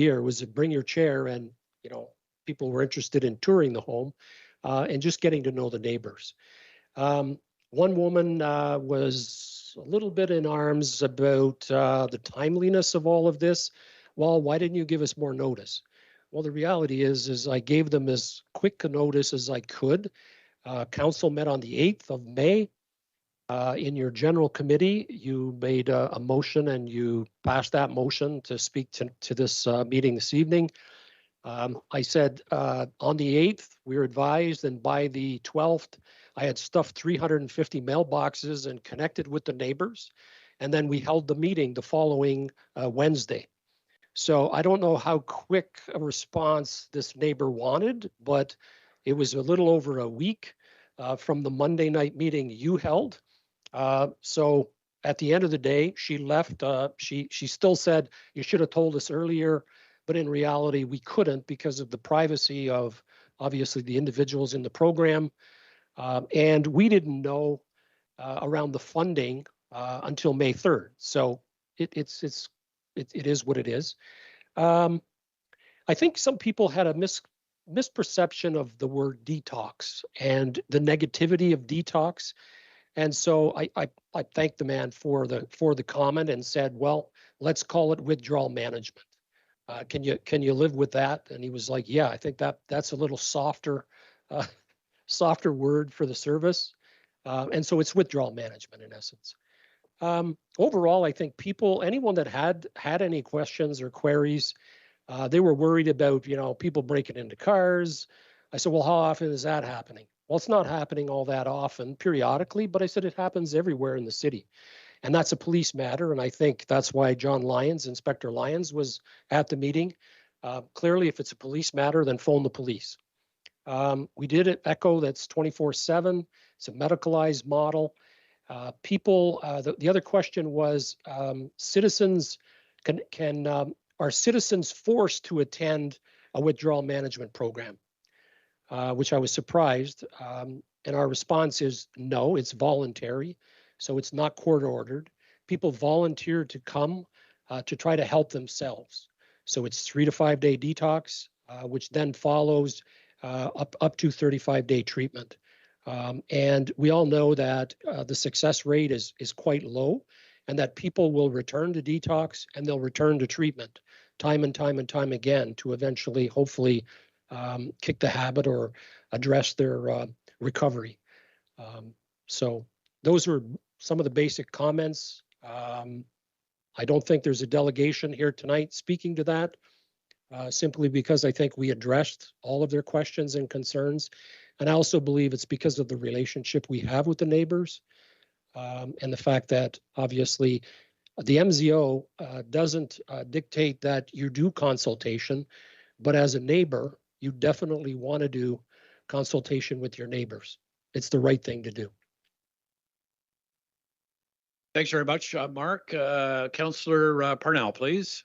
here was to bring your chair, and people were interested in touring the home and just getting to know the neighbors. One woman was a little bit in arms about the timeliness of all of this. Well, why didn't you give us more notice? Well, the reality is I gave them as quick a notice as I could. Council met on the 8th of May. In your general committee, you made a motion and you passed that motion to speak to this meeting this evening. I said on the 8th, we were advised, and by the 12th, I had stuffed 350 mailboxes and connected with the neighbors. And then we held the meeting the following Wednesday. So I don't know how quick a response this neighbor wanted, but it was a little over a week from the Monday night meeting you held. So at the end of the day, she left. She still said, you should have told us earlier. But in reality, we couldn't because of the privacy of obviously the individuals in the program. And we didn't know around the funding until May 3rd. So it is what it is. I think some people had a misperception of the word detox and the negativity of detox. And so I thanked the man for the comment and said, well, let's call it withdrawal management. Can you live with that? And he was like, yeah, I think that's a little softer word for the service. And so it's withdrawal management in essence. Overall, I think anyone that had any questions or queries, they were worried about, people breaking into cars. I said, well, how often is that happening? Well, it's not happening all that often, periodically, but I said it happens everywhere in the city. And that's a police matter, and I think that's why John Lyons, Inspector Lyons, was at the meeting. Clearly, if it's a police matter, then phone the police. We did an echo that's 24/7. It's a medicalized model. The other question was, citizens are citizens forced to attend a withdrawal management program? Which I was surprised. And our response is no, it's voluntary. So it's not court ordered. People volunteer to come to try to help themselves. So it's 3 to 5 day detox, which then follows up to 35-day treatment. And we all know that the success rate is quite low, and that people will return to detox and they'll return to treatment time and time and time again to eventually, hopefully, kick the habit or address their recovery. So those were some of the basic comments. I don't think there's a delegation here tonight speaking to that, simply because I think we addressed all of their questions and concerns. And I also believe it's because of the relationship we have with the neighbors, and the fact that obviously the MZO doesn't dictate that you do consultation, but as a neighbor, you definitely want to do consultation with your neighbors. It's the right thing to do. Thanks very much, Mark. Councillor Parnell, please.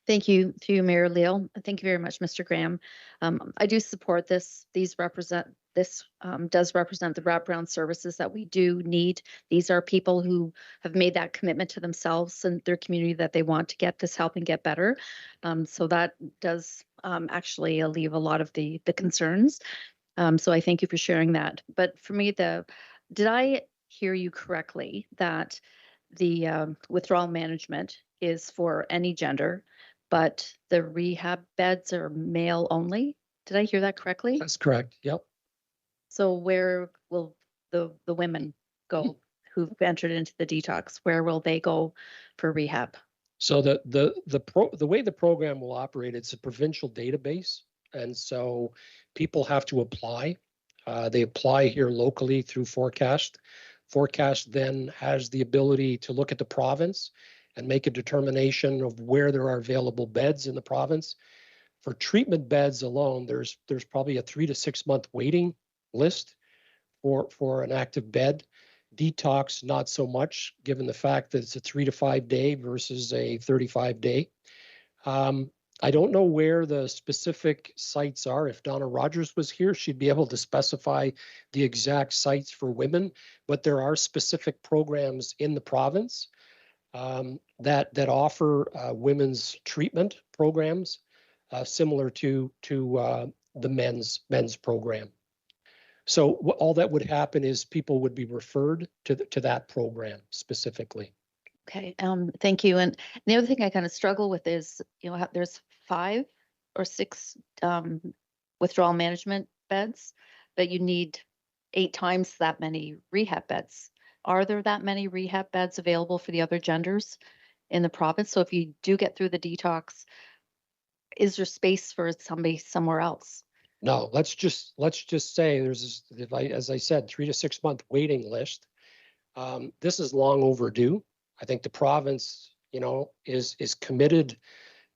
Thank you to Mayor Leal. Thank you very much, Mr. Graham. I do support this. This does represent the wraparound services that we do need. These are people who have made that commitment to themselves and their community that they want to get this help and get better. So that does actually alleviate a lot of the concerns. So I thank you for sharing that. But for me, did I hear you correctly that the withdrawal management is for any gender, but the rehab beds are male only? Did I hear that correctly? That's correct. Yep. So where will the women go who've entered into the detox? Where will they go for rehab? So the way the program will operate, it's a provincial database, and so people have to apply. They apply here locally through Forecast. Forecast then has the ability to look at the province and make a determination of where there are available beds in the province. For treatment beds alone, there's probably a 3 to 6 month waiting list for an active bed. Detox, not so much, given the fact that it's a 3 to 5 day versus a 35 day. I don't know where the specific sites are. If Donna Rogers was here, she'd be able to specify the exact sites for women, but there are specific programs in the province. that offer women's treatment programs similar to the men's program. So all that would happen is people would be referred to that program specifically. Okay, thank you. And the other thing I kind of struggle with is, there's 5 or 6 withdrawal management beds, but you need 8 times that many rehab beds. Are there that many rehab beds available for the other genders in the province? So if you do get through the detox, is there space for somebody somewhere else? No, let's just say there's, as I said, 3 to 6 month waiting list. This is long overdue. I think the province, is committed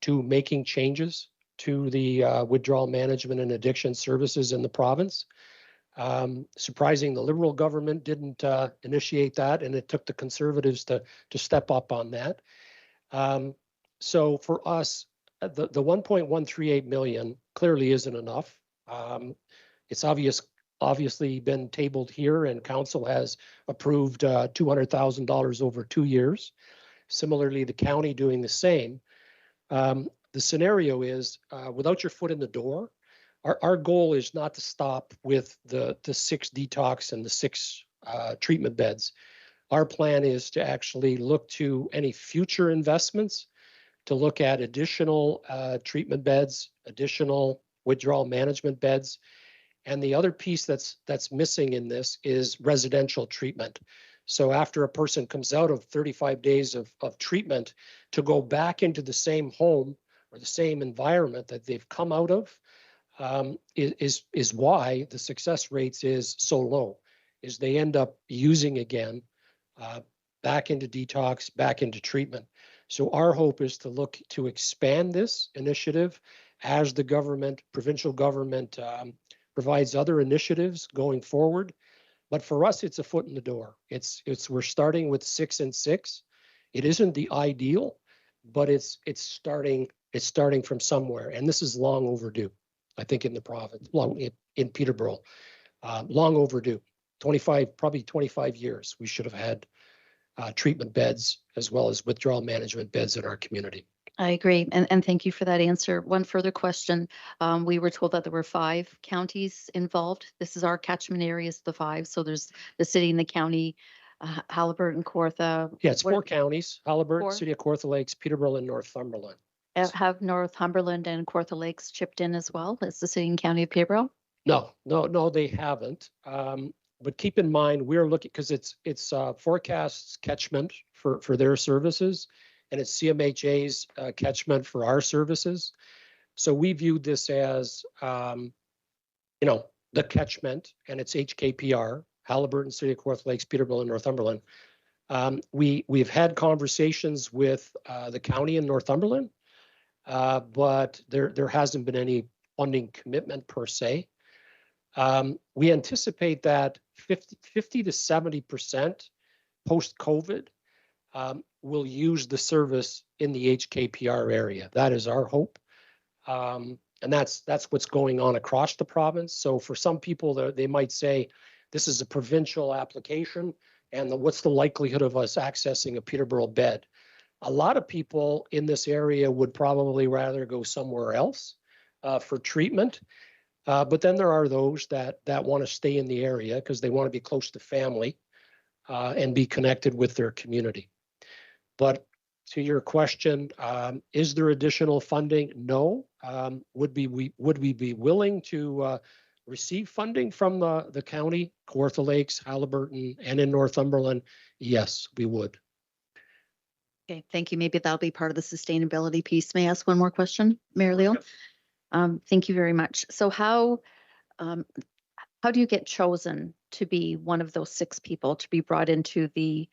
to making changes to the withdrawal management and addiction services in the province. Surprising, the Liberal government didn't initiate that, and it took the Conservatives to step up on that. So for us, the 1.138 million clearly isn't enough. It's obviously been tabled here, and council has approved $200,000 over 2 years. Similarly, the county doing the same. The scenario is without your foot in the door, our goal is not to stop with the 6 detox and the 6 treatment beds. Our plan is to actually look to any future investments, to look at additional treatment beds, additional withdrawal management beds. And the other piece that's missing in this is residential treatment. So after a person comes out of 35 days of treatment, to go back into the same home or the same environment that they've come out of is why the success rates is so low, is they end up using again, back into detox, back into treatment. So our hope is to look to expand this initiative as the government, provincial government, provides other initiatives going forward. But for us, it's a foot in the door. We're starting with 6 and 6. It isn't the ideal, but it's starting from somewhere. And this is long overdue, I think, in the province, in Peterborough, long overdue. Probably 25 years we should have had treatment beds as well as withdrawal management beds in our community. I agree. And thank you for that answer. One further question. We were told that there were 5 counties involved. This is our catchment areas, the 5. So there's the city and the county, Haliburton, Kawartha. Yeah, it's 4 counties: Haliburton, 4? City of Kawartha Lakes, Peterborough, and Northumberland. Have Northumberland and Kawartha Lakes chipped in as well as the city and county of Peterborough? No, they haven't. But keep in mind, we're looking, because it's forecasts catchment for their services, and it's CMHA's catchment for our services. So we viewed this as, the catchment, and it's HKPR, Haliburton, City of Kawartha Lakes, Peterborough, and Northumberland. We've had conversations with the county in Northumberland, but there hasn't been any funding commitment per se. We anticipate that 50 to 70% post-COVID will use the service in the HKPR area. That is our hope. And that's what's going on across the province. So for some people, they might say, this is a provincial application, and what's the likelihood of us accessing a Peterborough bed? A lot of people in this area would probably rather go somewhere else for treatment. But then there are those that want to stay in the area because they want to be close to family and be connected with their community. But to your question, is there additional funding? No. Would we be willing to receive funding from the county, Kawartha Lakes, Haliburton, and in Northumberland? Yes, we would. Okay, thank you. Maybe that'll be part of the sustainability piece. May I ask one more question, Mayor Leal? Thank you very much. So how do you get chosen to be one of those 6 people to be brought into the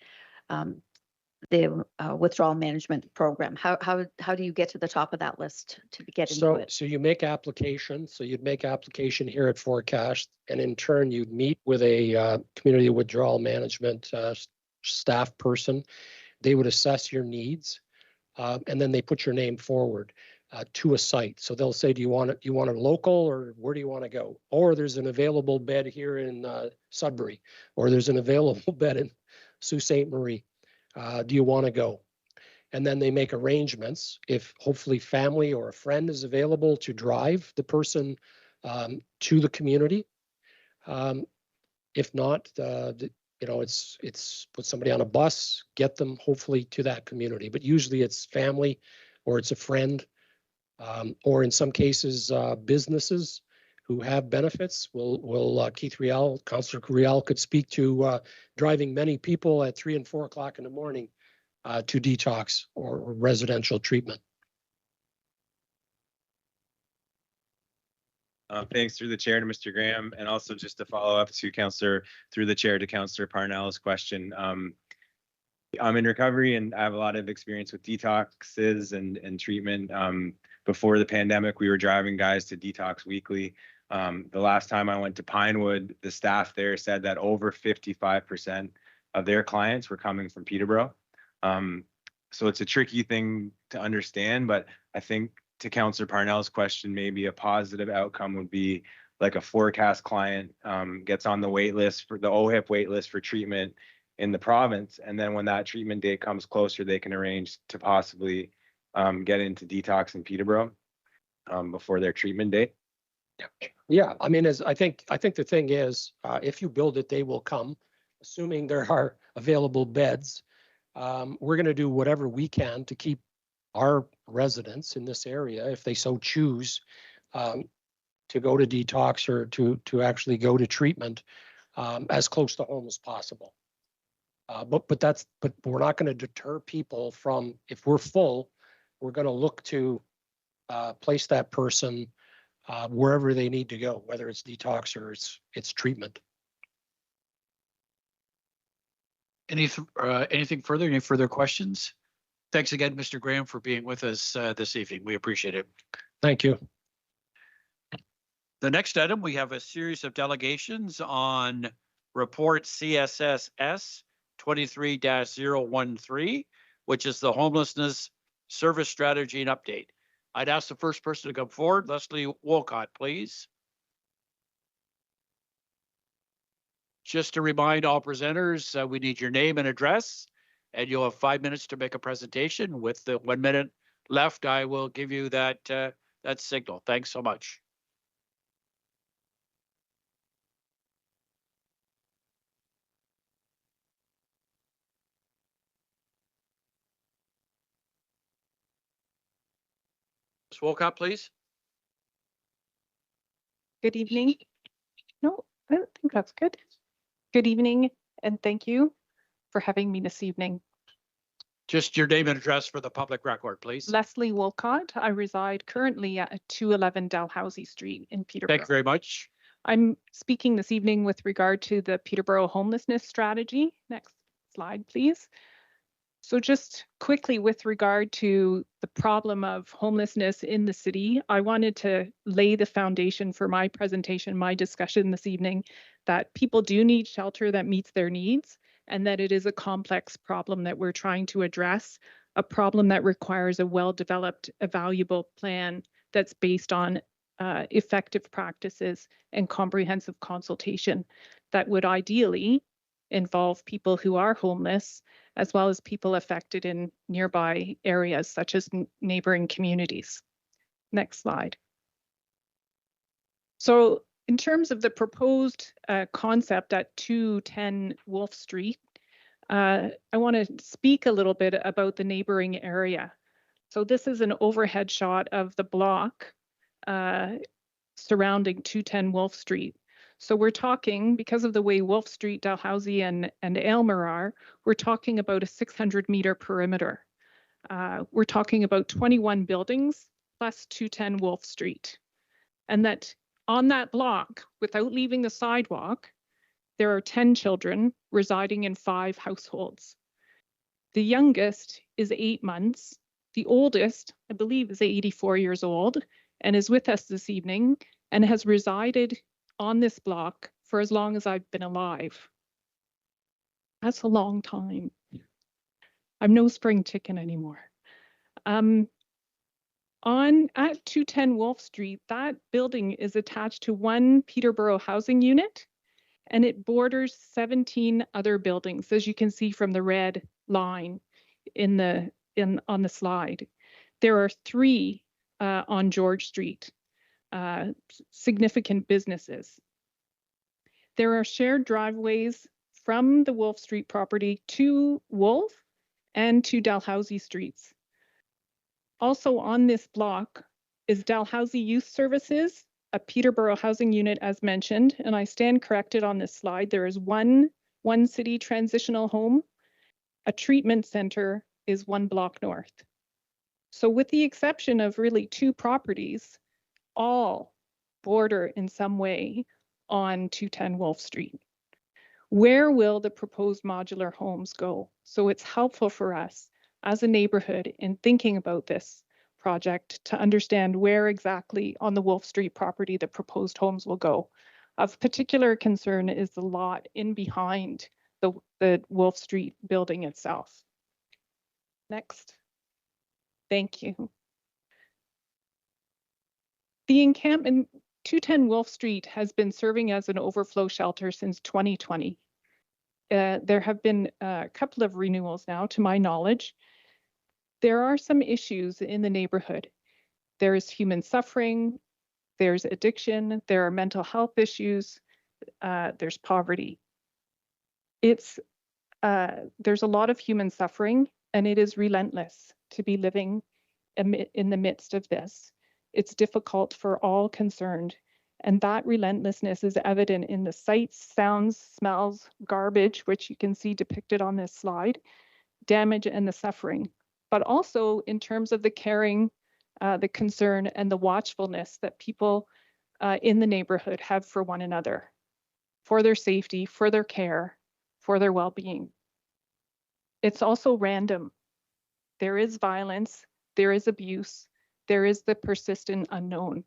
withdrawal management program? How do you get to the top of that list to get into it? So you make application. So you'd make application here at Forecast, and in turn you'd meet with a community withdrawal management staff person. They would assess your needs, and then they put your name forward to a site. So they'll say, do you want a local, or where do you want to go? Or there's an available bed here in Sudbury, or there's an available bed in Sault Ste. Marie. Do you want to go? and then they make arrangements if hopefully family or a friend is available to drive the person to the community. If not, it's put somebody on a bus, get them hopefully to that community. But usually it's family or it's a friend, or in some cases, businesses who have benefits. Keith Riel, Councillor Riel could speak to driving many people at 3 and 4 o'clock in the morning to detox or residential treatment. Thanks through the chair to Mr. Graham, and also just to follow up to Councillor, through the chair to Councillor Parnell's question. I'm in recovery and I have a lot of experience with detoxes and treatment. Before the pandemic, we were driving guys to detox weekly. The last time I went to Pinewood, the staff there said that over 55% of their clients were coming from Peterborough. So it's a tricky thing to understand, but I think to Councillor Parnell's question, maybe a positive outcome would be like a forecast client gets on the wait list for the OHIP wait list for treatment in the province. And then when that treatment date comes closer, they can arrange to possibly get into detox in Peterborough before their treatment date. Yeah, I mean, I think the thing is, if you build it, they will come, assuming there are available beds. We're going to do whatever we can to keep our residents in this area, if they so choose, to go to detox or to actually go to treatment, as close to home as possible. But we're not going to deter people from, if we're full, we're going to look to place that person wherever they need to go, whether it's detox or it's treatment. Anything further? Any further questions? Thanks again, Mr. Graham, for being with us this evening. We appreciate it. Thank you. The next item, we have a series of delegations on report CSSS 23-013, which is the homelessness service strategy and update. I'd ask the first person to come forward, Leslie Wolcott, please. Just to remind all presenters, we need your name and address, and you'll have 5 minutes to make a presentation. With the 1 minute left, I will give you that signal. Thanks so much. Ms. Wolcott, please. Good evening. No, I don't think that's good. Good evening, and thank you for having me this evening. Just your name and address for the public record, please. Leslie Wolcott. I reside currently at 211 Dalhousie Street in Peterborough. Thank you very much. I'm speaking this evening with regard to the Peterborough homelessness strategy. Next slide, please. So just quickly with regard to the problem of homelessness in the city, I wanted to lay the foundation for my presentation, my discussion this evening, that people do need shelter that meets their needs, and that it is a complex problem that we're trying to address, a problem that requires a well-developed, evaluable plan that's based on effective practices and comprehensive consultation that would ideally involve people who are homeless, as well as people affected in nearby areas such as neighboring communities. Next slide. So in terms of the proposed concept at 210 Wolfe Street, I want to speak a little bit about the neighboring area. So this is an overhead shot of the block surrounding 210 Wolfe Street. So we're talking, because of the way Wolfe Street, Dalhousie, and Aylmer are, we're talking about a 600-meter perimeter. We're talking about 21 buildings plus 210 Wolfe Street. And that on that block, without leaving the sidewalk, there are 10 children residing in 5 households. The youngest is 8 months. The oldest, I believe, is 84 years old and is with us this evening and has resided on this block for as long as I've been alive. That's a long time. I'm no spring chicken anymore. At 210 Wolfe Street, that building is attached to one Peterborough housing unit, and it borders 17 other buildings, as you can see from the red line in the on the slide. There are 3 on George Street, significant businesses. There are shared driveways from the Wolf Street property to Wolf and to Dalhousie Streets. Also on this block is Dalhousie Youth Services, a Peterborough housing unit as mentioned, and I stand corrected on this slide. There is one city transitional home. A treatment center is 1 block north. So with the exception of really 2 properties, all border in some way on 210 Wolf Street. Where will the proposed modular homes go? So it's helpful for us as a neighborhood in thinking about this project to understand where exactly on the Wolf Street property the proposed homes will go. Of particular concern is the lot in behind the Wolf Street building itself. Next. Thank you. The encampment 210 Wolf Street has been serving as an overflow shelter since 2020. There have been a couple of renewals now, to my knowledge. There are some issues in the neighborhood. There is human suffering, there's addiction, there are mental health issues, there's poverty. There's a lot of human suffering, and it is relentless to be living in the midst of this. It's difficult for all concerned, and that relentlessness is evident in the sights, sounds, smells, garbage, which you can see depicted on this slide, damage and the suffering, but also in terms of the caring, the concern, and the watchfulness that people in the neighborhood have for one another, for their safety, for their care, for their well-being. It's also random. There is violence, there is abuse, there is the persistent unknown.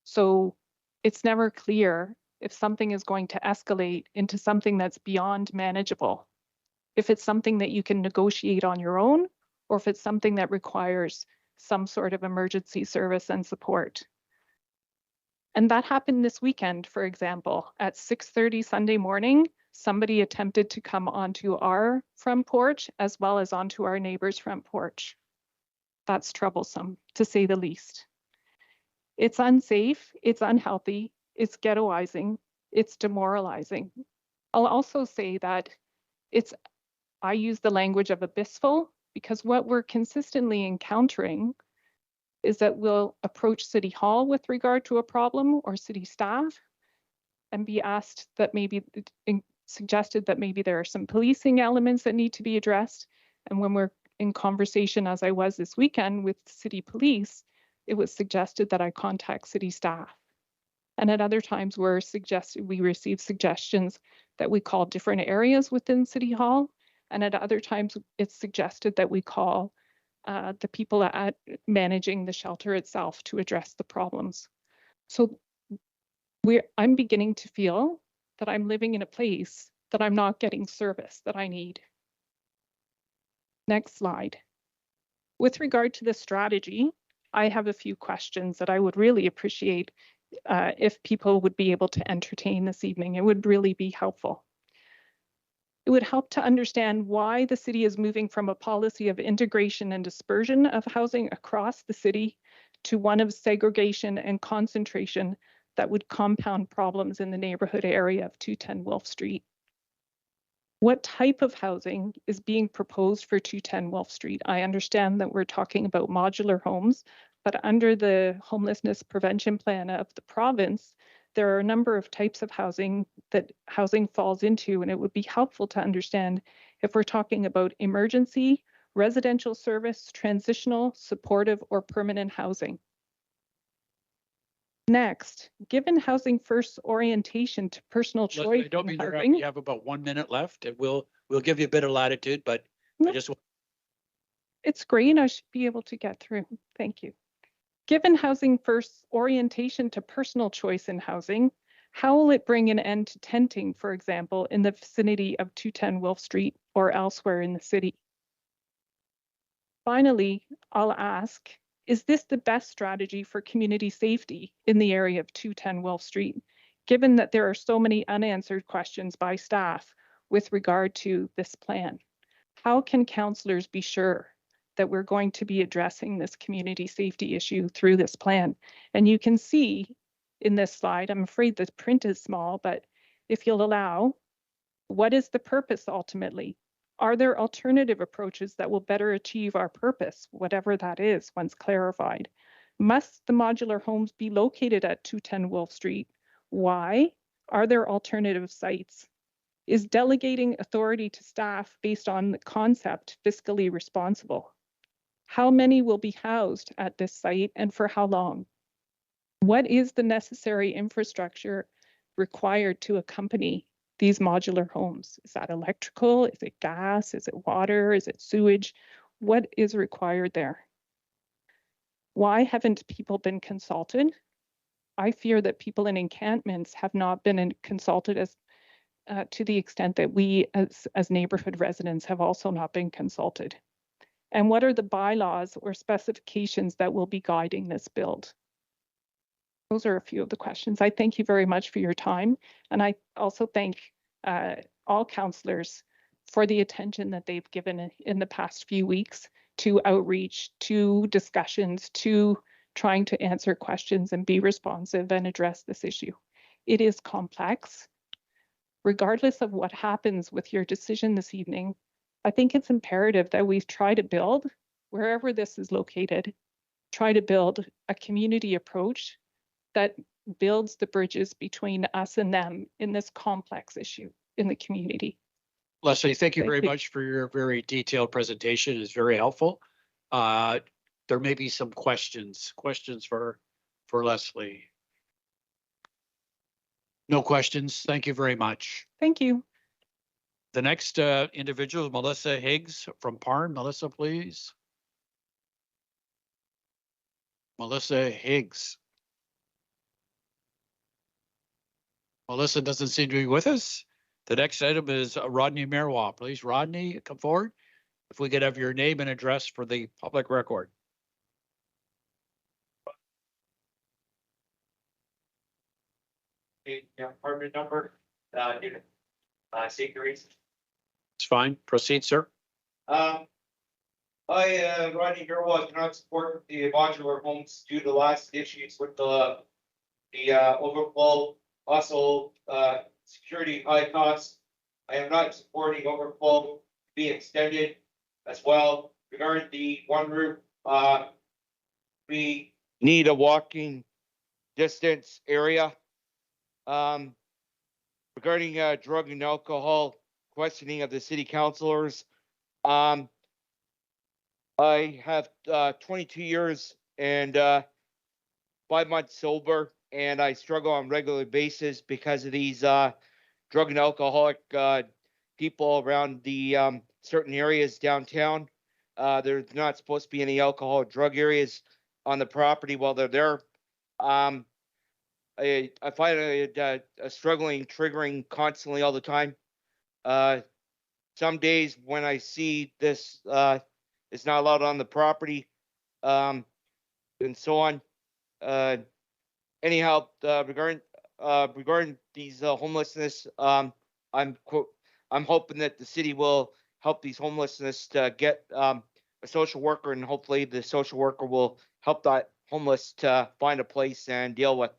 So it's never clear if something is going to escalate into something that's beyond manageable, if it's something that you can negotiate on your own, or if it's something that requires some sort of emergency service and support. And that happened this weekend, for example. At 6:30 Sunday morning, somebody attempted to come onto our front porch as well as onto our neighbor's front porch. That's troublesome, to say the least. It's unsafe, it's unhealthy, it's ghettoizing, it's demoralizing. I'll also say that I use the language of abyssal because what we're consistently encountering is that we'll approach City Hall with regard to a problem or city staff and be asked that maybe suggested that maybe there are some policing elements that need to be addressed. And when we're in conversation, as I was this weekend with city police, it was suggested that I contact city staff. And at other times we receive suggestions that we call different areas within City Hall. And at other times it's suggested that we call the people at managing the shelter itself to address the problems. So I'm beginning to feel that I'm living in a place that I'm not getting service that I need. Next slide. With regard to the strategy, I have a few questions that I would really appreciate if people would be able to entertain this evening. It would really be helpful. It would help to understand why the city is moving from a policy of integration and dispersion of housing across the city to one of segregation and concentration that would compound problems in the neighborhood area of 210 Wolf Street. What type of housing is being proposed for 210 Wolf Street? I understand that we're talking about modular homes, but under the homelessness prevention plan of the province, there are a number of types of housing that housing falls into, and it would be helpful to understand if we're talking about emergency, residential service, transitional, supportive, or permanent housing. Next, given housing first orientation to personal choice. I don't mean to interrupt. You have about 1 minute left. We'll give you a bit of latitude, but no, I just. It's great. I should be able to get through. Thank you. Given housing first orientation to personal choice in housing, how will it bring an end to tenting, for example, in the vicinity of 210 Wolf Street or elsewhere in the city? Finally, I'll ask, is this the best strategy for community safety in the area of 210 Wolf Street, given that there are so many unanswered questions by staff with regard to this plan? How can councillors be sure that we're going to be addressing this community safety issue through this plan? And you can see in this slide, I'm afraid the print is small, but if you'll allow, what is the purpose ultimately? Are there alternative approaches that will better achieve our purpose, whatever that is, once clarified? Must the modular homes be located at 210 Wolf Street? Why? Are there alternative sites? Is delegating authority to staff based on the concept fiscally responsible? How many will be housed at this site and for how long? What is the necessary infrastructure required to accompany these modular homes? Is that electrical? Is it gas? Is it water? Is it sewage? What is required there? Why haven't people been consulted? I fear that people in encampments have not been consulted as to the extent that we as neighborhood residents have also not been consulted. And what are the bylaws or specifications that will be guiding this build? Those are a few of the questions. I thank you very much for your time. And I also thank all councillors for the attention that they've given in the past few weeks to outreach, to discussions, to trying to answer questions and be responsive and address this issue. It is complex. Regardless of what happens with your decision this evening, I think it's imperative that we try to build, wherever this is located, try to build a community approach that builds the bridges between us and them in this complex issue in the community. Leslie, thank you Thank very you. much for your very detailed presentation. It's very helpful. There may be some questions for Leslie. No questions. Thank you very much. Thank you. The next individual is Melissa Higgs from Parn. Melissa, please. Melissa Higgs. Melissa doesn't seem to be with us. The next item is Rodney Marois. Please, Rodney, come forward. If we could have your name and address for the public record. Apartment number, safety reasons. It's fine. Proceed, sir. I, Rodney Gerwald, cannot support the modular homes due to last issues with the overflow, also, security high costs. I am not supporting overflow to be extended as well. Regarding the one roof, we need a walking distance area. Regarding drug and alcohol questioning of the city councilors, I have 22 years and 5 months sober, and I struggle on a regular basis because of these drug and alcoholic people around the certain areas downtown. There's not supposed to be any alcohol or drug areas on the property while they're there. I find it struggling, triggering constantly all the time. Some days when I see this is not allowed on the property, and so on. Anyhow, regarding these homelessness, I'm hoping that the city will help these homelessness to get a social worker, and hopefully the social worker will help that homeless to find a place and deal with.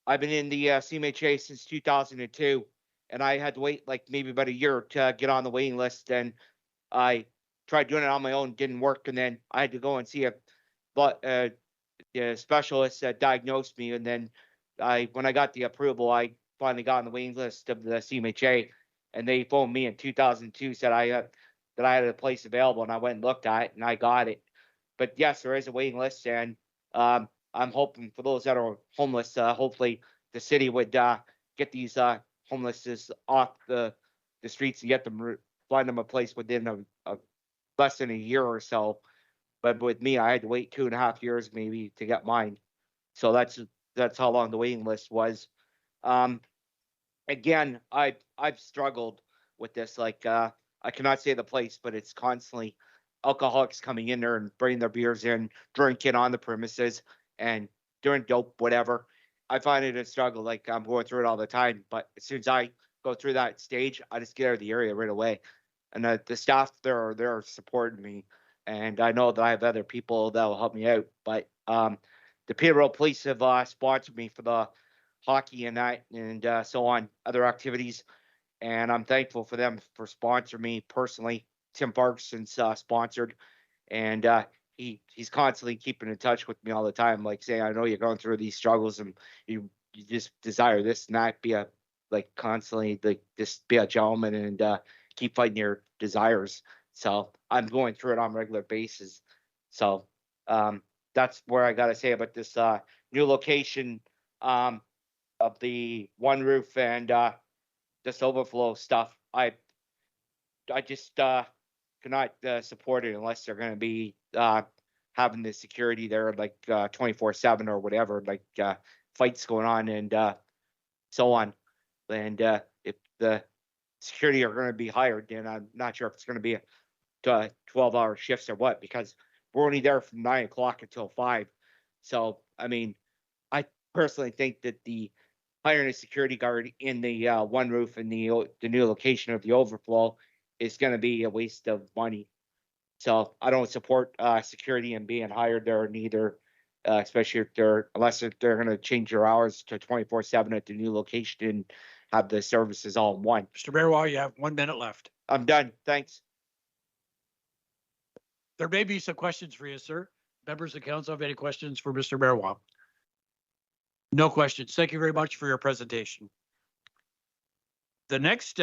I've been in the CMHA since 2002, and I had to wait like maybe about a year to get on the waiting list. And I tried doing it on my own, didn't work, and then I had to go and see a specialist that diagnosed me. And then when I got the approval, I finally got on the waiting list of the CMHA, and they phoned me in 2002, said that I had a place available, and I went and looked at it, and I got it. But yes, there is a waiting list, and I'm hoping for those that are homeless, hopefully the city would get these homeless off the streets and get them, find them a place within a less than a year or so. But with me, I had to wait 2.5 years maybe to get mine. So that's how long the waiting list was. Again, I've struggled with this. Like I cannot say the place, but it's constantly alcoholics coming in there and bringing their beers in, drinking on the premises, and doing dope, whatever. I find it a struggle. Like I'm going through it all the time. But as soon as I go through that stage, I just get out of the area right away. and the staff there are there supporting me, and I know that I have other people that will help me out. But the Peterborough Police have sponsored me for the hockey and that, and so on, other activities, and I'm thankful for them for sponsoring me personally. Tim Parkinson's sponsored, and he's constantly keeping in touch with me all the time, like saying, I know you're going through these struggles, and you just desire this and that. Be a like constantly like just be a gentleman and keep fighting your desires. So I'm going through it on a regular basis. So that's where I gotta say about this new location of the one roof and this overflow stuff. I just cannot support it unless they're going to be having the security there like 24/7 or whatever, like fights going on and so on. And if the security are going to be hired, then I'm not sure if it's going to be a 12-hour shifts or what, because we're only there from 9 o'clock until 5. So, I mean, I personally think that the hiring a security guard in the one roof and the new location of the overflow is going to be a waste of money. So I don't support security and being hired there neither, especially if unless they're going to change their hours to 24/7 at the new location and have the services all in one. Mr. Mayor, you have 1 minute left. I'm done. Thanks. There may be some questions for you, sir. Members of council have any questions for Mr. Mayor? No questions. Thank you very much for your presentation. The next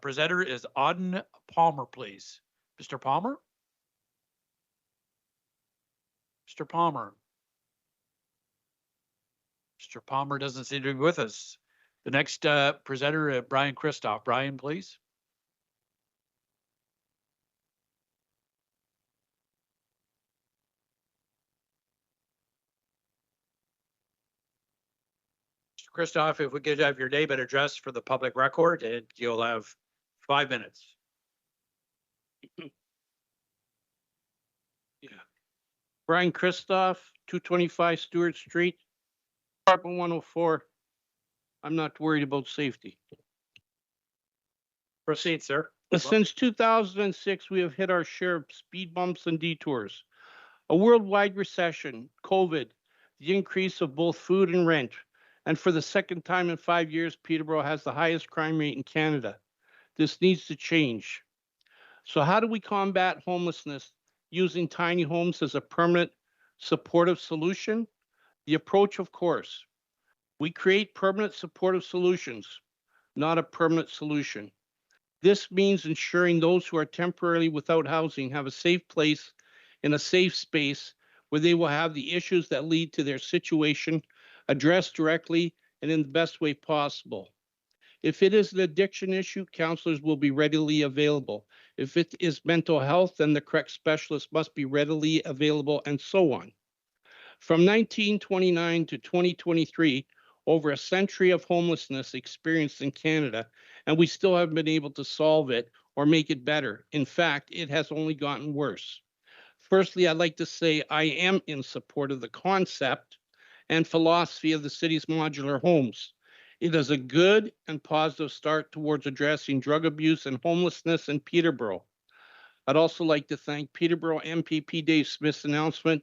presenter is Auden Palmer, please. Mr. Palmer? Mr. Palmer? Mr. Palmer doesn't seem to be with us. The next presenter, Brian Christoph. Brian, please. Mr. Christoph, if we could have your name and address for the public record, and you'll have 5 minutes. Yeah. Brian Christoph, 225 Stewart Street, apartment 104. I'm not worried about safety. Proceed, sir. Since 2006, we have hit our share of speed bumps and detours. A worldwide recession, COVID, the increase of both food and rent, and for the second time in 5 years, Peterborough has the highest crime rate in Canada. This needs to change. So how do we combat homelessness using tiny homes as a permanent supportive solution? The approach, of course, we create permanent supportive solutions, not a permanent solution. This means ensuring those who are temporarily without housing have a safe place in a safe space where they will have the issues that lead to their situation addressed directly and in the best way possible. If it is an addiction issue, counselors will be readily available. If it is mental health, then the correct specialist must be readily available, and so on. From 1929 to 2023, over a century of homelessness experienced in Canada, and we still haven't been able to solve it or make it better. In fact, it has only gotten worse. Firstly, I'd like to say I am in support of the concept and philosophy of the city's modular homes. It is a good and positive start towards addressing drug abuse and homelessness in Peterborough. I'd also like to thank Peterborough MPP Dave Smith's announcement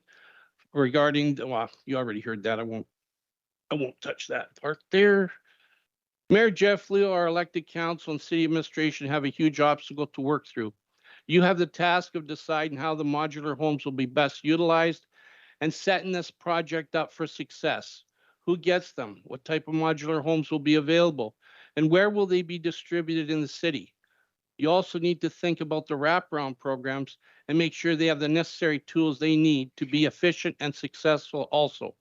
regarding, well, you already heard that. I won't touch that part there. Mayor Jeff Leo, our elected council and city administration have a huge obstacle to work through. You have the task of deciding how the modular homes will be best utilized and setting this project up for success. Who gets them? What type of modular homes will be available? And where will they be distributed in the city? You also need to think about the wraparound programs and make sure they have the necessary tools they need to be efficient and successful also.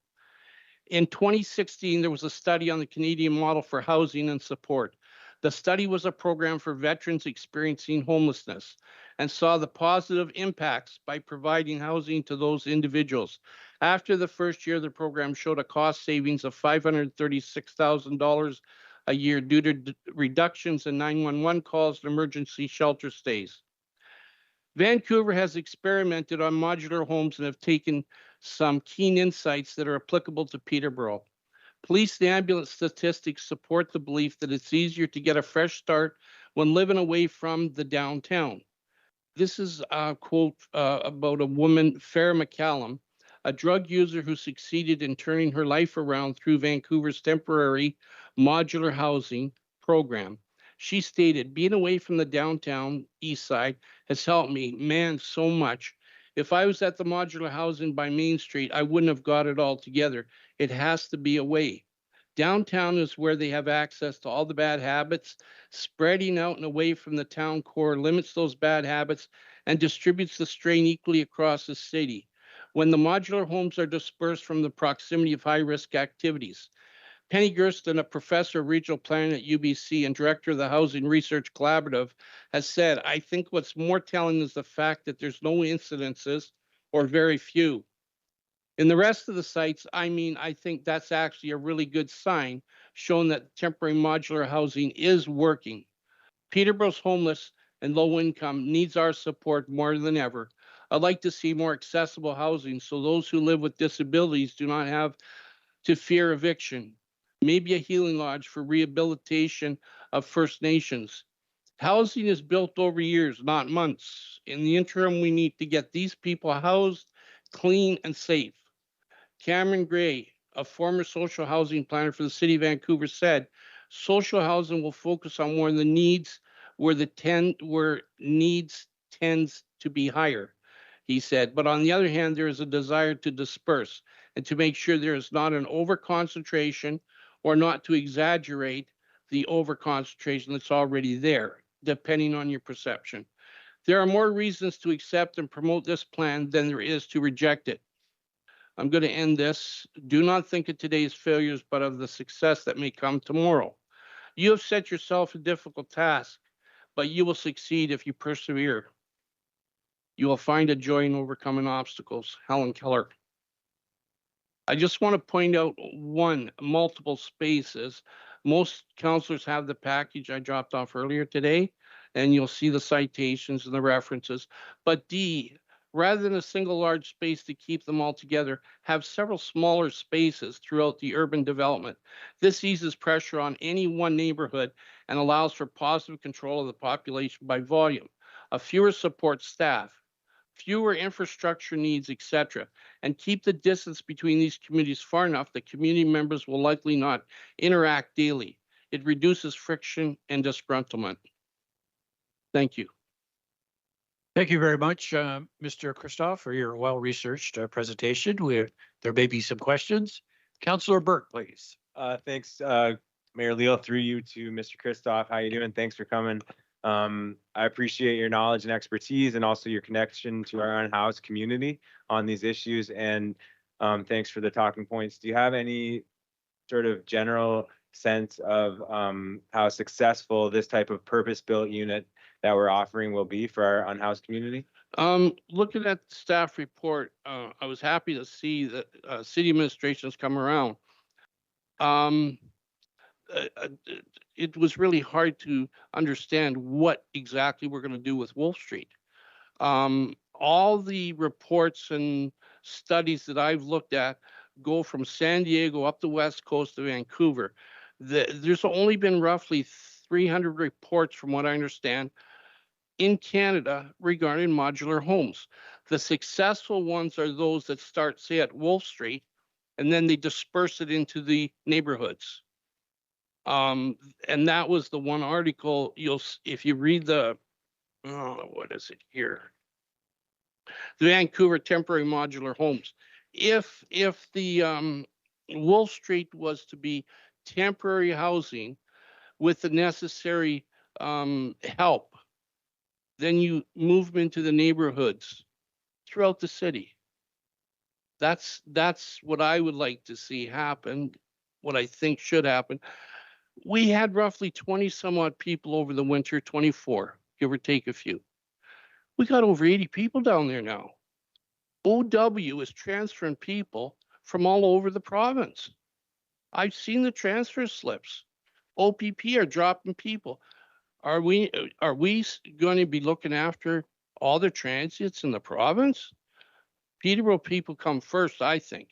In 2016, there was a study on the Canadian model for housing and support. The study was a program for veterans experiencing homelessness and saw the positive impacts by providing housing to those individuals. After the first year, the program showed a cost savings of $536,000 a year due to reductions in 911 calls and emergency shelter stays. Vancouver has experimented on modular homes and have taken some keen insights that are applicable to Peterborough. Police and ambulance statistics support the belief that it's easier to get a fresh start when living away from the downtown. This is a quote about a woman, Farah McCallum, a drug user who succeeded in turning her life around through Vancouver's temporary modular housing program. She stated, being away from the downtown east side has helped me, man, so much. If I was at the modular housing by Main Street, I wouldn't have got it all together. It has to be away. Downtown is where they have access to all the bad habits. Spreading out and away from the town core limits those bad habits and distributes the strain equally across the city. When the modular homes are dispersed from the proximity of high-risk activities. Penny Gersten, a professor of regional planning at UBC and director of the Housing Research Collaborative, has said, I think what's more telling is the fact that there's no incidences or very few. In the rest of the sites, I think that's actually a really good sign, showing that temporary modular housing is working. Peterborough's homeless and low income needs our support more than ever. I'd like to see more accessible housing so those who live with disabilities do not have to fear eviction. Maybe a healing lodge for rehabilitation of First Nations. Housing is built over years, not months. In the interim, we need to get these people housed, clean, and safe. Cameron Gray, a former social housing planner for the city of Vancouver, said, social housing will focus on more the needs where needs tends to be higher. He said, but on the other hand, there is a desire to disperse and to make sure there is not an overconcentration or not to exaggerate the overconcentration that's already there, depending on your perception. There are more reasons to accept and promote this plan than there is to reject it. I'm going to end this. Do not think of today's failures, but of the success that may come tomorrow. You have set yourself a difficult task, but you will succeed if you persevere. You will find a joy in overcoming obstacles. Helen Keller. I just want to point out multiple spaces. Most councillors have the package I dropped off earlier today, and you'll see the citations and the references. But D, rather than a single large space to keep them all together, have several smaller spaces throughout the urban development. This eases pressure on any one neighborhood and allows for positive control of the population by volume, a fewer support staff, fewer infrastructure needs, etc., and keep the distance between these communities far enough that community members will likely not interact daily. It reduces friction and disgruntlement. Thank you. Thank you very much, Mr. Christoph, for your well-researched presentation. There may be some questions. Councillor Burke, please. Thanks, Mayor Leal, through you to Mr. Christoph. How you doing? Thanks for coming. I appreciate your knowledge and expertise and also your connection to our unhoused community on these issues. And thanks for the talking points. Do you have any sort of general sense of how successful this type of purpose-built unit that we're offering will be for our unhoused community? Looking at the staff report, I was happy to see that city administrations come around. It was really hard to understand what exactly we're going to do with Wolf Street. All the reports and studies that I've looked at go from San Diego up the west coast of Vancouver. There's only been roughly 300 reports, from what I understand, in Canada regarding modular homes. The successful ones are those that start, say, at Wolf Street, and then they disperse it into the neighborhoods. And that was the one article if you read the, what is it here? The Vancouver temporary modular homes. If the Wolf Street was to be temporary housing with the necessary help, then you move them into the neighborhoods throughout the city. That's what I would like to see happen, what I think should happen. We had roughly 20 some odd people over the winter, 24, give or take a few. We got over 80 people down there now. OW is transferring people from all over the province. I've seen the transfer slips. OPP are dropping people. Are we going to be looking after all the transients in the province? Peterborough people come first, I think.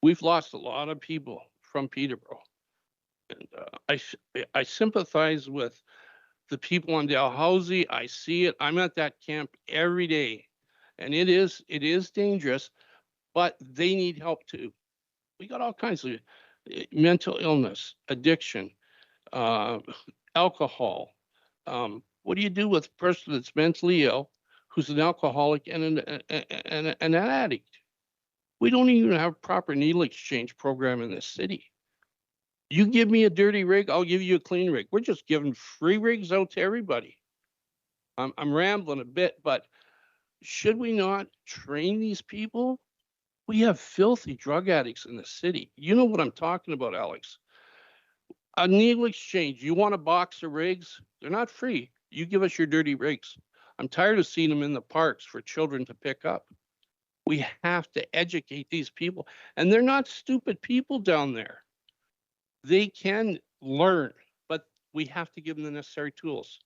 We've lost a lot of people from Peterborough. And I sympathize with the people on Dalhousie, I see it. I'm at that camp every day. And it is dangerous, but they need help too. We got all kinds of mental illness, addiction, alcohol. What do you do with a person that's mentally ill, who's an alcoholic and an addict? We don't even have a proper needle exchange program in this city. You give me a dirty rig, I'll give you a clean rig. We're just giving free rigs out to everybody. I'm rambling a bit, but should we not train these people? We have filthy drug addicts in the city. You know what I'm talking about, Alex. A needle exchange. You want a box of rigs? They're not free. You give us your dirty rigs. I'm tired of seeing them in the parks for children to pick up. We have to educate these people. And they're not stupid people down there. They can learn, but we have to give them the necessary tools.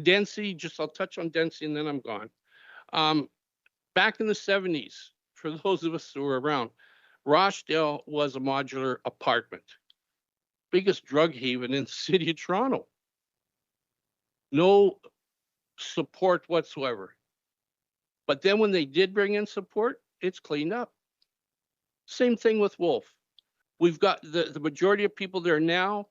Density, I'll touch on density and then I'm gone. Back in the 70s, for those of us who were around, Rochdale was a modular apartment. Biggest drug haven in the city of Toronto. No support whatsoever. But then when they did bring in support, it's cleaned up. Same thing with Wolf. We've got the majority of people there now.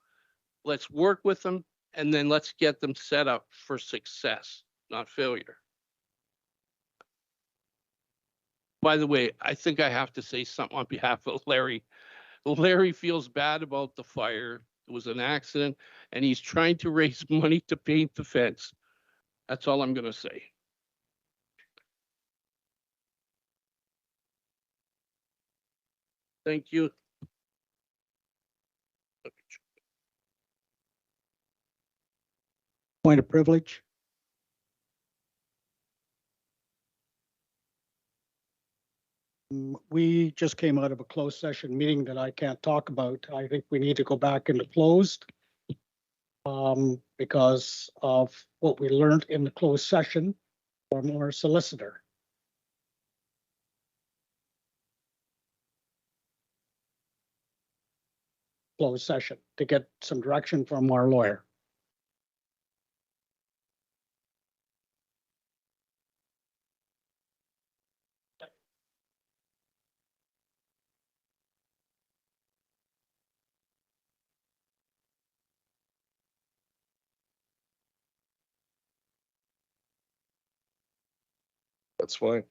Let's work with them and then let's get them set up for success, not failure. By the way, I think I have to say something on behalf of Larry. Larry feels bad about the fire. It was an accident, and he's trying to raise money to paint the fence. That's all I'm going to say. Thank you. Point of privilege. We just came out of a closed session meeting that I can't talk about. I think we need to go back into closed because of what we learned in the closed session from our solicitor. Closed session to get some direction from our lawyer. That's fine.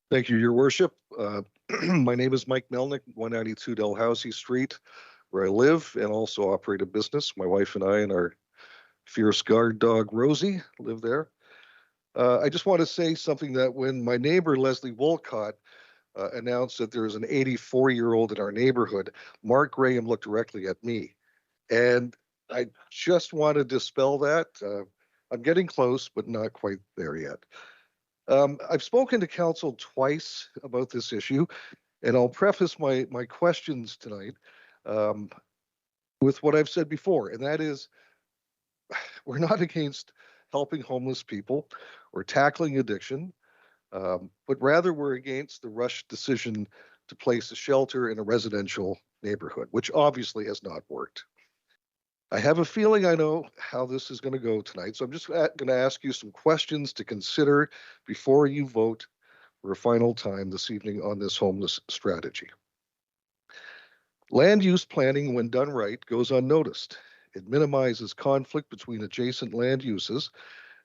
Thank you, Your Worship. My name is Mike Melnick, 192 Dalhousie Street, where I live and also operate a business. My wife and I and our fierce guard dog, Rosie, live there. I just want to say something that when my neighbor, Leslie Wolcott, announced that there is an 84-year-old in our neighborhood, Mark Graham looked directly at me. And I just want to dispel that. I'm getting close, but not quite there yet. I've spoken to council twice about this issue, and I'll preface my questions tonight with what I've said before, and that is we're not against helping homeless people or tackling addiction, but rather we're against the rushed decision to place a shelter in a residential neighborhood, which obviously has not worked. I have a feeling I know how this is going to go tonight, so I'm just going to ask you some questions to consider before you vote for a final time this evening on this homeless strategy. Land use planning, when done right, goes unnoticed. It minimizes conflict between adjacent land uses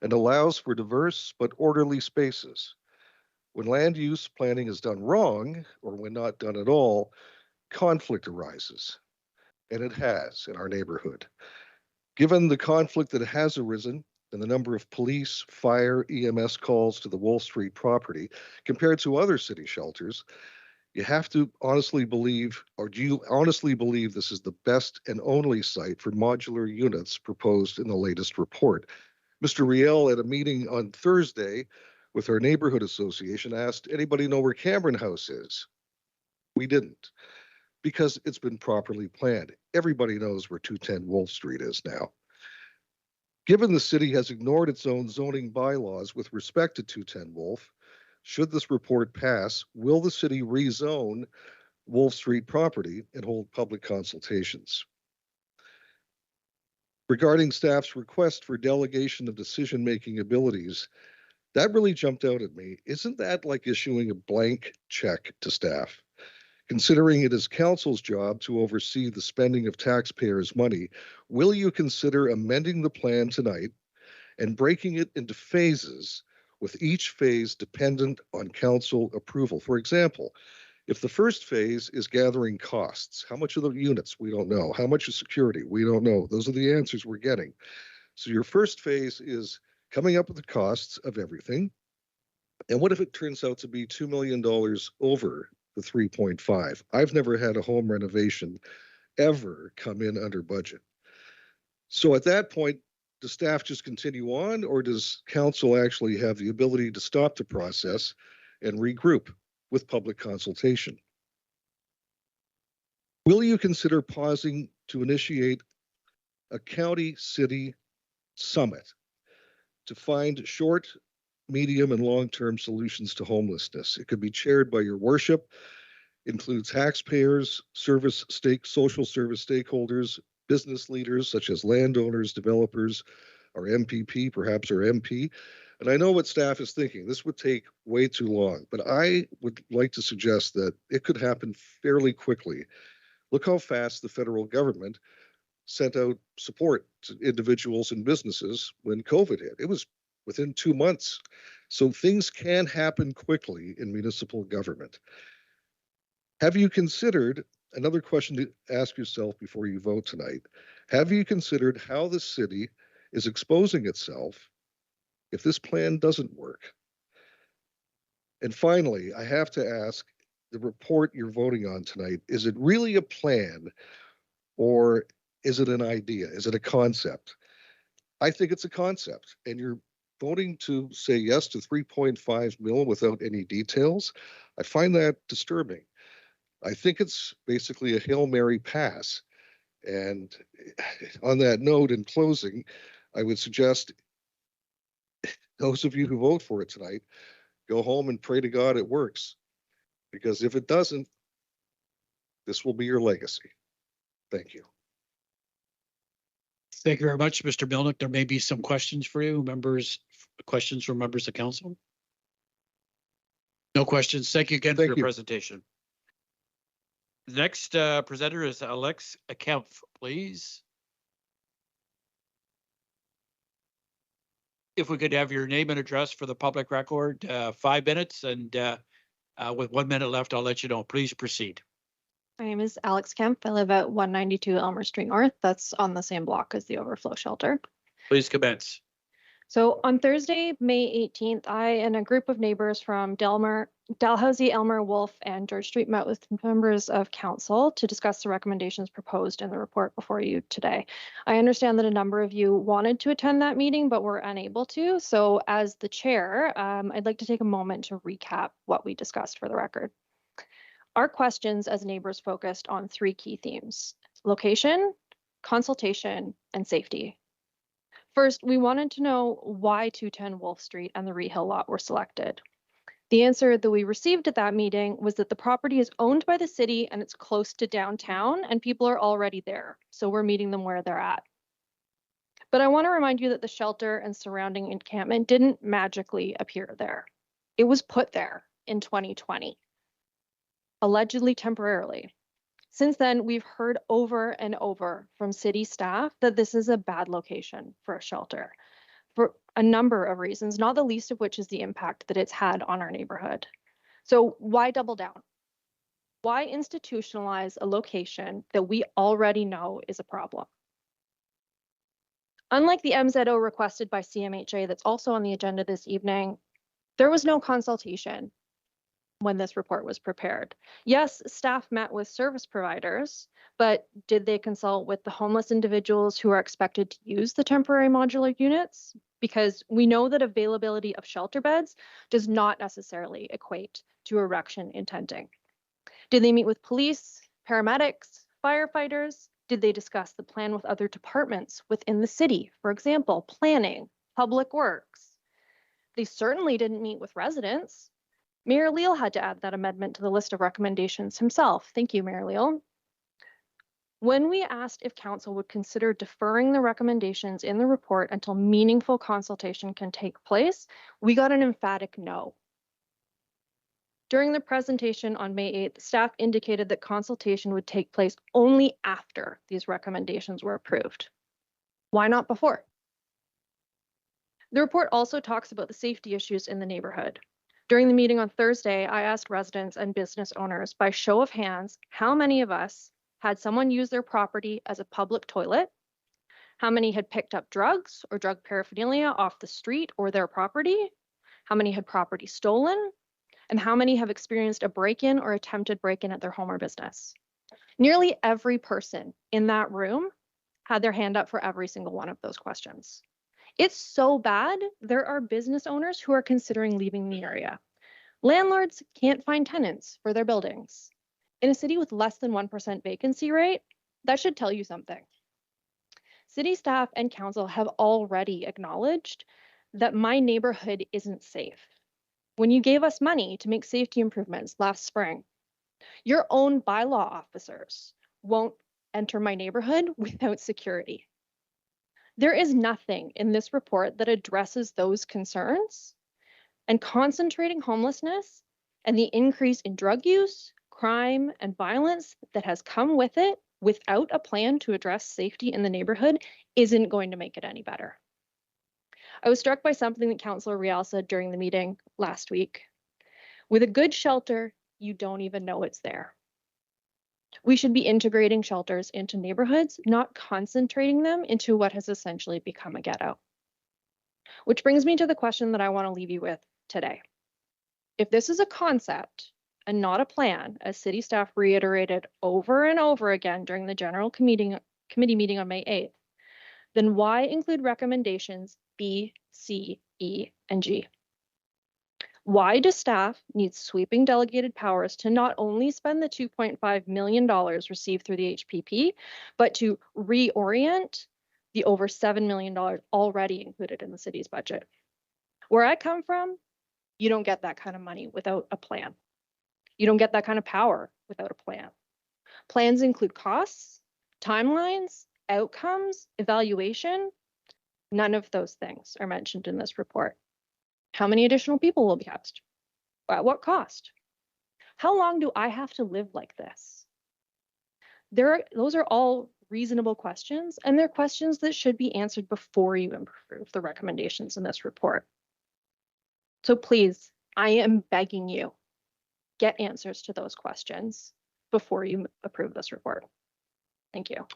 and allows for diverse but orderly spaces. When land use planning is done wrong, or when not done at all, conflict arises. And it has in our neighborhood. Given the conflict that has arisen and the number of police, fire, EMS calls to the Wolf Street property compared to other city shelters, you have to honestly believe, or do you honestly believe this is the best and only site for modular units proposed in the latest report? Mr. Riel, at a meeting on Thursday with our neighborhood association, asked, anybody know where Cameron House is? We didn't, because it's been properly planned. Everybody knows where 210 Wolf Street is now. Given the city has ignored its own zoning bylaws with respect to 210 Wolf, should this report pass, will the city rezone Wolf Street property and hold public consultations? Regarding staff's request for delegation of decision-making abilities, that really jumped out at me. Isn't that like issuing a blank check to staff? Considering it is council's job to oversee the spending of taxpayers' money, will you consider amending the plan tonight and breaking it into phases, with each phase dependent on council approval? For example, if the first phase is gathering costs, how much of the units? We don't know. How much is security? We don't know. Those are the answers we're getting. So your first phase is coming up with the costs of everything. And what if it turns out to be $2 million over the 3.5? I've never had a home renovation ever come in under budget. So at that point, does staff just continue on, or does council actually have the ability to stop the process and regroup with public consultation? Will you consider pausing to initiate a county-city summit to find short, medium, and long-term solutions to homelessness? It could be chaired by your worship, include taxpayers, social service stakeholders, business leaders such as landowners, developers, our MPP, perhaps our MP. And I know what staff is thinking. This would take way too long, but I would like to suggest that it could happen fairly quickly. Look how fast the federal government sent out support to individuals and businesses when COVID hit. It was within 2 months. So things can happen quickly in municipal government. Have you considered, another question to ask yourself before you vote tonight, have you considered how the city is exposing itself if this plan doesn't work? And finally, I have to ask, the report you're voting on tonight, is it really a plan, or is it an idea? Is it a concept? I think it's a concept, and you're voting to say yes to 3.5 million without any details. I find that disturbing. I think it's basically a Hail Mary pass. And on that note, in closing, I would suggest those of you who vote for it tonight, go home and pray to God it works. Because if it doesn't, this will be your legacy. Thank you. Thank you very much, Mr. Milnick. There may be some questions for you, questions from members of council. No questions. Thank you again for your presentation. The next presenter is Alex Kempf, please. If we could have your name and address for the public record, 5 minutes, and with 1 minute left, I'll let you know. Please proceed. My name is Alex Kemp. I live at 192 Elmer Street North. That's on the same block as the overflow shelter. Please commence. So on Thursday, May 18th, I and a group of neighbors from Dalhousie, Elmer, Wolf, and George Street met with members of council to discuss the recommendations proposed in the report before you today. I understand that a number of you wanted to attend that meeting, but were unable to. So as the chair, I'd like to take a moment to recap what we discussed for the record. Our questions as neighbors focused on 3 key themes: location, consultation, and safety. First, we wanted to know why 210 Wolf Street and the Rehill lot were selected. The answer that we received at that meeting was that the property is owned by the city and it's close to downtown and people are already there, so we're meeting them where they're at. But I want to remind you that the shelter and surrounding encampment didn't magically appear there. It was put there in 2020, allegedly temporarily. Since then, we've heard over and over from city staff that this is a bad location for a shelter for a number of reasons, not the least of which is the impact that it's had on our neighborhood. So why double down? Why institutionalize a location that we already know is a problem? Unlike the MZO requested by CMHA that's also on the agenda this evening, there was no consultation when this report was prepared. Yes, staff met with service providers, but did they consult with the homeless individuals who are expected to use the temporary modular units? Because we know that availability of shelter beds does not necessarily equate to erection in tenting. Did they meet with police, paramedics, firefighters? Did they discuss the plan with other departments within the city? For example, planning, public works. They certainly didn't meet with residents. Mayor Leal had to add that amendment to the list of recommendations himself. Thank you, Mayor Leal. When we asked if council would consider deferring the recommendations in the report until meaningful consultation can take place, we got an emphatic no. During the presentation on May 8th, staff indicated that consultation would take place only after these recommendations were approved. Why not before? The report also talks about the safety issues in the neighborhood. During the meeting on Thursday, I asked residents and business owners by show of hands, how many of us had someone use their property as a public toilet? How many had picked up drugs or drug paraphernalia off the street or their property? How many had property stolen? And how many have experienced a break-in or attempted break-in at their home or business? Nearly every person in that room had their hand up for every single one of those questions. It's so bad, there are business owners who are considering leaving the area. Landlords can't find tenants for their buildings. In a city with less than 1% vacancy rate, that should tell you something. City staff and council have already acknowledged that my neighborhood isn't safe. When you gave us money to make safety improvements last spring, your own bylaw officers won't enter my neighborhood without security. There is nothing in this report that addresses those concerns, and concentrating homelessness and the increase in drug use, crime, and violence that has come with it without a plan to address safety in the neighborhood isn't going to make it any better. I was struck by something that Councillor Rial said during the meeting last week. With a good shelter, you don't even know it's there. We should be integrating shelters into neighborhoods, not concentrating them into what has essentially become a ghetto. Which brings me to the question that I want to leave you with today. If this is a concept and not a plan, as city staff reiterated over and over again during the general committee meeting on May 8th, then why include recommendations B, C, E, and G? Why does staff need sweeping delegated powers to not only spend the $2.5 million received through the HPP, but to reorient the over $7 million already included in the city's budget? Where I come from, you don't get that kind of money without a plan. You don't get that kind of power without a plan. Plans include costs, timelines, outcomes, evaluation. None of those things are mentioned in this report. How many additional people will be housed? At what cost? How long do I have to live like this? Those are all reasonable questions, and they're questions that should be answered before you improve the recommendations in this report. So please, I am begging you, get answers to those questions before you approve this report. Thank you.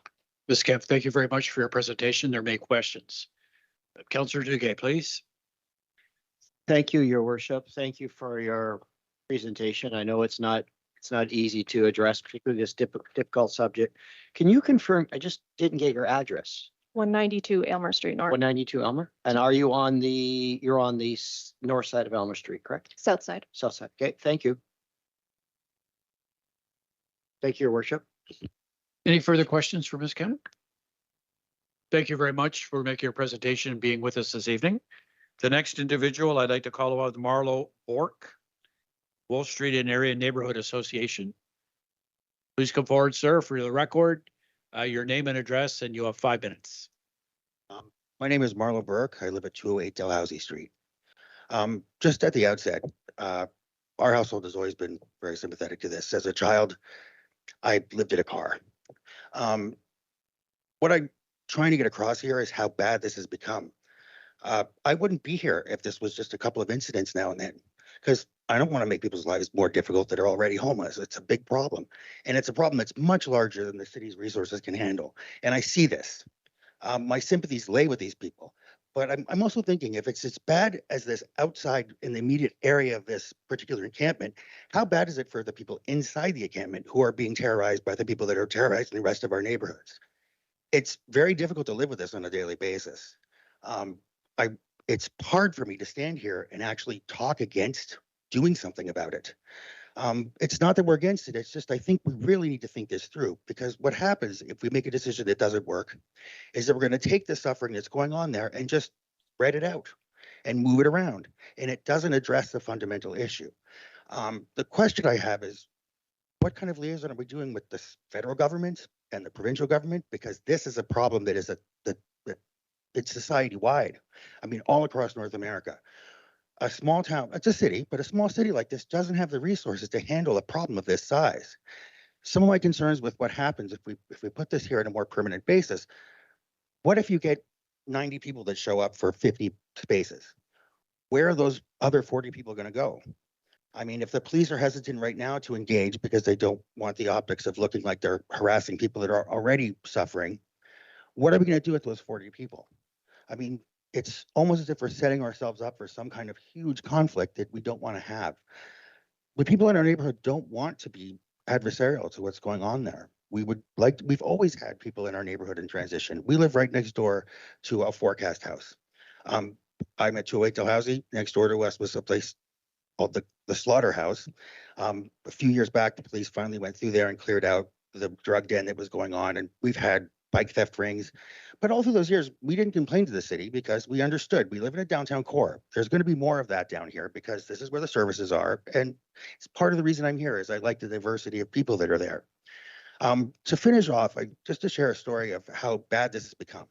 Ms. Kemp, thank you very much for your presentation. There may questions. Councillor Duguay, please. Thank you, Your Worship. Thank you for your presentation. I know it's not easy to address, particularly this difficult subject. Can you confirm, I just didn't get your address. 192 Aylmer Street North. 192 Elmer? And are you on you're on the north side of Elmer Street, correct? South side. South side. Okay, thank you. Thank you, Your Worship. Any further questions for Ms. Kemp? Thank you very much for making your presentation and being with us this evening. The next individual I'd like to call out Marlo Bork, Wolf Street and Area Neighborhood Association. Please come forward, sir, for the record, your name and address, and you have 5 minutes. My name is Marlo Burke. I live at 208 Dalhousie Street. Just at the outset, our household has always been very sympathetic to this. As a child, I lived in a car. What I'm trying to get across here is how bad this has become. I wouldn't be here if this was just a couple of incidents now and then, because I don't want to make people's lives more difficult that are already homeless. It's a big problem. And it's a problem that's much larger than the city's resources can handle. And I see this. My sympathies lay with these people. But I'm also thinking if it's as bad as this outside in the immediate area of this particular encampment, how bad is it for the people inside the encampment who are being terrorized by the people that are terrorizing the rest of our neighborhoods? It's very difficult to live with this on a daily basis. Um, I it's hard for me to stand here and actually talk against doing something about it. It's not that we're against it. It's just I think we really need to think this through because what happens if we make a decision that doesn't work is that we're going to take the suffering that's going on there and just spread it out and move it around, and it doesn't address the fundamental issue. The question I have is what kind of liaison are we doing with the federal government and the provincial government? Because this is a problem that is that it's society wide. I mean, all across North America. A small town, it's a city, but a small city like this doesn't have the resources to handle a problem of this size. Some of my concerns with what happens if we put this here on a more permanent basis, what if you get 90 people that show up for 50 spaces? Where are those other 40 people going to go? I mean, if the police are hesitant right now to engage because they don't want the optics of looking like they're harassing people that are already suffering, what are we going to do with those 40 people? I mean, it's almost as if we're setting ourselves up for some kind of huge conflict that we don't want to have. The people in our neighborhood don't want to be adversarial to what's going on there. We've always had people in our neighborhood in transition. We live right next door to a forecast house. I'm at 208 Dalhousie. Next door to us was a place called the slaughterhouse. A few years back, the police finally went through there and cleared out the drug den that was going on. And we've had bike theft rings. But all through those years, we didn't complain to the city because we understood we live in a downtown core. There's going to be more of that down here because this is where the services are. And it's part of the reason I'm here is I like the diversity of people that are there. To finish off, just to share a story of how bad this has become.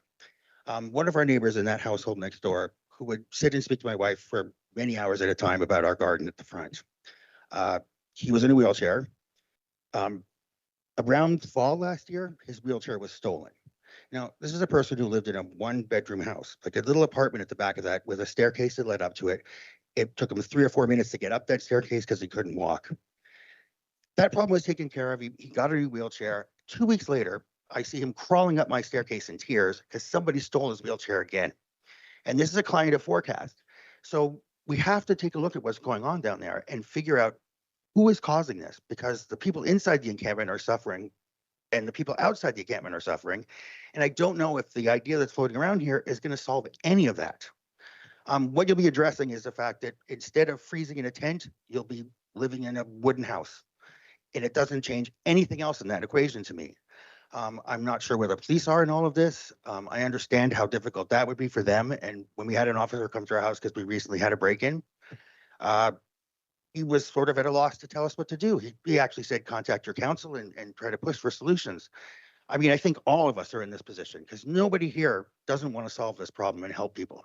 One of our neighbors in that household next door who would sit and speak to my wife for many hours at a time about our garden at the front. He was in a wheelchair. Around fall last year, his wheelchair was stolen. Now, this is a person who lived in a one-bedroom house, like a little apartment at the back of that with a staircase that led up to it. It took him 3 or 4 minutes to get up that staircase because he couldn't walk. That problem was taken care of. He got a new wheelchair. 2 weeks later, I see him crawling up my staircase in tears because somebody stole his wheelchair again. And this is a client of Forecast. So we have to take a look at what's going on down there and figure out who is causing this, because the people inside the encampment are suffering and the people outside the encampment are suffering. And I don't know if the idea that's floating around here is going to solve any of that. What you'll be addressing is the fact that instead of freezing in a tent, you'll be living in a wooden house. And it doesn't change anything else in that equation to me. I'm not sure where the police are in all of this. I understand how difficult that would be for them. And when we had an officer come to our house because we recently had a break-in, he was sort of at a loss to tell us what to do. He actually said, contact your council and try to push for solutions. I mean, I think all of us are in this position because nobody here doesn't want to solve this problem and help people.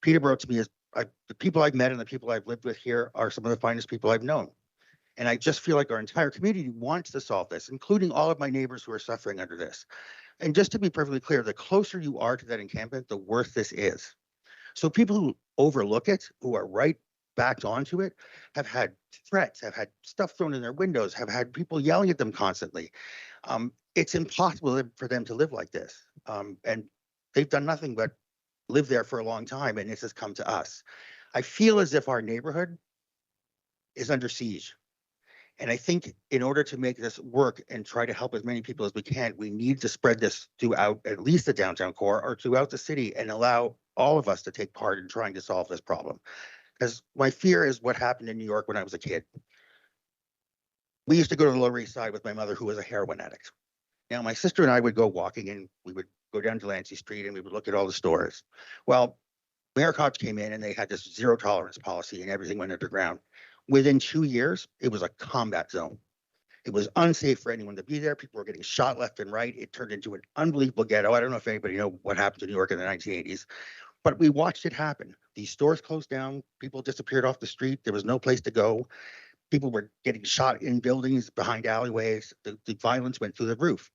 Peterborough to me is the people I've met and the people I've lived with here are some of the finest people I've known. And I just feel like our entire community wants to solve this, including all of my neighbors who are suffering under this. And just to be perfectly clear, the closer you are to that encampment, the worse this is. So people who overlook it, who are right backed onto it, have had threats, have had stuff thrown in their windows, have had people yelling at them constantly. It's impossible for them to live like this. And they've done nothing but live there for a long time, and this has come to us. I feel as if our neighborhood is under siege. And I think in order to make this work and try to help as many people as we can, we need to spread this throughout at least the downtown core or throughout the city and allow all of us to take part in trying to solve this problem. Because my fear is what happened in New York when I was a kid. We used to go to the Lower East Side with my mother, who was a heroin addict. Now, my sister and I would go walking and we would go down Delancey Street and we would look at all the stores. Well, Mayor Koch came in and they had this zero tolerance policy and everything went underground. Within 2 years, it was a combat zone. It was unsafe for anyone to be there. People were getting shot left and right. It turned into an unbelievable ghetto. I don't know if anybody know what happened to New York in the 1980s, but we watched it happen. These stores closed down. People disappeared off the street. There was no place to go. people were getting shot in buildings behind alleyways. The violence went through the roof.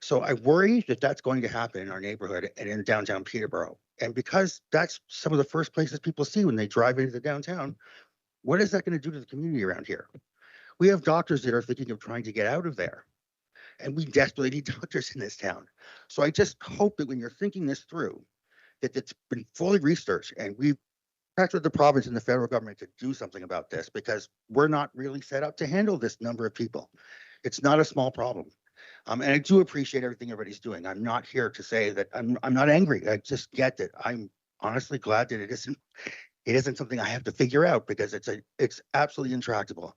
So I worry that that's going to happen in our neighborhood and in downtown Peterborough. And because that's some of the first places people see when they drive into the downtown, what is that going to do to the community around here? We have doctors that are thinking of trying to get out of there. And we desperately need doctors in this town. So I just hope that when you're thinking this through, that it's been fully researched and we've pressured the province and the federal government to do something about this, because we're not really set up to handle this number of people. It's not a small problem. And I do appreciate everything everybody's doing. I'm not here to say that I'm not angry. I just get that. I'm honestly glad that it isn't something I have to figure out, because it's absolutely intractable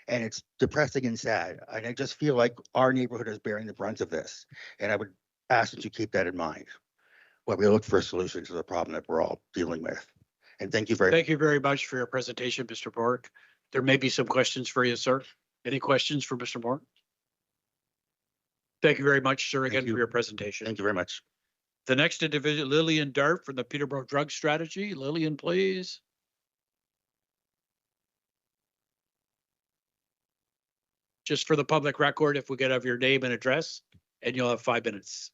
and it's depressing and sad. And I just feel like our neighborhood is bearing the brunt of this. And I would ask that you keep that in mind while we look for a solution to the problem that we're all dealing with. And thank you very much. Thank you very much for your presentation, Mr. Bork. There may be some questions for you, sir. Any questions for Mr. Bork? Thank you very much, sir, again for your presentation. Thank you very much. The next individual, Lillian Dart from the Peterborough Drug Strategy. Lillian, please. Just for the public record, if we could have your name and address, and you'll have 5 minutes.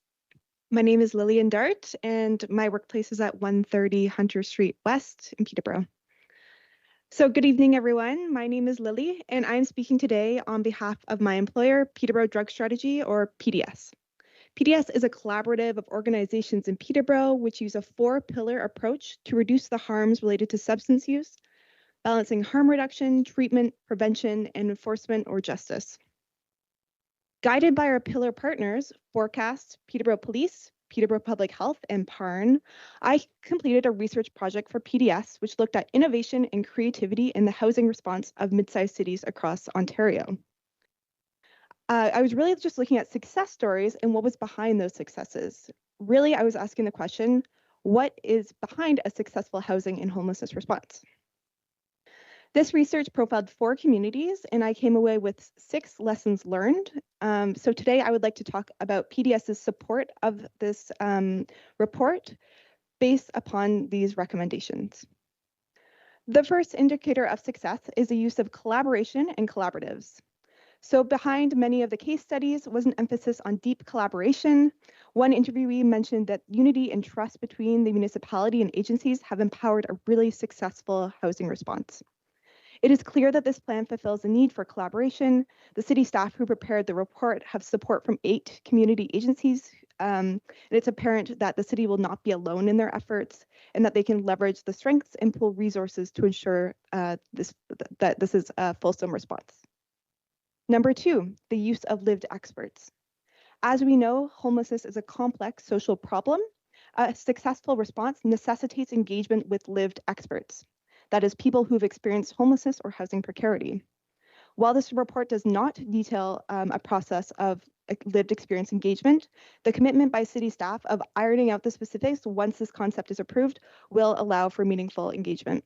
My name is Lillian Dart, and my workplace is at 130 Hunter Street West in Peterborough. So good evening, everyone. My name is Lily, and I'm speaking today on behalf of my employer, Peterborough Drug Strategy, or PDS. PDS is a collaborative of organizations in Peterborough which use a 4-pillar approach to reduce the harms related to substance use, balancing harm reduction, treatment, prevention, and enforcement or justice. Guided by our pillar partners, Forecast, Peterborough Police, Peterborough Public Health, and PARN, I completed a research project for PDS, which looked at innovation and creativity in the housing response of mid-sized cities across Ontario. I was really just looking at success stories and what was behind those successes. Really, I was asking the question, what is behind a successful housing and homelessness response? This research profiled 4 communities, and I came away with 6 lessons learned. So today I would like to talk about PDS's support of this report based upon these recommendations. The first indicator of success is the use of collaboration and collaboratives. So behind many of the case studies was an emphasis on deep collaboration. One interviewee mentioned that unity and trust between the municipality and agencies have empowered a really successful housing response. It is clear that this plan fulfills the need for collaboration. The city staff who prepared the report have support from 8 community agencies. And it's apparent that the city will not be alone in their efforts and that they can leverage the strengths and pool resources to ensure that this is a fulsome response. Number 2, the use of lived experts. As we know, homelessness is a complex social problem. A successful response necessitates engagement with lived experts. That is, people who've experienced homelessness or housing precarity. While this report does not detail a process of lived experience engagement, the commitment by city staff of ironing out the specifics once this concept is approved will allow for meaningful engagement.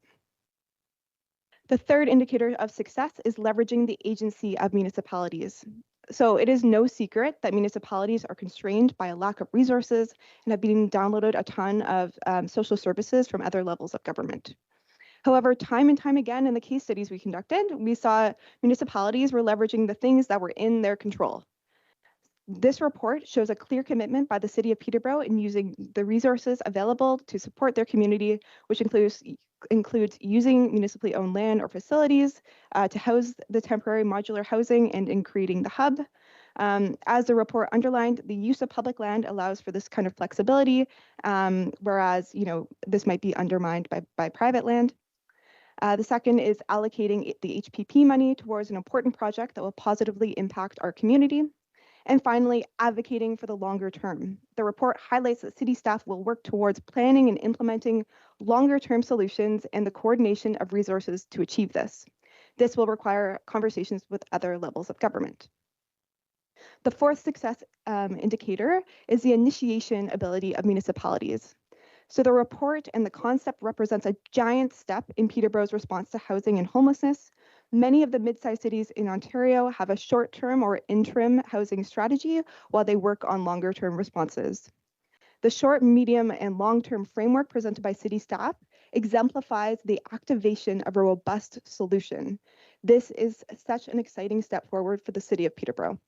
The third indicator of success is leveraging the agency of municipalities. So it is no secret that municipalities are constrained by a lack of resources and have been downloaded a ton of social services from other levels of government. However, time and time again in the case studies we conducted, we saw municipalities were leveraging the things that were in their control. This report shows a clear commitment by the City of Peterborough in using the resources available to support their community, which includes using municipally owned land or facilities to house the temporary modular housing and in creating the hub. As the report underlined, the use of public land allows for this kind of flexibility, whereas this might be undermined by private land. The second is allocating the HPP money towards an important project that will positively impact our community. And finally, advocating for the longer term. The report highlights that city staff will work towards planning and implementing longer term solutions and the coordination of resources to achieve this. This will require conversations with other levels of government. The fourth success indicator is the initiation ability of municipalities. So the report and the concept represents a giant step in Peterborough's response to housing and homelessness. Many of the mid-sized cities in Ontario have a short-term or interim housing strategy while they work on longer-term responses. The short, medium, and long-term framework presented by city staff exemplifies the activation of a robust solution. This is such an exciting step forward for the city of Peterborough.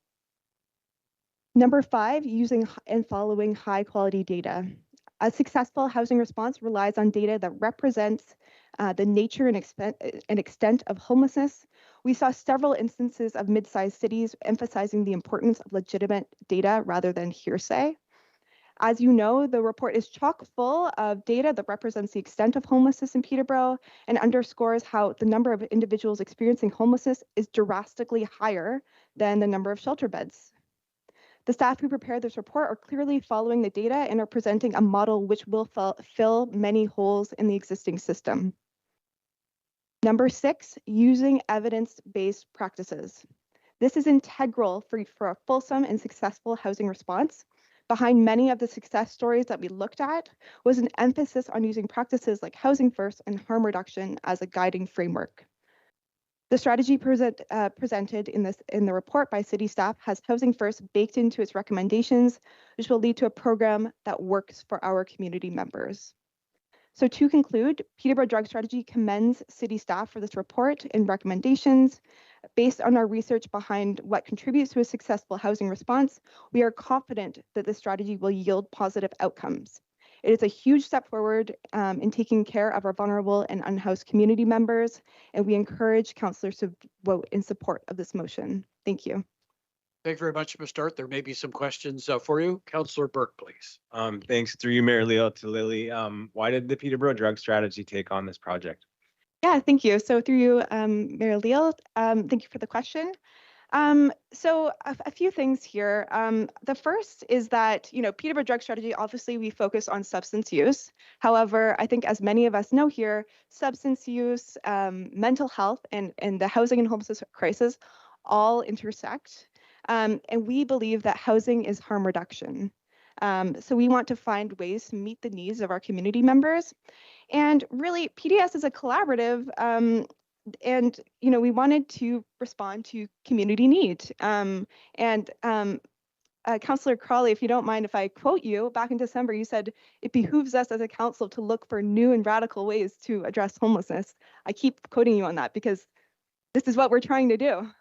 Number 5, using and following high quality data. A successful housing response relies on data that represents the nature and extent of homelessness. We saw several instances of mid-sized cities emphasizing the importance of legitimate data rather than hearsay. As you know, the report is chock full of data that represents the extent of homelessness in Peterborough and underscores how the number of individuals experiencing homelessness is drastically higher than the number of shelter beds. The staff who prepared this report are clearly following the data and are presenting a model which will fill many holes in the existing system. Number 6, using evidence-based practices. This is integral for a fulsome and successful housing response. Behind many of the success stories that we looked at was an emphasis on using practices like housing first and harm reduction as a guiding framework. The strategy presented in the report by city staff has housing first baked into its recommendations, which will lead to a program that works for our community members. So to conclude, Peterborough Drug Strategy commends city staff for this report and recommendations. Based on our research behind what contributes to a successful housing response, we are confident that this strategy will yield positive outcomes. It is a huge step forward in taking care of our vulnerable and unhoused community members, and we encourage councillors to vote in support of this motion. Thank you. Thank you very much, Ms. Dart. There may be some questions for you. Councillor Burke, please. Thanks through you, Mayor Leo, to Lily. Why did the Peterborough Drug Strategy take on this project? Yeah, thank you. So through you, Mayor Leal, thank you for the question. So a few things here. The first is that, Peterborough Drug Strategy, obviously we focus on substance use. However, I think as many of us know here, substance use, mental health, and the housing and homelessness crisis all intersect. And we believe that housing is harm reduction. So we want to find ways to meet the needs of our community members. And really, PDS is a collaborative, and we wanted to respond to community need. Councillor Crawley, if you don't mind if I quote you, back in December, you said, "It behooves us as a council to look for new and radical ways to address homelessness." I keep quoting you on that because this is what we're trying to do.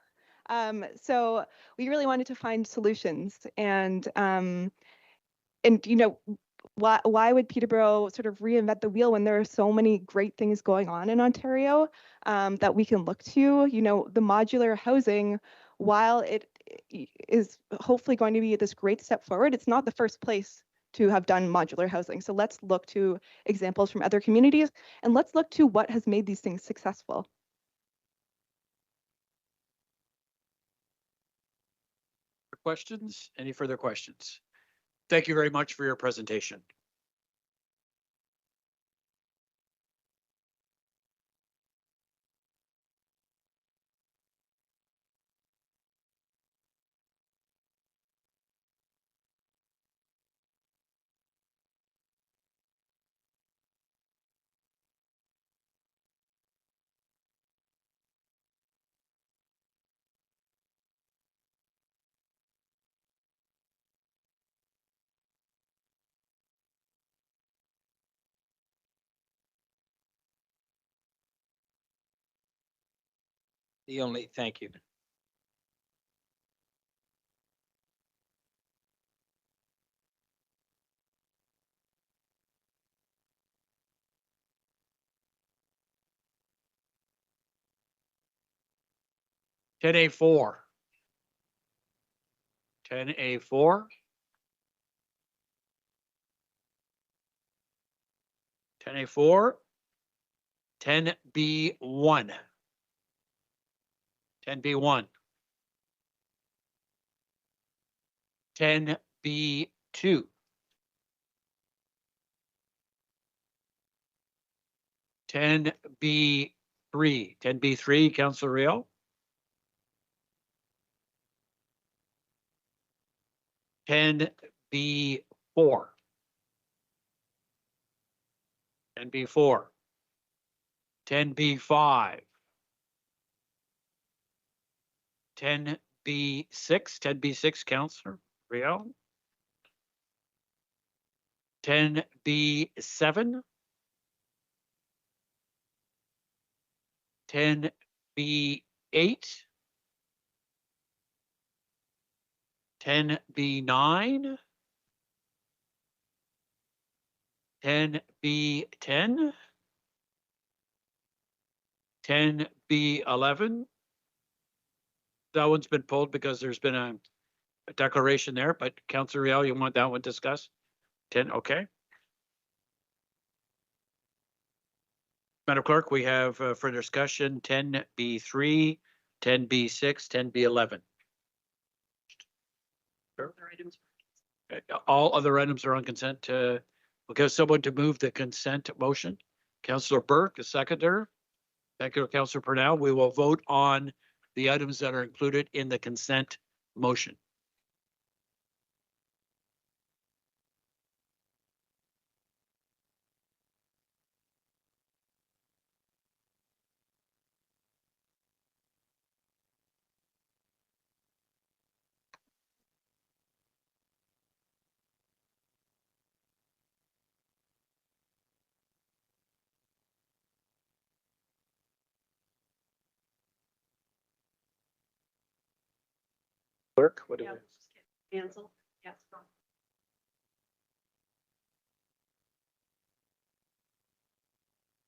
So we really wanted to find solutions, and why would Peterborough sort of reinvent the wheel when there are so many great things going on in Ontario that we can look to? The modular housing, while it is hopefully going to be this great step forward, it's not the first place to have done modular housing. So let's look to examples from other communities, and let's look to what has made these things successful. Questions? Any further questions? Thank you very much for your presentation. Thank you. Ten A4. 10A4. 10A4. 10B1. 10B1. 10B2. 10B3. 10B3, Councillor Rio. 10B4. 10B4. 10B5. 10B6. 10B6, Councillor Rio. 10B7. 10B8, 10B9, 10B10, 10B11. That one's been pulled because there's been a declaration there, but Councillor Riel, you want that one discussed? 10, okay. Madam Clerk, we have for discussion 10B3, 10B6, 10B11. All other items are on consent. We'll get someone to move the consent motion. Councillor Burke, the seconder. Thank you, Councillor Purnell. We will vote on the items that are included in the consent motion. Clerk, what do we? Cancel. Yes.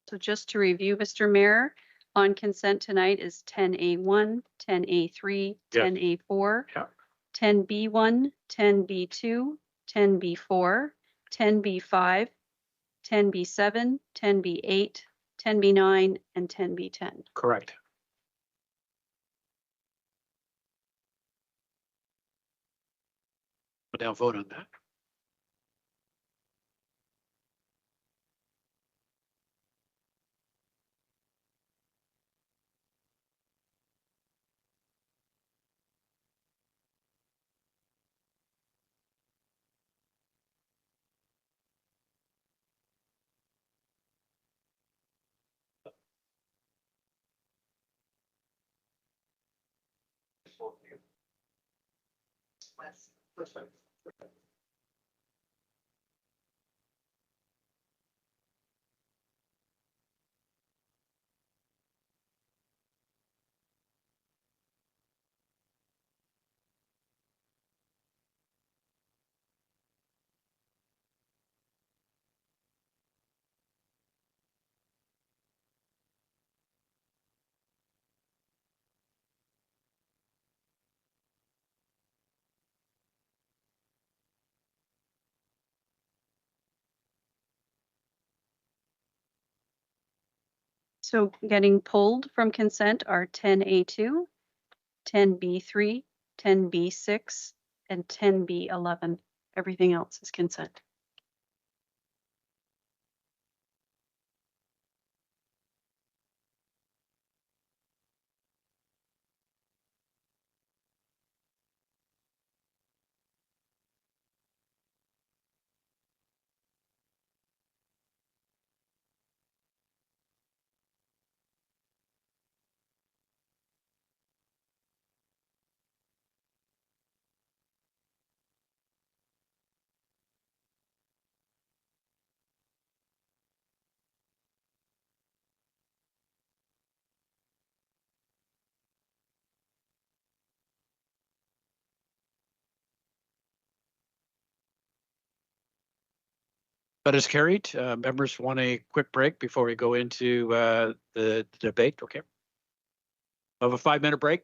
So just to review, Mr. Mayor, on consent tonight is 10A1, 10A3, Yes. 10A4, Yeah. 10B1, 10B2, 10B4, 10B5, 10B7, 10B8, 10B9, and 10B10. Correct. We'll now vote on that. So getting pulled from consent are 10A2, 10B3, 10B6, and 10B11. Everything else is consent. That is carried. Members want a quick break before we go into the debate. Okay. We'll have a 5-minute break.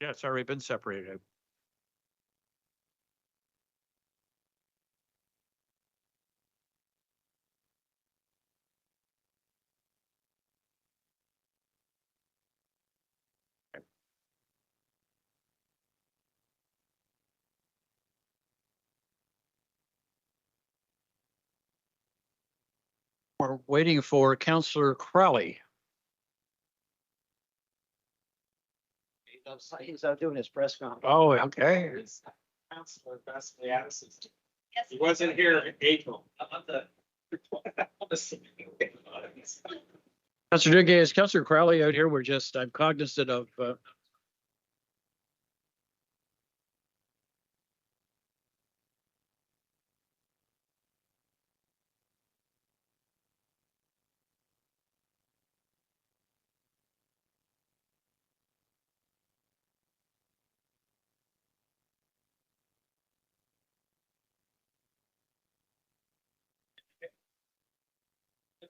Yeah, it's already been separated. We're waiting for Councillor Crowley. He's out doing his press conference. Oh, okay. Councillor Wesley Addison. He wasn't here in April. Councillor Duguay, is Councillor Crowley out here? I'm cognizant of,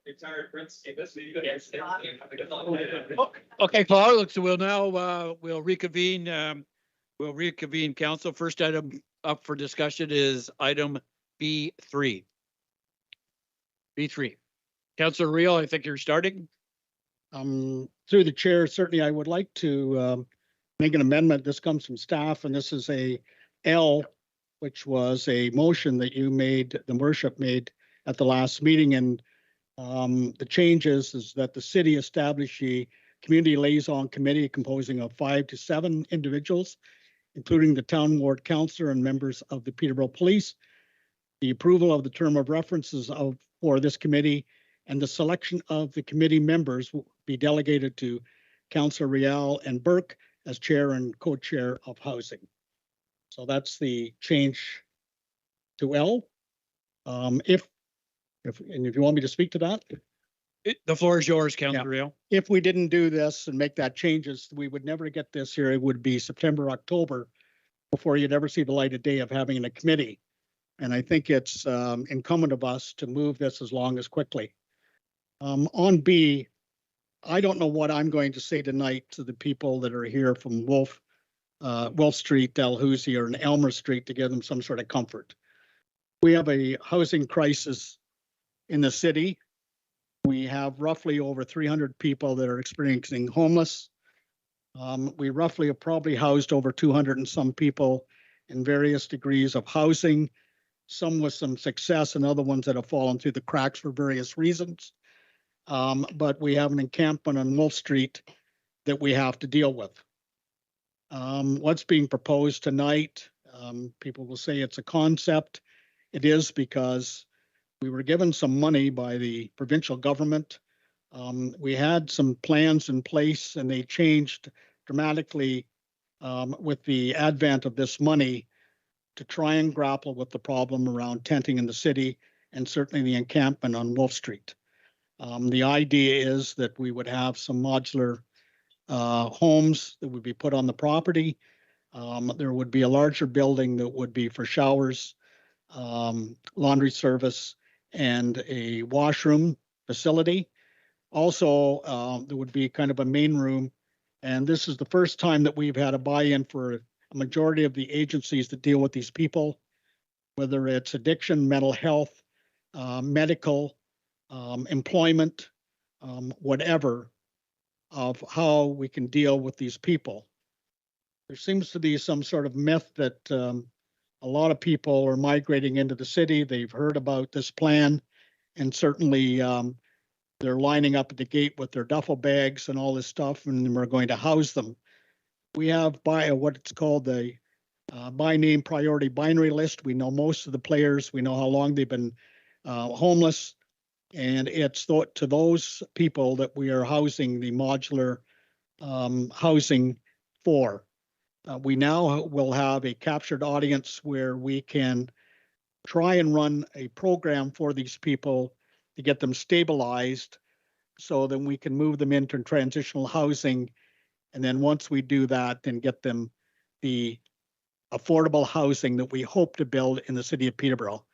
Retired Prince. okay, Claude, so we'll now, we'll reconvene council. First item up for discussion is item B3. B3. Councillor Real, I think you're starting. Through the chair, certainly I would like to make an amendment. This comes from staff, and this is a L, which was a motion that you made, the worship made at the last meeting. And the change is that the city establish a community liaison committee composing of 5 to 7 individuals, including the town ward councillor and members of the Peterborough Police. The approval of the term of references for this committee and the selection of the committee members will be delegated to Councillor Rial and Burke as chair and co-chair of housing. So that's the change to L. If you want me to speak to that. The floor is yours, Councillor Real. If we didn't do this and make that changes, we would never get this here. It would be September, October before you'd ever see the light of day of having a committee. And I think it's incumbent of us to move this as long as quickly. On B, I don't know what I'm going to say tonight to the people that are here from Wolf Street, Dalhousie, or Elmer Street to give them some sort of comfort. We have a housing crisis in the city. We have roughly over 300 people that are experiencing homeless. We roughly have probably housed over 200 and some people in various degrees of housing, some with some success and other ones that have fallen through the cracks for various reasons. But we have an encampment on Wolf Street that we have to deal with. What's being proposed tonight, people will say it's a concept. It is, because we were given some money by the provincial government. We had some plans in place and they changed dramatically with the advent of this money to try and grapple with the problem around tenting in the city and certainly the encampment on Wolf Street. The idea is that we would have some modular homes that would be put on the property. There would be a larger building that would be for showers, laundry service, and a washroom facility. Also, there would be kind of a main room. And this is the first time that we've had a buy-in for a majority of the agencies that deal with these people, whether it's addiction, mental health, medical, employment, whatever, of how we can deal with these people. There seems to be some sort of myth that a lot of people are migrating into the city. They've heard about this plan, and certainly they're lining up at the gate with their duffel bags and all this stuff, and we're going to house them. We have what it's called the by name priority binary list. We know most of the players. We know how long they've been homeless, and it's to those people that we are housing the modular housing for. We now will have a captured audience where we can try and run a program for these people to get them stabilized so then we can move them into transitional housing. And then once we do that, then get them the affordable housing that we hope to build in the city of Peterborough.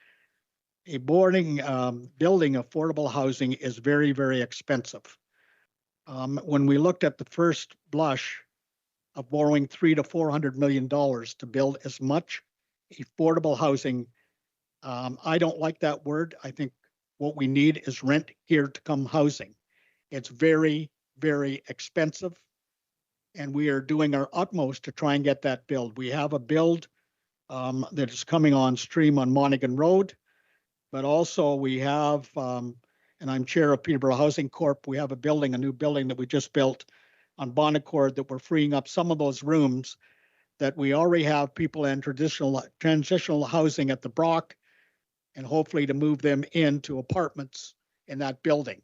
A building affordable housing is very, very expensive. When we looked at the first blush, of borrowing $300 to $400 million to build as much affordable housing. I don't like that word. I think what we need is rent here to come housing. It's very, very expensive. And we are doing our utmost to try and get that build. We have a build that is coming on stream on Monaghan Road, but also we have, and I'm chair of Peterborough Housing Corp. We have a new building that we just built on Bonnecord that we're freeing up some of those rooms that we already have people in transitional housing at the Brock, and hopefully to move them into apartments in that building.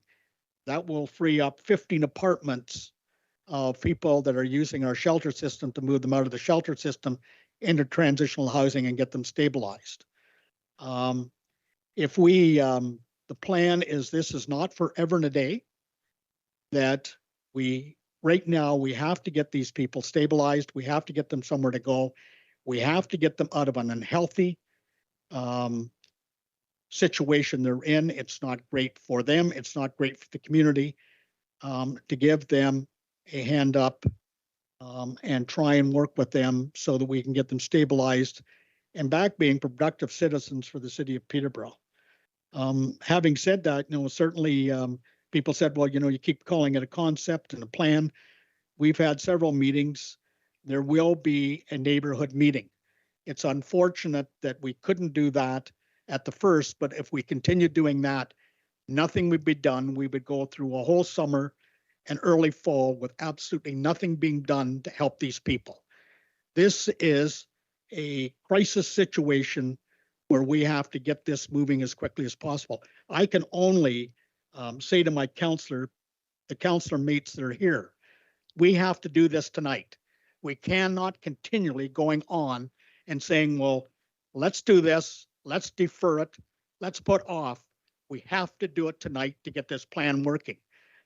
That will free up 15 apartments of people that are using our shelter system to move them out of the shelter system into transitional housing and get them stabilized. If we, the plan is this is not forever and a day, that right now we have to get these people stabilized. We have to get them somewhere to go. We have to get them out of an unhealthy situation they're in. It's not great for them. It's not great for the community. To give them a hand up and try and work with them so that we can get them stabilized and back being productive citizens for the city of Peterborough. Having said that, certainly people said, well, you keep calling it a concept and a plan. We've had several meetings. There will be a neighborhood meeting. It's unfortunate that we couldn't do that at the first, but if we continue doing that, nothing would be done. We would go through a whole summer and early fall with absolutely nothing being done to help these people. This is a crisis situation where we have to get this moving as quickly as possible. I can only say to my the counselor mates that are here, we have to do this tonight. We cannot continually going on and saying, well, let's do this, let's defer it, let's put off. We have to do it tonight to get this plan working,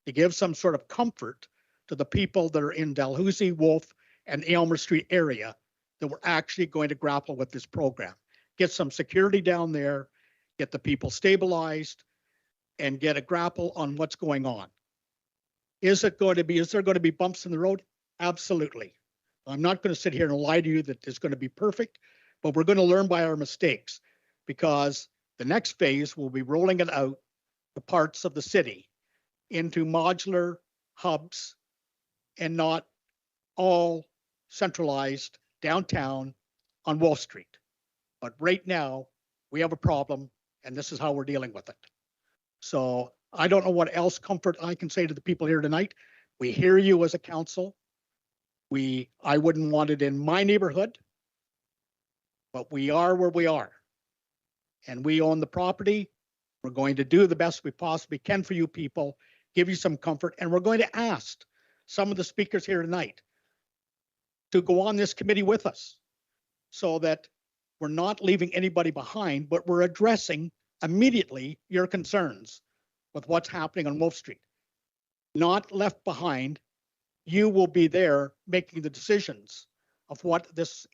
to give some sort of comfort to the people that are in Dalhousie, Wolf, and Aylmer Street area that we're actually going to grapple with this program. Get some security down there, get the people stabilized, and get a grapple on what's going on. Is there going to be bumps in the road? Absolutely. I'm not going to sit here and lie to you that it's going to be perfect, but we're going to learn by our mistakes, because the next phase will be rolling it out to parts of the city into modular hubs and not all centralized downtown on Wall Street. But right now we have a problem, and this is how we're dealing with it. So I don't know what else comfort I can say to the people here tonight. We hear you as a council. I wouldn't want it in my neighborhood, but we are where we are. And we own the property. We're going to do the best we possibly can for you people, give you some comfort, and we're going to ask some of the speakers here tonight to go on this committee with us so that we're not leaving anybody behind, but we're addressing immediately your concerns with what's happening on Wolf Street. Not left behind. You will be there making the decisions of what this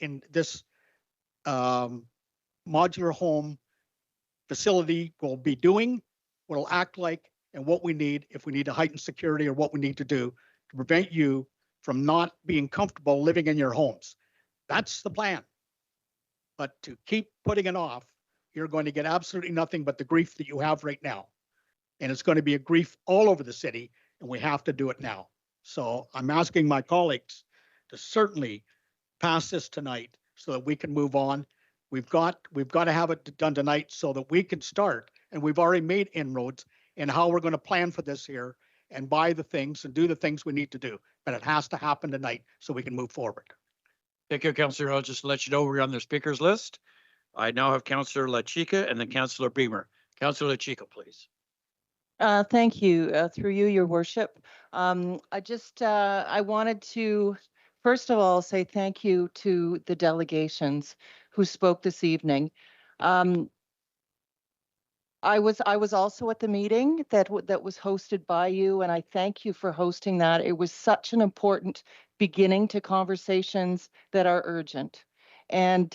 modular home facility will be doing, what it'll act like, and what we need, if we need to heighten security, or what we need to do to prevent you from not being comfortable living in your homes. That's the plan. But to keep putting it off, you're going to get absolutely nothing but the grief that you have right now. And it's going to be a grief all over the city, and we have to do it now. So I'm asking my colleagues to certainly pass this tonight so that we can move on. We've got to have it done tonight so that we can start, and we've already made inroads in how we're going to plan for this here and buy the things and do the things we need to do. But it has to happen tonight so we can move forward. Thank you, Councillor. I'll just let you know we're on the speakers list. I now have Councillor LaChica and then Councillor Beamer. Councillor LaChica, please. Thank you. Through you, Your Worship. I wanted to, first of all, say thank you to the delegations who spoke this evening. I was also at the meeting that was hosted by you, and I thank you for hosting that. It was such an important beginning to conversations that are urgent. And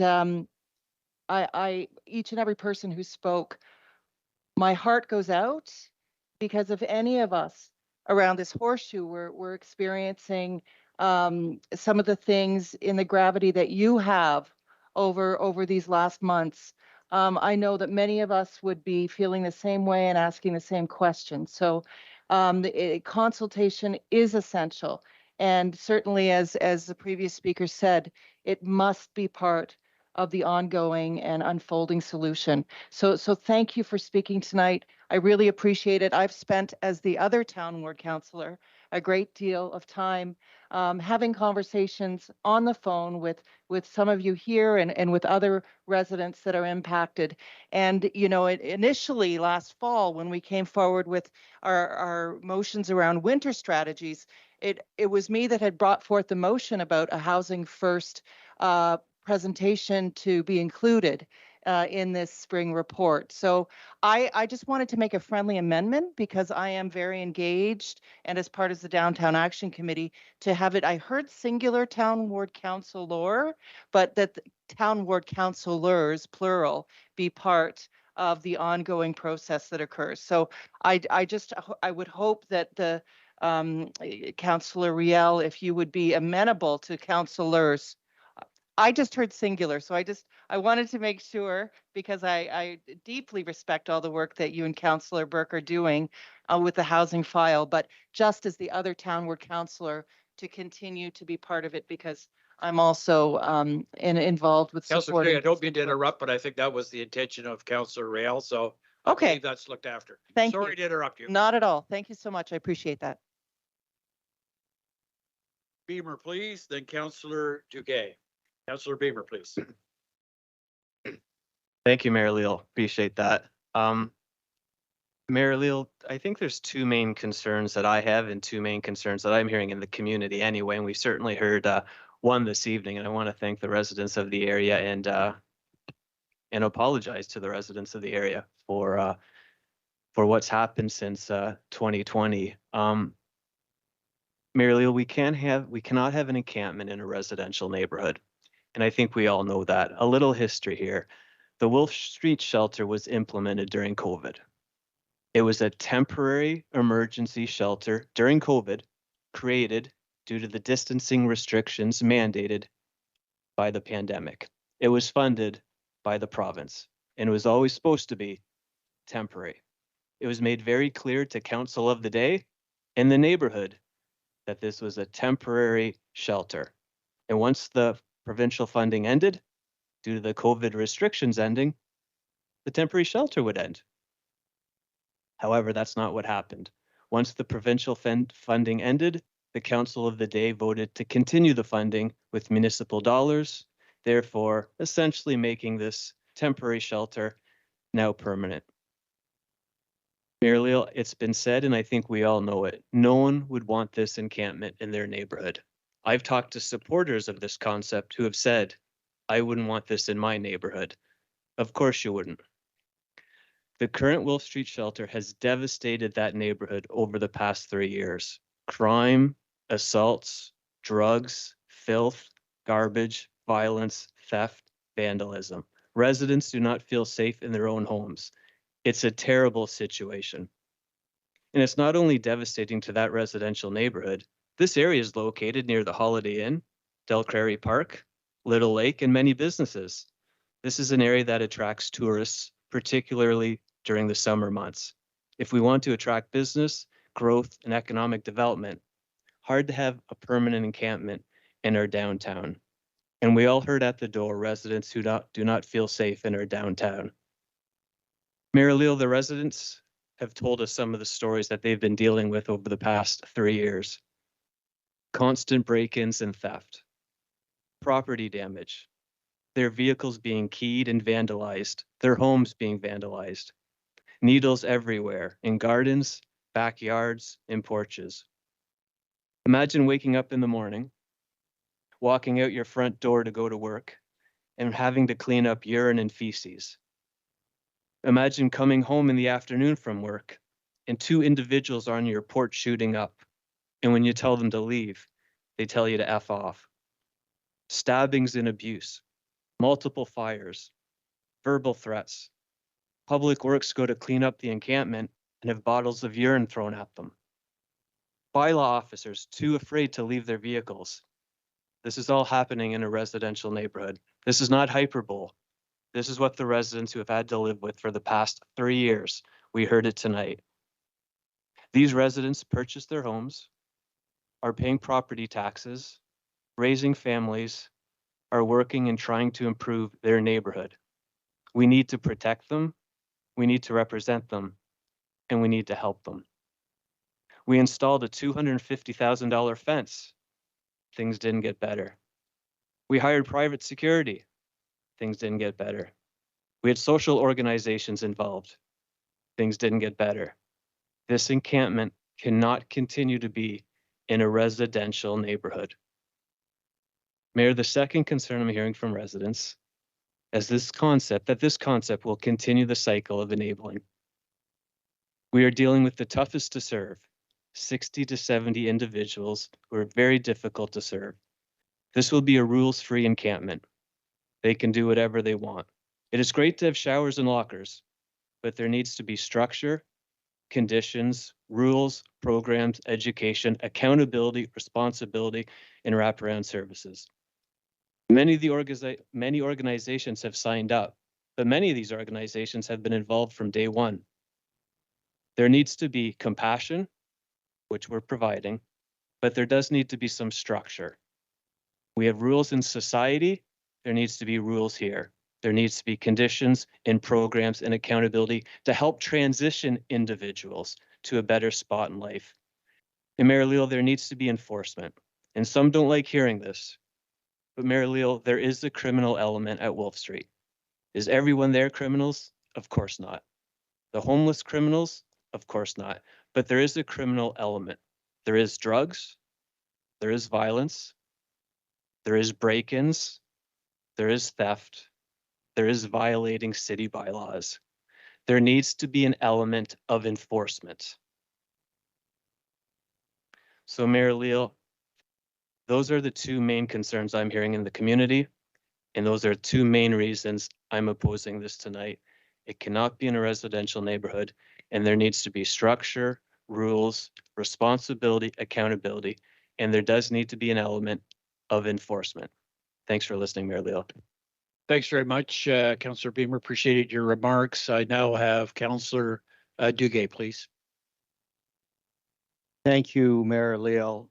each and every person who spoke, my heart goes out, because if any of us around this horseshoe were experiencing some of the things in the gravity that you have over these last months. I know that many of us would be feeling the same way and asking the same questions. So consultation is essential. And certainly, as the previous speaker said, it must be part of the ongoing and unfolding solution. So thank you for speaking tonight. I really appreciate it. I've spent, as the other town ward councillor, a great deal of time having conversations on the phone with some of you here and with other residents that are impacted. And, you know, initially last fall, when we came forward with our motions around winter strategies, it was me that had brought forth the motion about a housing first presentation to be included in this spring report. So I just wanted to make a friendly amendment because I am very engaged and as part of the Downtown Action Committee to have it. I heard singular town ward councilor, but that the town ward councilors, plural, be part of the ongoing process that occurs. So I would hope that the Councillor Riel, if you would be amenable to councilors. I just heard singular, so I wanted to make sure because I deeply respect all the work that you and Councillor Burke are doing with the housing file, but just as the other town ward councillor to continue to be part of it because I'm also involved with Councillor supporting. Craig, I don't mean to interrupt, but I think that was the intention of Councillor Rail, so I Okay. believe that's looked after. Thank Sorry you. to interrupt you. Not at all. Thank you so much. I appreciate that. Beamer, please, then Councillor Duguay. Councillor Beamer, please. Thank you, Mayor Leal. Appreciate that. Mayor Leal, I think there's two main concerns that I have and two main concerns that I'm hearing in the community anyway, and we certainly heard one this evening, and I want to thank the residents of the area and apologize to the residents of the area for what's happened since 2020. Mayor Leal, we cannot have an encampment in a residential neighborhood. And I think we all know that. A little history here. The Wolf Street shelter was implemented during COVID. It was a temporary emergency shelter during COVID created due to the distancing restrictions mandated by the pandemic. It was funded by the province and it was always supposed to be temporary. It was made very clear to council of the day in the neighborhood that this was a temporary shelter. And once the provincial funding ended, due to the COVID restrictions ending, the temporary shelter would end. However, that's not what happened. Once the provincial funding ended, the council of the day voted to continue the funding with municipal dollars, therefore essentially making this temporary shelter now permanent. Mayor Leal, it's been said, and I think we all know it, no one would want this encampment in their neighborhood. I've talked to supporters of this concept who have said, I wouldn't want this in my neighborhood. Of course you wouldn't. The current Wolf Street shelter has devastated that neighborhood over the past 3 years. Crime, assaults, drugs, filth, garbage, violence, theft, vandalism. Residents do not feel safe in their own homes. It's a terrible situation. And it's not only devastating to that residential neighborhood, this area is located near the Holiday Inn, Del Prairie Park, Little Lake, and many businesses. This is an area that attracts tourists, particularly during the summer months. If we want to attract business, growth, and economic development, hard to have a permanent encampment in our downtown. And we all heard at the door residents who do not feel safe in our downtown. Mayor Leal, the residents have told us some of the stories that they've been dealing with over the past 3 years. Constant break-ins and theft, property damage, their vehicles being keyed and vandalized, their homes being vandalized, needles everywhere in gardens, backyards, and porches. Imagine waking up in the morning, walking out your front door to go to work, and having to clean up urine and feces. Imagine coming home in the afternoon from work and 2 individuals are on your porch shooting up. And when you tell them to leave, they tell you to F off. Stabbings and abuse, multiple fires, verbal threats. Public Works go to clean up the encampment and have bottles of urine thrown at them. bylaw officers too afraid to leave their vehicles. This is all happening in a residential neighborhood. This is not hyperbole. This is what the residents who have had to live with for the past 3 years. We heard it tonight. These residents purchased their homes, are paying property taxes, raising families, are working and trying to improve their neighborhood. We need to protect them, we need to represent them, and we need to help them. We installed a $250,000 fence. Things didn't get better. We hired private security. Things didn't get better. We had social organizations involved. Things didn't get better. This encampment cannot continue to be in a residential neighborhood. Mayor, the second concern I'm hearing from residents is this concept will continue the cycle of enabling. We are dealing with the toughest to serve, 60 to 70 individuals who are very difficult to serve. This will be a rules-free encampment. They can do whatever they want. It is great to have showers and lockers, but there needs to be structure, conditions, rules, programs, education, accountability, responsibility, and wraparound services. Many organizations have signed up, but many of these organizations have been involved from day one. There needs to be compassion, which we're providing, but there does need to be some structure. We have rules in society. There needs to be rules here. There needs to be conditions and programs and accountability to help transition individuals to a better spot in life. And Mayor Leal, there needs to be enforcement. And some don't like hearing this, but Mayor Leal, there is a criminal element at Wolf Street. Is everyone there criminals? Of course not. The homeless criminals? Of course not. But there is a criminal element. There is drugs, there is violence, there is break-ins, there is theft, there is violating city bylaws. There needs to be an element of enforcement. So Mayor Leal, those are the two main concerns I'm hearing in the community, and those are two main reasons I'm opposing this tonight. It cannot be in a residential neighborhood, and there needs to be structure, rules, responsibility, accountability, and there does need to be an element of enforcement. Thanks for listening, Mayor Leal. Thanks very much, Councillor Beamer. Appreciated your remarks. I now have Councillor Duguay, please. Thank you, Mayor Leal.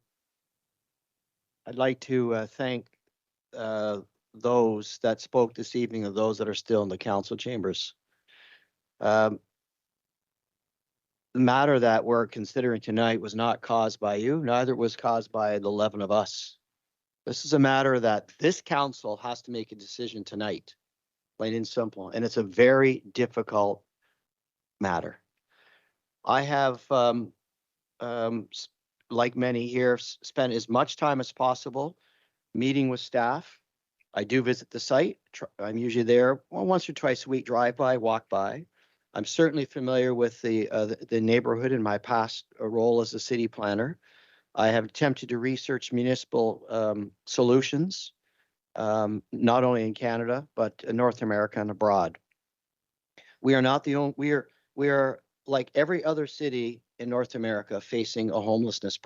I'd like to thank those that spoke this evening and those that are still in the council chambers. The matter that we're considering tonight was not caused by you, neither was caused by the 11 of us. This is a matter that this council has to make a decision tonight, plain and simple, and it's a very difficult matter. I have, like many here, spent as much time as possible meeting with staff. I do visit the site. I'm usually there once or twice a week, drive by, walk by. I'm certainly familiar with the neighborhood in my past role as a city planner. I have attempted to research municipal solutions, not only in Canada, but in North America and abroad. We are not the only, we are like every other city in North America facing a homelessness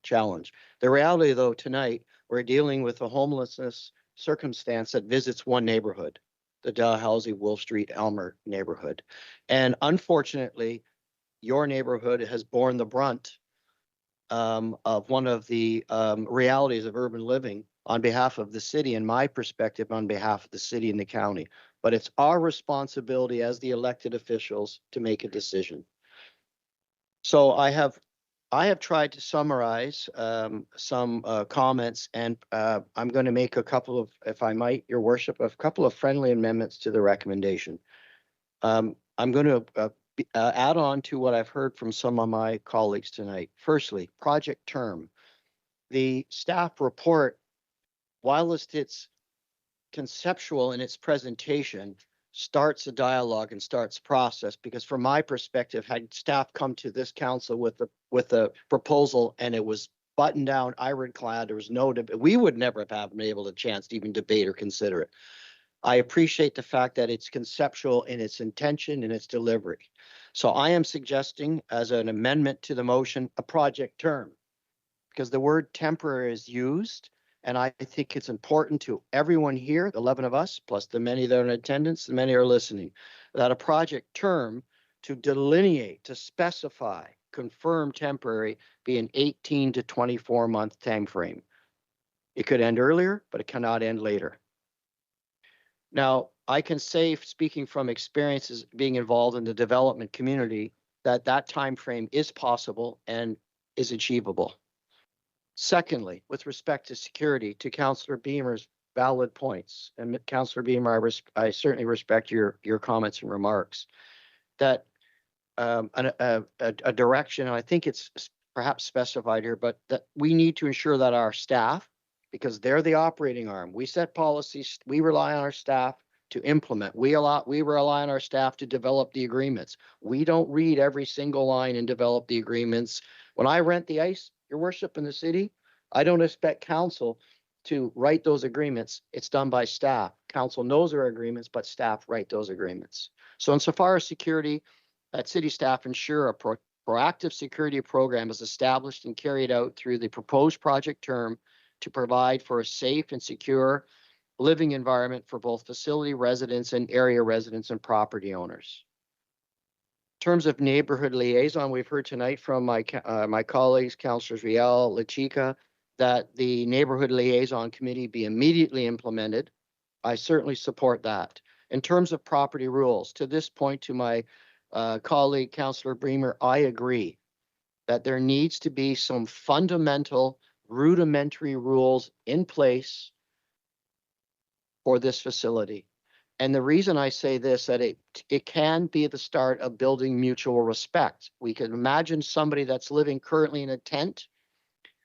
challenge. The reality though, tonight, we're dealing with a homelessness circumstance that visits one neighborhood, the Dalhousie, Wolf Street, Elmer neighborhood. And unfortunately, your neighborhood has borne the brunt of one of the realities of urban living on behalf of the city, and my perspective on behalf of the city and the county. But it's our responsibility as the elected officials to make a decision. So I have tried to summarize some comments, and I'm going to make a couple of, if I might, Your Worship, a couple of friendly amendments to the recommendation. I'm going to add on to what I've heard from some of my colleagues tonight. Firstly, project term. The staff report, while it's conceptual in its presentation, starts a dialogue and starts process, because from my perspective, had staff come to this council with a proposal and it was buttoned down, ironclad, there was no debate, we would never have been able to chance to even debate or consider it. I appreciate the fact that it's conceptual in its intention and its delivery. So I am suggesting as an amendment to the motion, a project term. Because the word temporary is used, and I think it's important to everyone here, 11 of us, plus the many that are in attendance, the many are listening, that a project term to delineate, to specify, confirm temporary be an 18 to 24 month time frame. It could end earlier, but it cannot end later. Now, I can say, speaking from experiences being involved in the development community, that that time frame is possible and is achievable. Secondly, with respect to security, to Councillor Beamer's valid points, and Councillor Beamer, I certainly respect your comments and remarks, that a direction, and I think it's perhaps specified here, but that we need to ensure that our staff, because they're the operating arm, we set policies, we rely on our staff to implement. We rely on our staff to develop the agreements. We don't read every single line and develop the agreements. When I rent the ice, Your Worship, in the city, I don't expect council to write those agreements. It's done by staff. Council knows our agreements, but staff write those agreements. So insofar as security, that city staff ensure a proactive security program is established and carried out through the proposed project term to provide for a safe and secure living environment for both facility residents and area residents and property owners. In terms of neighborhood liaison, we've heard tonight from my colleagues, Councillors Riel, LaChica, that the neighborhood liaison committee be immediately implemented. I certainly support that. In terms of property rules, to this point, to my colleague, Councillor Bremer, I agree that there needs to be some fundamental, rudimentary rules in place for this facility. And the reason I say this, that it can be the start of building mutual respect. We can imagine somebody that's living currently in a tent,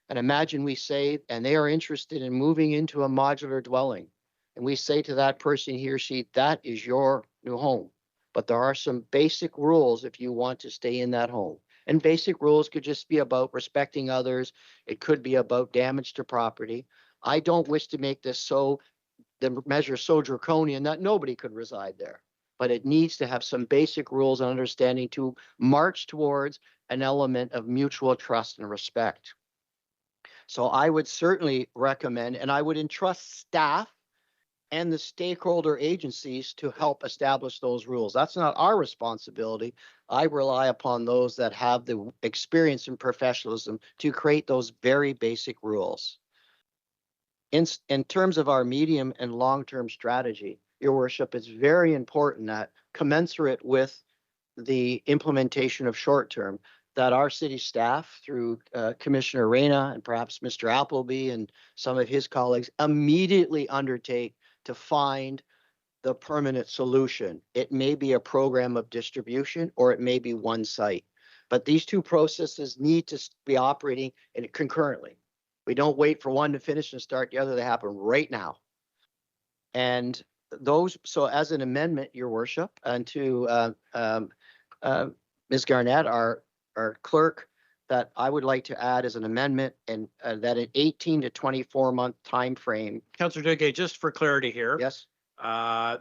and imagine we say, and they are interested in moving into a modular dwelling. And we say to that person, he or she, that is your new home. But there are some basic rules if you want to stay in that home. And basic rules could just be about respecting others. It could be about damage to property. I don't wish to make this the measure so draconian that nobody could reside there. But it needs to have some basic rules and understanding to march towards an element of mutual trust and respect. So I would certainly recommend, and I would entrust staff and the stakeholder agencies to help establish those rules. That's not our responsibility. I rely upon those that have the experience and professionalism to create those very basic rules. In terms of our medium and long-term strategy, Your Worship, it's very important that commensurate with the implementation of short-term, that our city staff, through Commissioner Reyna and perhaps Mr. Appleby and some of his colleagues, immediately undertake to find the permanent solution. It may be a program of distribution or it may be one site, but these two processes need to be operating concurrently. We don't wait for one to finish and start the other. They happen right now. And those, so as an amendment, Your Worship, and to Ms. Garnett, our clerk, that I would like to add as an amendment, and that an 18 to 24 month time frame. Councillor Duguay, just for clarity here. Yes.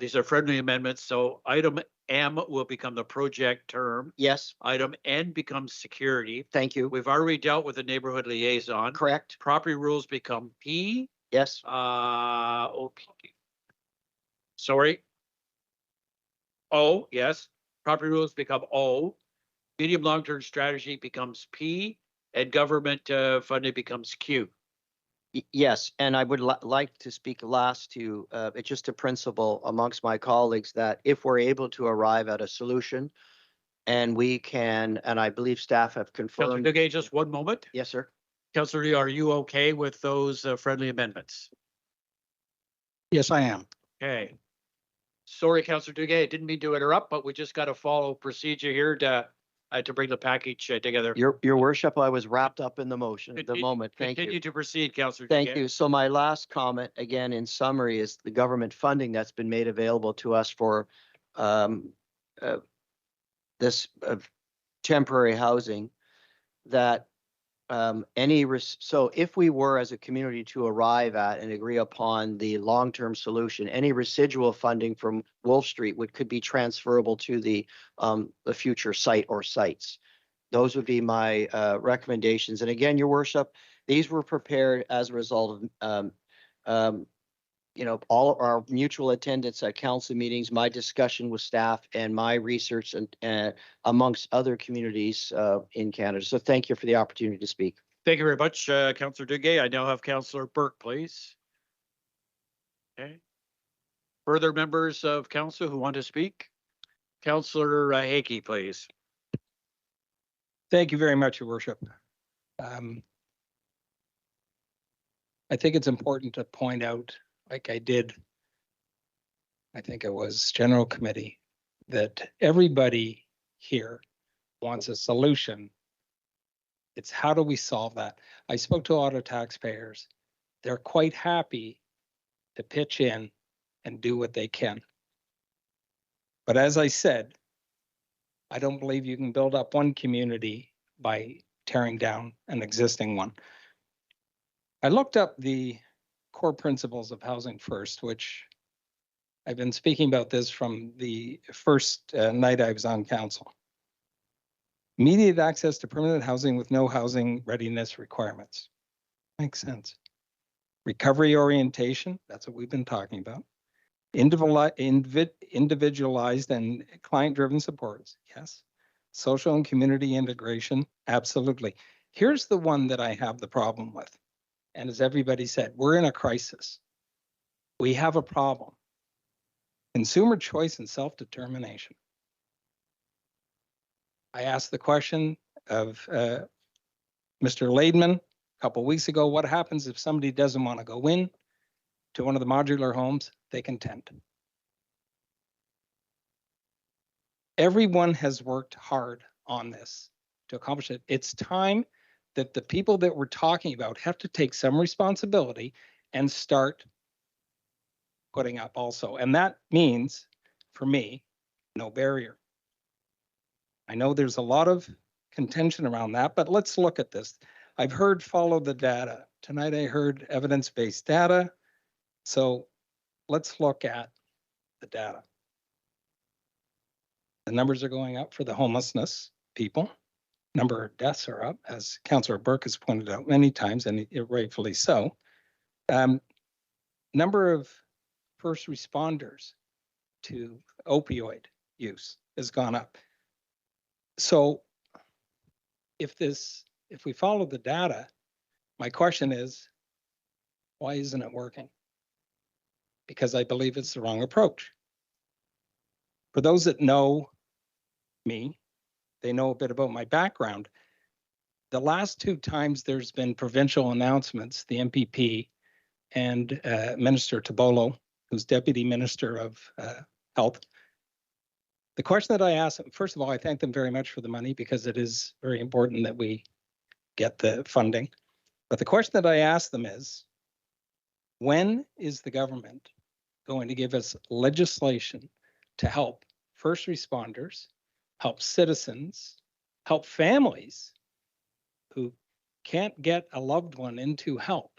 These are friendly amendments. So item M will become the project term. Yes. Item N becomes security. Thank you. We've already dealt with the neighborhood liaison. Correct. Property rules become P. Yes. OP. Sorry. O, yes. Property rules become O. Medium long-term strategy becomes P, and government funding becomes Q. Yes, and I would like to speak last to, it's just a principle amongst my colleagues that if we're able to arrive at a solution and we can, and I believe staff have confirmed. Councillor Duguay, just one moment. Yes, sir. Councillor Lee, are you okay with those friendly amendments? Yes, I am. Okay. Sorry, Councillor Duguay, I didn't mean to interrupt, but we just got to follow procedure here to bring the package together. Your Worship, I was wrapped up in the motion at the moment. Thank you. Continue to proceed, Councillor. Thank you. So my last comment, again, in summary, is the government funding that's been made available to us for this temporary housing, that so if we were as a community to arrive at and agree upon the long-term solution, any residual funding from Wolf Street could be transferable to the future site or sites. Those would be my recommendations. And again, Your Worship, these were prepared as a result of all our mutual attendance at council meetings, my discussion with staff, and my research and amongst other communities in Canada. So thank you for the opportunity to speak. Thank you very much, Councillor Duguay. I now have Councillor Burke, please. Okay. Further members of council who want to speak? Councillor Hakey, please. Thank you very much, Your Worship. I think it's important to point out, like I did, I think it was General Committee, that everybody here wants a solution. It's how do we solve that? I spoke to a lot of taxpayers. They're quite happy to pitch in and do what they can. But as I said, I don't believe you can build up one community by tearing down an existing one. I looked up the core principles of Housing First, which I've been speaking about this from the first night I was on council. Immediate access to permanent housing with no housing readiness requirements. Makes sense. Recovery orientation, that's what we've been talking about. Individualized and client-driven supports, yes. Social and community integration, absolutely. Here's the one that I have the problem with. And as everybody said, we're in a crisis. We have a problem. Consumer choice and self-determination. I asked the question of Mr. Laidman a couple of weeks ago, what happens if somebody doesn't want to go in to one of the modular homes? They can tent. Everyone has worked hard on this to accomplish it. It's time that the people that we're talking about have to take some responsibility and start putting up also. And that means, for me, no barrier. I know there's a lot of contention around that, but let's look at this. I've heard follow the data. Tonight I heard evidence-based data. So let's look at the data. The numbers are going up for the homelessness people. Number of deaths are up, as Councillor Burke has pointed out many times, and rightfully so. Number of first responders to opioid use has gone up. So if we follow the data, my question is, why isn't it working? Because I believe it's the wrong approach. For those that know me, they know a bit about my background. The last two times there's been provincial announcements, the MPP and Minister Tabolo, who's Deputy Minister of Health. The question that I asked them, first of all, I thank them very much for the money because it is very important that we get the funding. But the question that I asked them is, when is the government going to give us legislation to help first responders, help citizens, help families who can't get a loved one into help?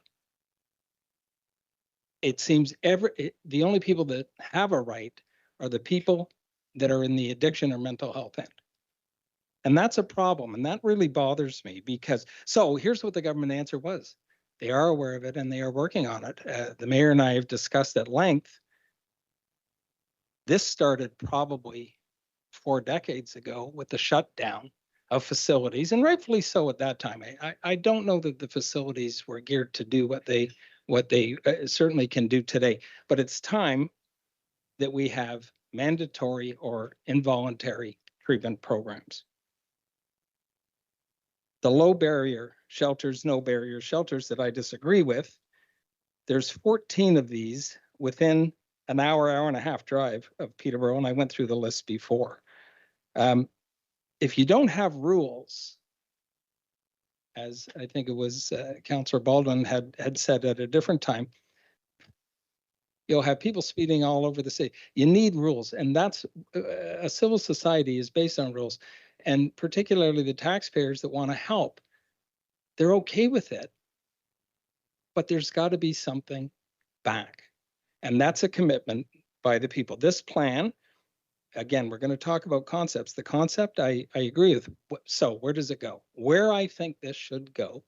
It seems the only people that have a right are the people that are in the addiction or mental health end. And that's a problem. And that really bothers me because, so here's what the government answer was. They are aware of it and they are working on it. The mayor and I have discussed at length. This started probably 4 decades ago with the shutdown of facilities, and rightfully so at that time. I don't know that the facilities were geared to do what they certainly can do today, but it's time that we have mandatory or involuntary treatment programs. The low barrier shelters, no barrier shelters that I disagree with, there's 14 of these within an hour and a half drive of Peterborough, and I went through the list before. If you don't have rules, as I think it was Councillor Baldwin had said at a different time, you'll have people speeding all over the city. You need rules, and that's a civil society is based on rules, and particularly the taxpayers that want to help. they're okay with it, but there's got to be something back. And that's a commitment by the people. This plan, again, we're going to talk about concepts. The concept, I agree with. So where does it go? Where I think this should go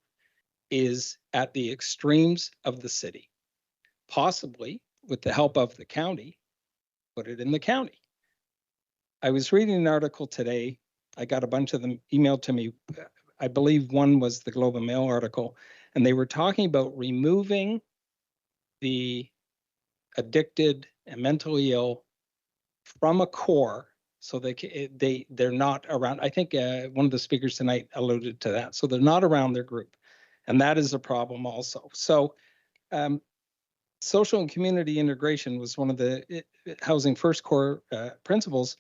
is at the extremes of the city, possibly with the help of the county, put it in the county. I was reading an article today. I got a bunch of them emailed to me. I believe one was the Globe and Mail article, and they were talking about removing the addicted and mentally ill from a core, so they're not around. I think one of the speakers tonight alluded to that. So they're not around their group, and that is a problem also. So social and community integration was one of the Housing First core principles.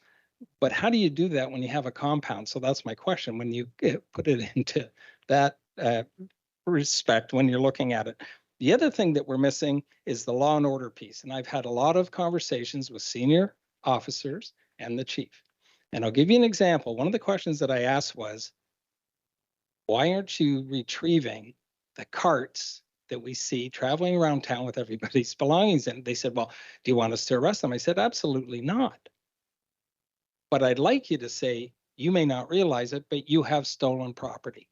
But how do you do that when you have a compound? So that's my question. When you put it into that respect, when you're looking at it. The other thing that we're missing is the law and order piece. And I've had a lot of conversations with senior officers and the chief. And I'll give you an example. One of the questions that I asked was, why aren't you retrieving the carts that we see traveling around town with everybody's belongings in? They said, well, do you want us to arrest them? I said, absolutely not. But I'd like you to say, you may not realize it, but you have stolen property.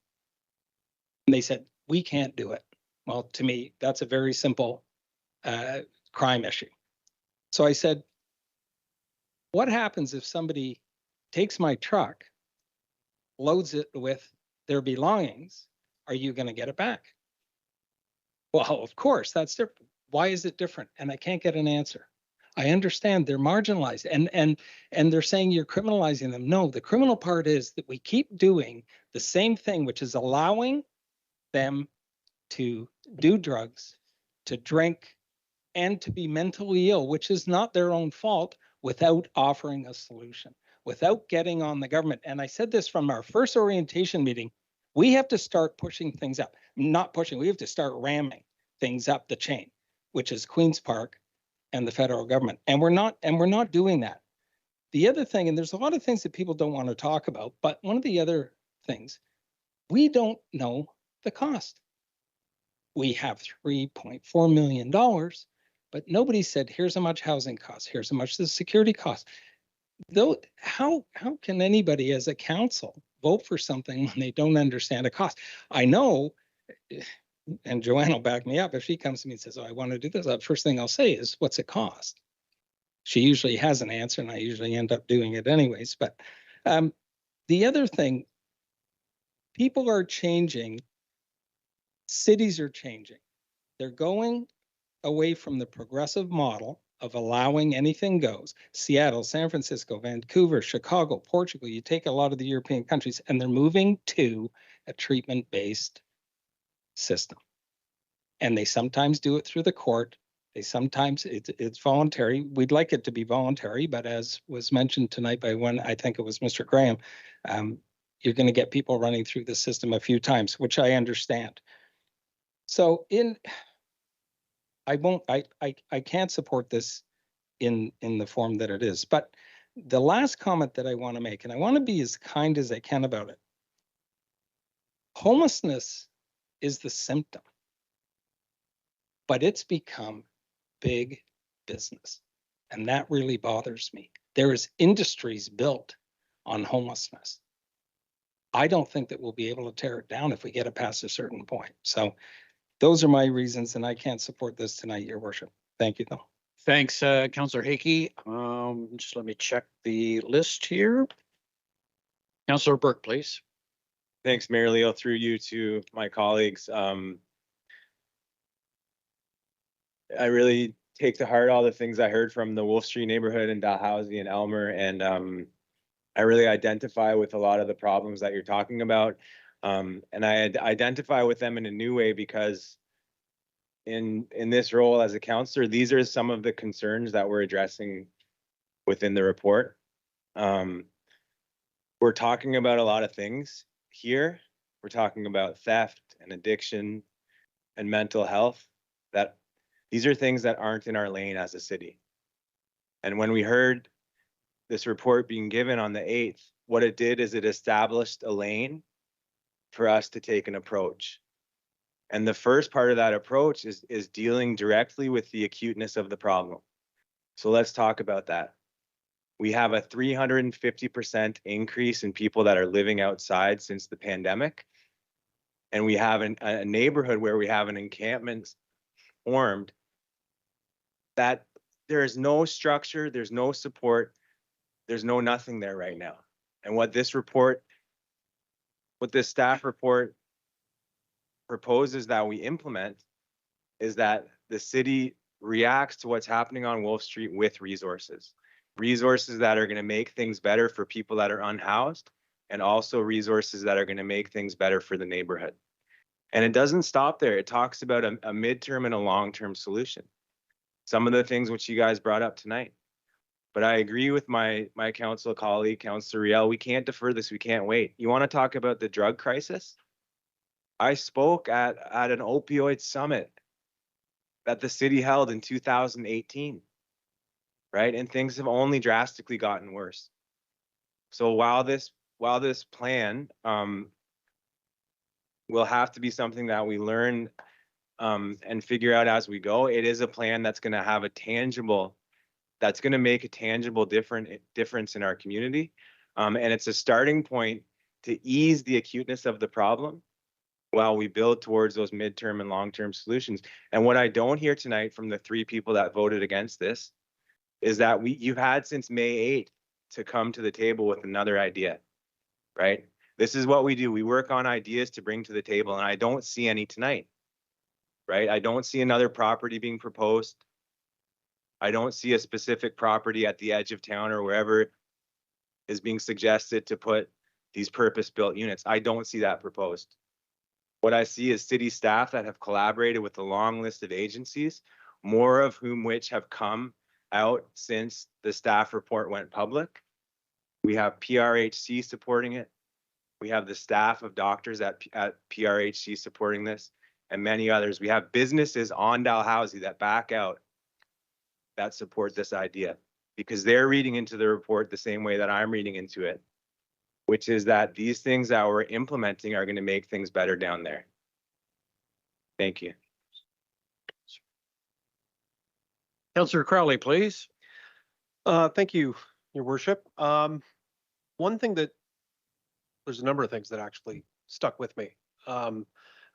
And they said, we can't do it. Well, to me, that's a very simple crime issue. So I said, what happens if somebody takes my truck, loads it with their belongings? Are you going to get it back? Well, of course, that's different. Why is it different? And I can't get an answer. I understand they're marginalized and they're saying you're criminalizing them. No, the criminal part is that we keep doing the same thing, which is allowing them to do drugs, to drink, and to be mentally ill, which is not their own fault, without offering a solution, without getting on the government. And I said this from our first orientation meeting, we have to start pushing things up, not pushing, we have to start ramming things up the chain, which is Queen's Park and the federal government. And we're not doing that. The other thing, and there's a lot of things that people don't want to talk about, but one of the other things, we don't know the cost. We have $3.4 million, but nobody said, here's how much housing costs, here's how much the security costs. Though, how can anybody as a council vote for something when they don't understand a cost? I know, and Joanne will back me up, if she comes to me and says, oh, I want to do this, the first thing I'll say is, what's it cost? She usually has an answer, and I usually end up doing it anyways. But the other thing, people are changing, cities are changing. They're going away from the progressive model of allowing anything goes. Seattle, San Francisco, Vancouver, Chicago, Portugal, you take a lot of the European countries, and they're moving to a treatment-based system. And they sometimes do it through the court. They sometimes, it's voluntary. We'd like it to be voluntary, but as was mentioned tonight by one, I think it was Mr. Graham, you're going to get people running through the system a few times, which I understand. So I can't support this in the form that it is. But the last comment that I want to make, and I want to be as kind as I can about it. Homelessness is the symptom, but it's become big business. And that really bothers me. There is industries built on homelessness. I don't think that we'll be able to tear it down if we get it past a certain point. So those are my reasons, and I can't support this tonight, Your Worship. Thank you, though. Thanks, Councillor Hickey. Just let me check the list here. Councillor Burke, please. Thanks, Mayor Leo, through you to my colleagues. I really take to heart all the things I heard from the Wolf Street neighborhood in Dalhousie and Elmer, and I really identify with a lot of the problems that you're talking about. And I identify with them in a new way because in this role as a counselor, these are some of the concerns that we're addressing within the report. We're talking about a lot of things here. We're talking about theft and addiction and mental health. That these are things that aren't in our lane as a city. And when we heard this report being given on the 8th, what it did is it established a lane for us to take an approach. And the first part of that approach is dealing directly with the acuteness of the problem. So let's talk about that. We have a 350% increase in people that are living outside since the pandemic. And we have a neighborhood where we have an encampment formed that there is no structure, there's no support, there's no nothing there right now. And what this staff report proposes that we implement is that the city reacts to what's happening on Wolf Street with resources that are going to make things better for people that are unhoused, and also resources that are going to make things better for the neighborhood. And it doesn't stop there. It talks about a midterm and a long-term solution. Some of the things which you guys brought up tonight. But I agree with my council colleague, Councillor Riel, we can't defer this, we can't wait. You want to talk about the drug crisis? I spoke at an opioid summit that the city held in 2018, right? And things have only drastically gotten worse. So while this plan will have to be something that we learn and figure out as we go, it is a plan that's going to have that's going to make a tangible difference in our community. And it's a starting point to ease the acuteness of the problem while we build towards those midterm and long-term solutions. And what I don't hear tonight from the 3 people that voted against this is that you've had since May 8th to come to the table with another idea, right? This is what we do. We work on ideas to bring to the table, and I don't see any tonight, right? I don't see another property being proposed. I don't see a specific property at the edge of town or wherever is being suggested to put these purpose-built units. I don't see that proposed. What I see is city staff that have collaborated with a long list of agencies, more of which have come out since the staff report went public. We have PRHC supporting it. We have the staff of doctors at PRHC supporting this, and many others. We have businesses on Dalhousie that back out, that support this idea, because they're reading into the report the same way that I'm reading into it, which is that these things that we're implementing are going to make things better down there. Thank you. Councillor Crowley, please. Thank you, Your Worship. One thing there's a number of things that actually stuck with me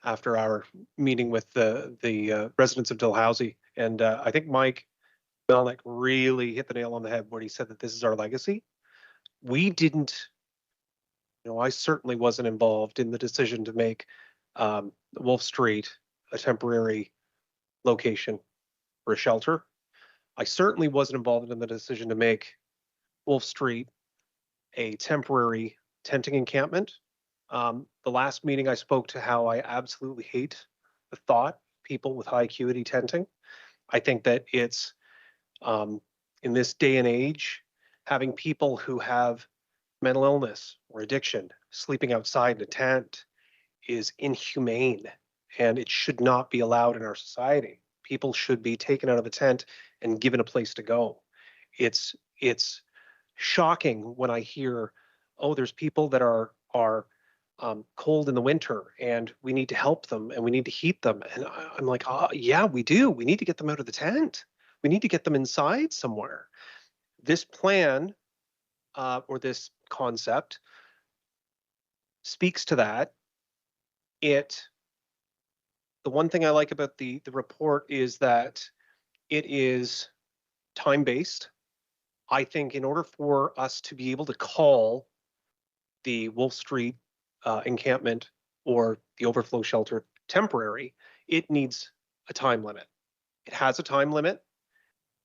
after our meeting with the residents of Dalhousie, and I think Mike Melnick really hit the nail on the head when he said that this is our legacy. We didn't, I certainly wasn't involved in the decision to make Wolf Street a temporary location for a shelter. I certainly wasn't involved in the decision to make Wolf Street a temporary tenting encampment. The last meeting I spoke to how I absolutely hate the thought people with high acuity tenting. I think that it's in this day and age, having people who have mental illness or addiction sleeping outside in a tent is inhumane, and it should not be allowed in our society. People should be taken out of a tent and given a place to go. It's shocking when I hear, oh, there's people that are cold in the winter and we need to help them and we need to heat them. And I'm like, oh, yeah, we do. We need to get them out of the tent. We need to get them inside somewhere. This plan or this concept speaks to that. The one thing I like about the report is that it is time-based. I think in order for us to be able to call the Wolf Street encampment or the overflow shelter temporary, it needs a time limit. It has a time limit,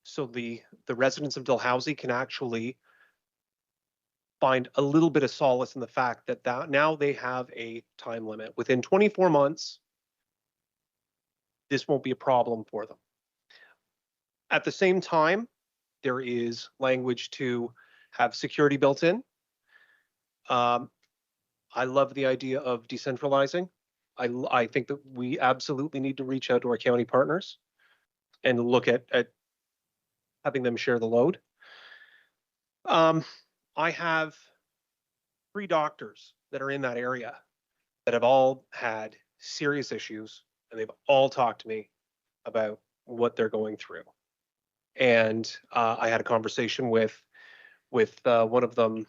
so the residents of Dalhousie can actually find a little bit of solace in the fact that now they have a time limit. Within 24 months, this won't be a problem for them. At the same time, there is language to have security built in. I love the idea of decentralizing. I think that we absolutely need to reach out to our county partners and look at having them share the load. I have 3 doctors that are in that area that have all had serious issues, and they've all talked to me about what they're going through. And I had a conversation with one of them, I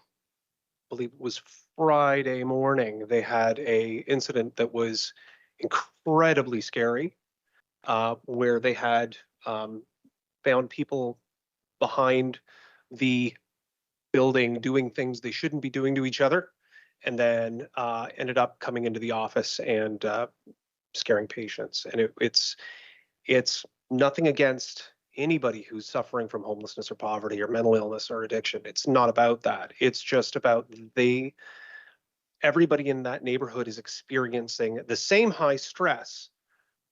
believe it was Friday morning. They had a incident that was incredibly scary, where they had found people behind the building doing things they shouldn't be doing to each other, and then ended up coming into the office and scaring patients. And it's nothing against anybody who's suffering from homelessness or poverty or mental illness or addiction. It's not about that. It's just about everybody in that neighborhood is experiencing the same high stress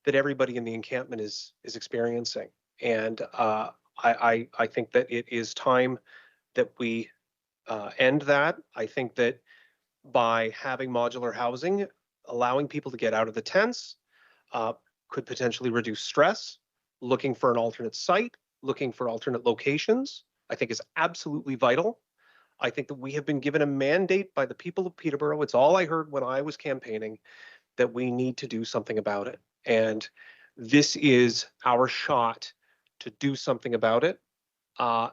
that everybody in the encampment is experiencing. And I think that it is time that we end that. I think that by having modular housing, allowing people to get out of the tents, could potentially reduce stress. Looking for an alternate site, looking for alternate locations, I think is absolutely vital. I think that we have been given a mandate by the people of Peterborough. It's all I heard when I was campaigning, that we need to do something about it. And this is our shot to do something about it. I'm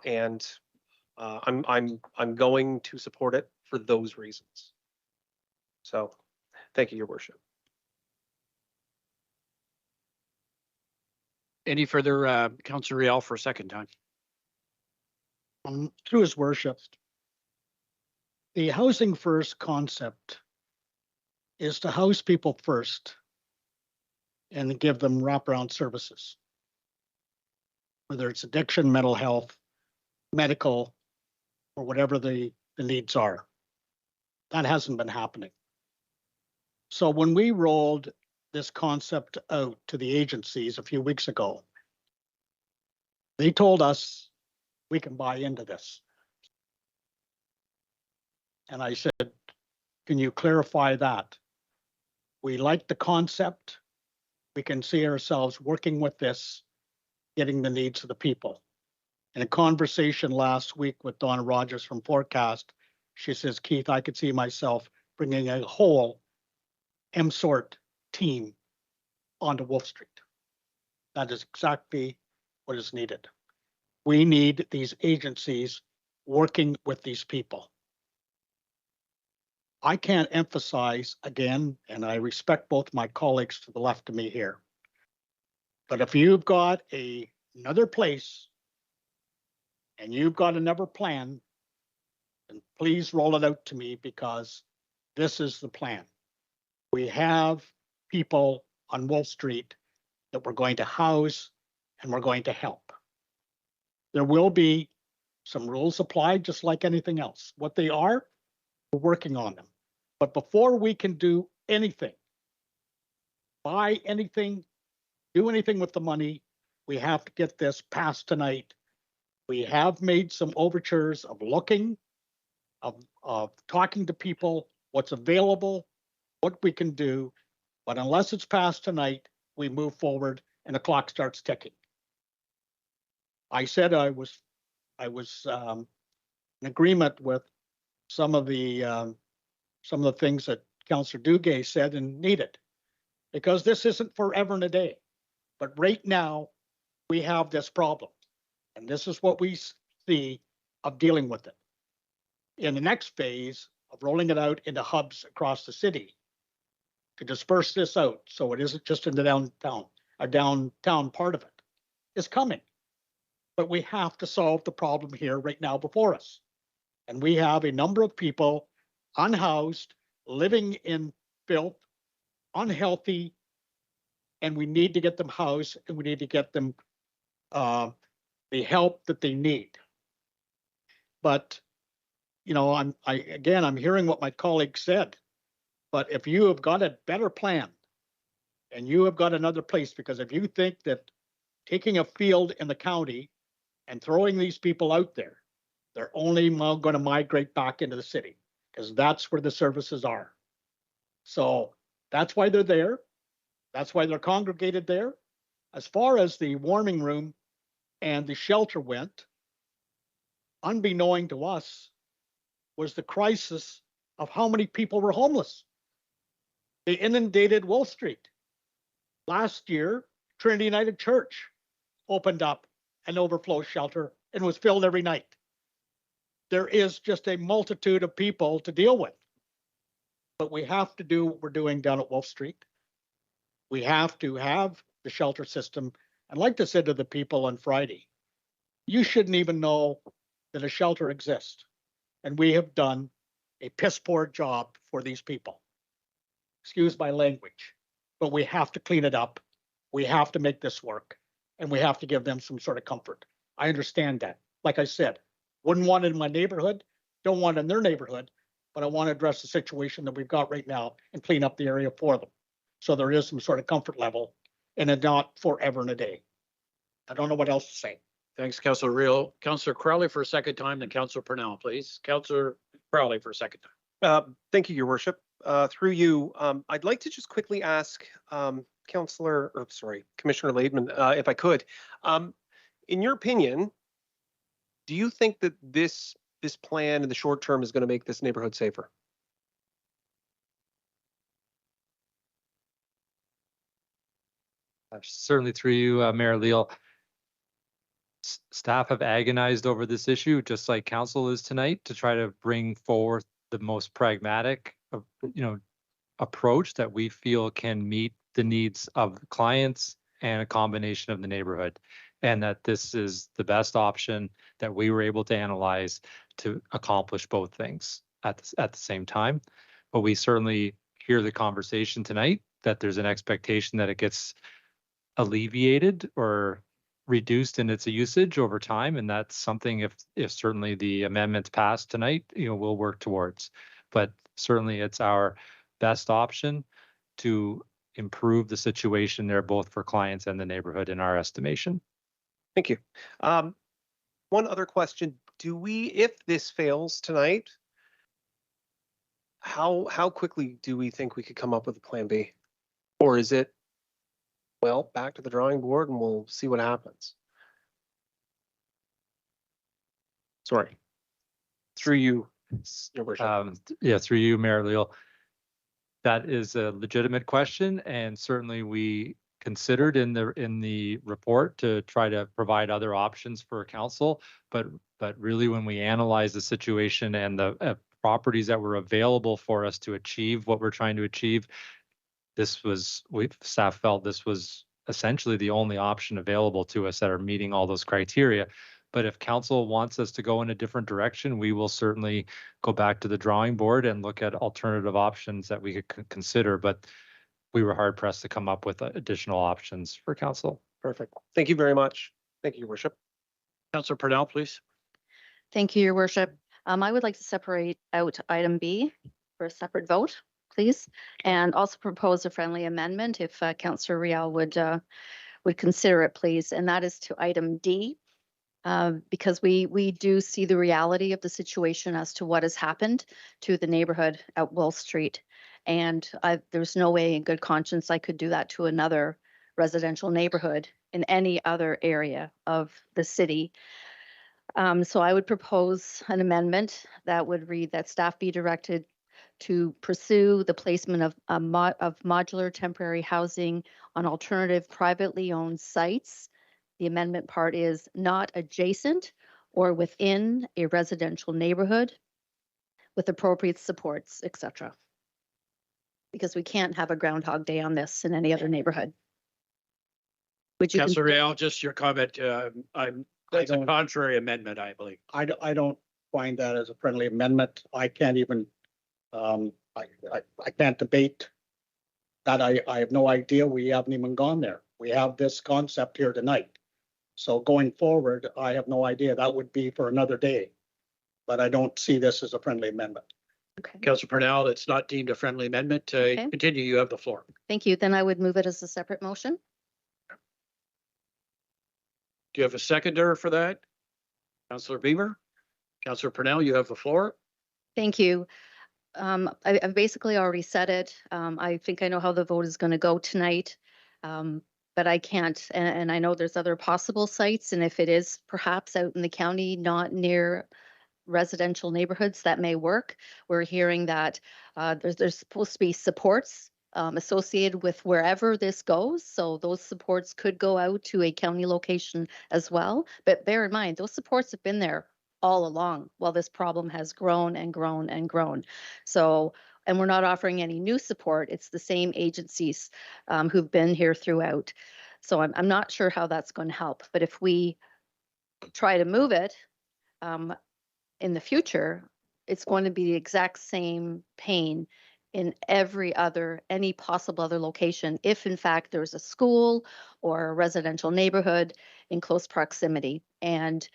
going to support it for those reasons. So thank you, Your Worship. Any further, Councillor Riel for a second time? Through his worship, the housing first concept is to house people first and give them wraparound services, whether it's addiction, mental health, medical, or whatever the needs are. That hasn't been happening. So when we rolled this concept out to the agencies a few weeks ago, they told us we can buy into this. And I said, can you clarify that? We like the concept. We can see ourselves working with this, getting the needs of the people. In a conversation last week with Donna Rogers from Forecast, she says, Keith, I could see myself bringing a whole M-sort team onto Wolf Street. That is exactly what is needed. We need these agencies working with these people. I can't emphasize again, and I respect both my colleagues to the left of me here, but if you've got another place and you've got another plan, then please roll it out to me, because this is the plan. We have people on Wolf Street that we're going to house and we're going to help. There will be some rules applied just like anything else. What they are, we're working on them. But before we can do anything, buy anything, do anything with the money, we have to get this passed tonight. We have made some overtures of looking, of talking to people, what's available, what we can do. But unless it's passed tonight, we move forward and the clock starts ticking. I said I was in agreement with some of the things that Councillor Duguay said and needed, because this isn't forever and a day. But right now, we have this problem, and this is what we see of dealing with it. In the next phase of rolling it out into hubs across the city, to disperse this out so it isn't just in the downtown, a downtown part of it is coming. But we have to solve the problem here right now before us. And we have a number of people unhoused, living in filth, unhealthy, and we need to get them housed, and we need to get them the help that they need. But, you know, I'm hearing what my colleague said, but if you have got a better plan and you have got another place, because if you think that taking a field in the county and throwing these people out there, they're only going to migrate back into the city, because that's where the services are. So that's why they're there. That's why they're congregated there. As far as the warming room and the shelter went, unbeknown to us was the crisis of how many people were homeless. They inundated Wolf Street. Last year, Trinity United Church opened up an overflow shelter and was filled every night. There is just a multitude of people to deal with. But we have to do what we're doing down at Wolf Street. We have to have the shelter system. And like I said to the people on Friday, you shouldn't even know that a shelter exists. And we have done a piss poor job for these people. Excuse my language, but we have to clean it up. We have to make this work, and we have to give them some sort of comfort. I understand that. Like I said, wouldn't want it in my neighborhood, don't want it in their neighborhood, but I want to address the situation that we've got right now and clean up the area for them. So there is some sort of comfort level and it not forever and a day. I don't know what else to say. Thanks, Councillor Real. Councillor Crowley for a second time, then Councillor Purnell, please. Councillor Crowley for a second time. Thank you, Your Worship. Through you, I'd like to just quickly ask Commissioner Laidman, if I could. In your opinion, do you think that this plan in the short term is going to make this neighborhood safer? Certainly through you, Mayor Leal. Staff have agonized over this issue, just like council is tonight, to try to bring forth the most pragmatic, approach that we feel can meet the needs of clients and a combination of the neighborhood. And that this is the best option that we were able to analyze to accomplish both things at the same time. But we certainly hear the conversation tonight that there's an expectation that it gets alleviated or reduced in its usage over time. And that's something, if certainly the amendments passed tonight, we'll work towards. But certainly it's our best option to improve the situation there, both for clients and the neighborhood in our estimation. Thank you. One other question. If this fails tonight, how quickly do we think we could come up with a plan B? Or is it, well, back to the drawing board and we'll see what happens? Sorry. Through you, Your Worship. Through you, Mayor Leal. That is a legitimate question, and certainly we considered in the report to try to provide other options for council. But really, when we analyze the situation and the properties that were available for us to achieve what we're trying to achieve, staff felt this was essentially the only option available to us that are meeting all those criteria. But if council wants us to go in a different direction, we will certainly go back to the drawing board and look at alternative options that we could consider. But we were hard pressed to come up with additional options for council. Perfect. Thank you very much. Thank you, Your Worship. Councillor Purnell, please. Thank you, Your Worship. I would like to separate out item B for a separate vote, please, and also propose a friendly amendment if Councillor Real would consider it, please. And that is to item D. Because we do see the reality of the situation as to what has happened to the neighborhood at Wolf Street. And there's no way in good conscience I could do that to another residential neighborhood in any other area of the city. So I would propose an amendment that would read that staff be directed to pursue the placement of modular temporary housing on alternative privately owned sites. The amendment part is not adjacent or within a residential neighborhood with appropriate supports, etc. Because we can't have a Groundhog Day on this in any other neighborhood. Would you? Councillor Real, just your comment. That's a contrary amendment, I believe. I don't find that as a friendly amendment. I can't even, I can't debate that. I have no idea. We haven't even gone there. We have this concept here tonight. So going forward, I have no idea. That would be for another day. But I don't see this as a friendly amendment. Okay. Councillor Purnell, it's not deemed a friendly amendment. Continue, you have the floor. Thank you. Then I would move it as a separate motion. Do you have a seconder for that? Councillor Beamer? Councillor Purnell, you have the floor. Thank you. I've basically already said it. I think I know how the vote is going to go tonight. But I can't, and I know there's other possible sites, and if it is perhaps out in the county, not near residential neighborhoods, that may work. We're hearing that there's supposed to be supports associated with wherever this goes. So those supports could go out to a county location as well. But bear in mind, those supports have been there all along while this problem has grown and grown and grown. So, and we're not offering any new support. It's the same agencies who've been here throughout. So I'm not sure how that's going to help. But if we try to move it in the future, it's going to be the exact same pain in any possible other location, if in fact there's a school or a residential neighborhood in close proximity. And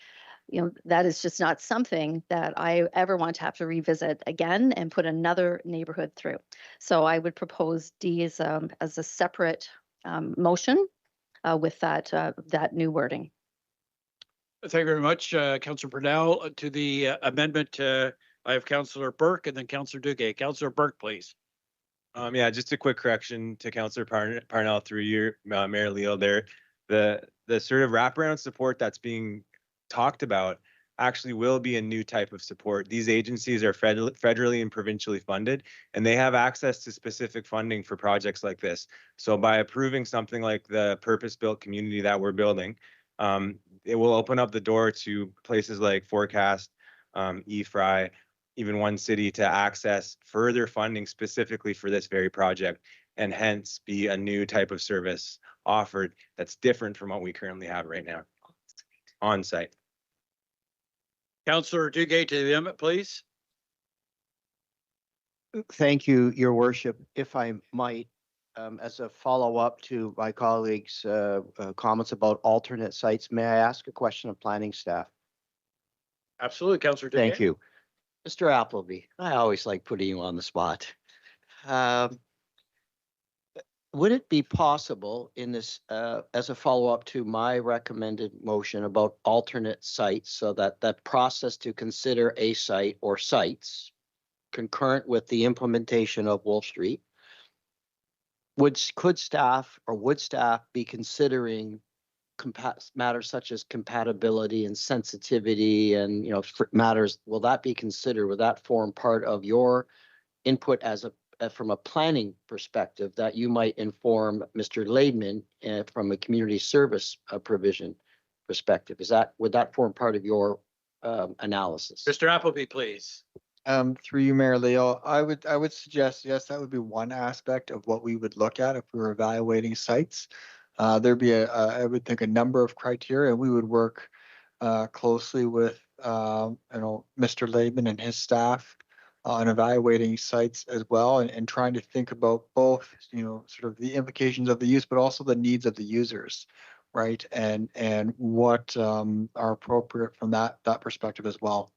that is just not something that I ever want to have to revisit again and put another neighborhood through. So I would propose D as a separate motion with that new wording. Thank you very much, Councillor Purnell. To the amendment, I have Councillor Burke and then Councillor Duguay. Councillor Burke, please. Yeah, just a quick correction to Councillor Parnell through your Mayor Leo there. The sort of wraparound support that's being talked about actually will be a new type of support. These agencies are federally and provincially funded, and they have access to specific funding for projects like this. So by approving something like the purpose-built community that we're building, it will open up the door to places like Forecast, eFry, even One City to access further funding specifically for this very project, and hence be a new type of service offered that's different from what we currently have right now on site. Councillor Duguay to the amendment, please. Thank you, Your Worship. If I might, as a follow-up to my colleagues' comments about alternate sites, may I ask a question of planning staff? Absolutely, Councillor Duguay. Thank you. Mr. Appleby, I always like putting you on the spot. Would it be possible in this, as a follow-up to my recommended motion about alternate sites, so that that process to consider a site or sites concurrent with the implementation of Wolf Street, would staff be considering matters such as compatibility and sensitivity and matters, will that be considered? Will that form part of your input from a planning perspective that you might inform Mr. Laidman from a community service provision perspective? Would that form part of your analysis? Mr. Appleby, please. Through you, Mayor Leo, I would suggest, yes, that would be one aspect of what we would look at if we were evaluating sites. There'd be I would think, a number of criteria. We would work closely with Mr. Laidman and his staff on evaluating sites as well, and trying to think about both, sort of the implications of the use, but also the needs of the users, right? And what are appropriate from that perspective as well.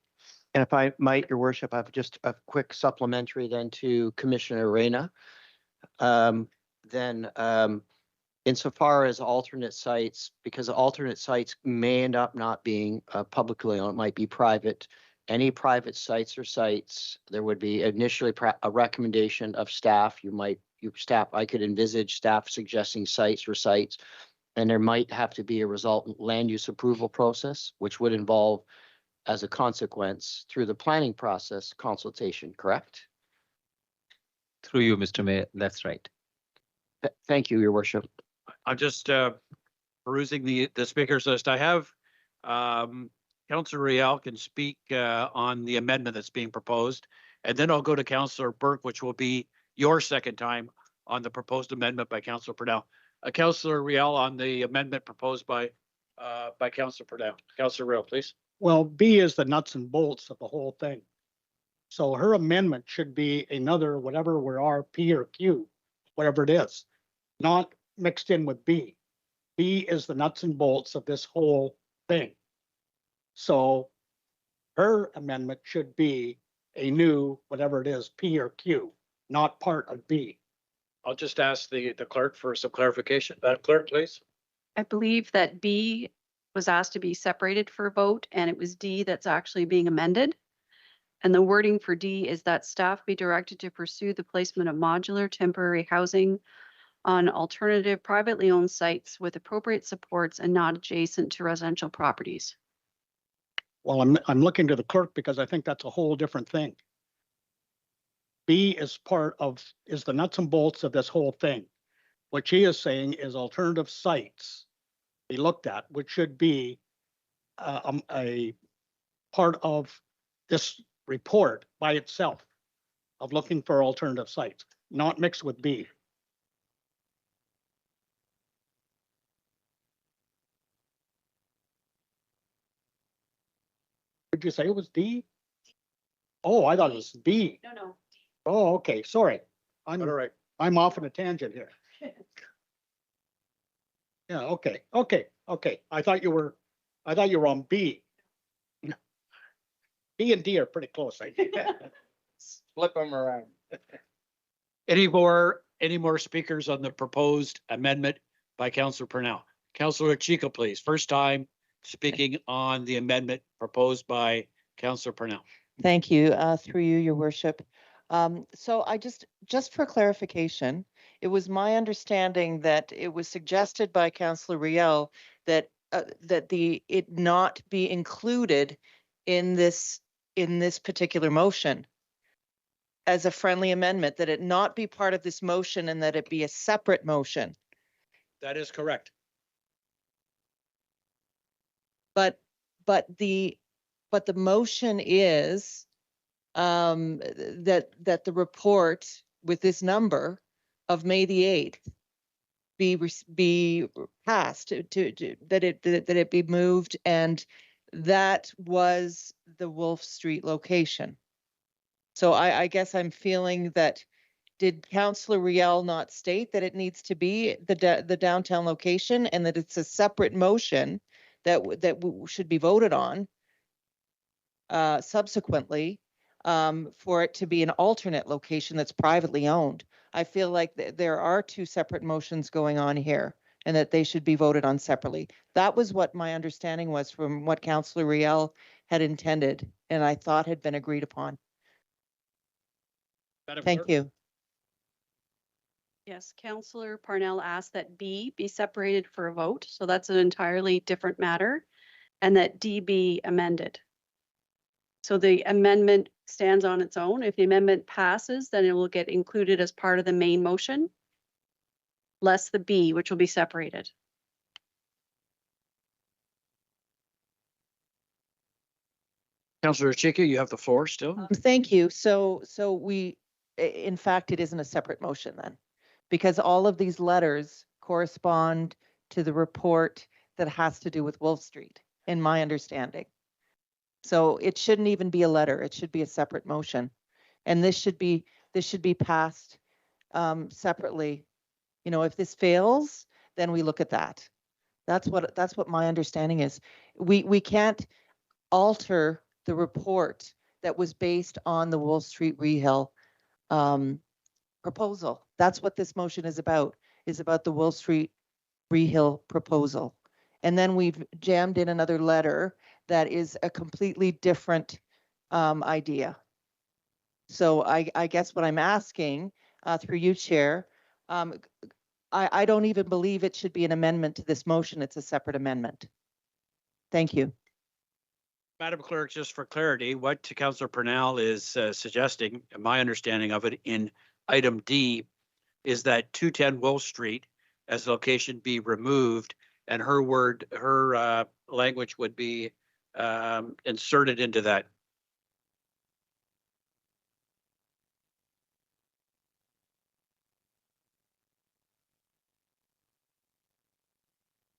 And if I might, Your Worship, I have just a quick supplementary then to Commissioner Reyna. Insofar as alternate sites, because alternate sites may end up not being publicly owned, it might be private. Any private sites or sites, there would be initially a recommendation of staff. I could envisage staff suggesting sites or sites, and there might have to be a resultant land use approval process, which would involve, as a consequence, through the planning process, consultation, correct? Through you, Mr. Mayor, that's right. Thank you, Your Worship. I'm just perusing the speakers list. I have Councillor Rial can speak on the amendment that's being proposed, and then I'll go to Councillor Burke, which will be your second time on the proposed amendment by Councillor Purnell. Councillor Rial on the amendment proposed by Councillor Purnell. Councillor Rial, please. Well, B is the nuts and bolts of the whole thing. So her amendment should be another, whatever we are, P or Q, whatever it is, not mixed in with B. B is the nuts and bolts of this whole thing. So her amendment should be a new, whatever it is, P or Q, not part of B. I'll just ask the clerk for some clarification. Madam Clerk, please. I believe that B was asked to be separated for a vote, and it was D that's actually being amended. And the wording for D is that staff be directed to pursue the placement of modular temporary housing on alternative privately owned sites with appropriate supports and not adjacent to residential properties. Well, I'm looking to the clerk because I think that's a whole different thing. B is is the nuts and bolts of this whole thing. What she is saying is alternative sites be looked at, which should be a part of this report by itself of looking for alternative sites, not mixed with B. Did you say it was D? Oh, I thought it was B. No. Oh, okay, sorry. All right. I'm off on a tangent here. Yeah, okay. I thought you were on B. B and D are pretty close, I think. Flip them around. Any more speakers on the proposed amendment by Councillor Purnell? Councillor Chico, please. First time speaking on the amendment proposed by Councillor Purnell. Thank you, through you, your worship. So I just for clarification, it was my understanding that it was suggested by Councillor Riel that it not be included in this particular motion as a friendly amendment, that it not be part of this motion and that it be a separate motion. That is correct. But the motion is that the report with this number of May the 8th be passed that it be moved, and that was the Wolf Street location. So I guess I'm feeling that, did Councillor Riel not state that it needs to be the downtown location and that it's a separate motion that should be voted on subsequently for it to be an alternate location that's privately owned? I feel like there are two separate motions going on here and that they should be voted on separately. That was what my understanding was from what Councillor Riel had intended and I thought had been agreed upon. Thank you. Yes, Councillor Parnell asked that B be separated for a vote, so that's an entirely different matter, and that D be amended. So the amendment stands on its own. If the amendment passes, then it will get included as part of the main motion, less the B, which will be separated. Councillor Chico, you have the floor still. Thank you. So in fact, it isn't a separate motion then, because all of these letters correspond to the report that has to do with Wolf Street, in my understanding. So it shouldn't even be a letter. It should be a separate motion. And this should be passed separately. You know, if this fails, then we look at that. That's what my understanding is. We can't alter the report that was based on the Wolf Street Rehill proposal. That's what this motion is about the Wolf Street Rehill proposal. And then we've jammed in another letter that is a completely different idea. So I guess what I'm asking through you, Chair, I don't even believe it should be an amendment to this motion. It's a separate amendment. Thank you. Madam Clerk, just for clarity, what Councillor Purnell is suggesting, my understanding of it in item D, is that 210 Wolf Street as location be removed, and her language would be inserted into that.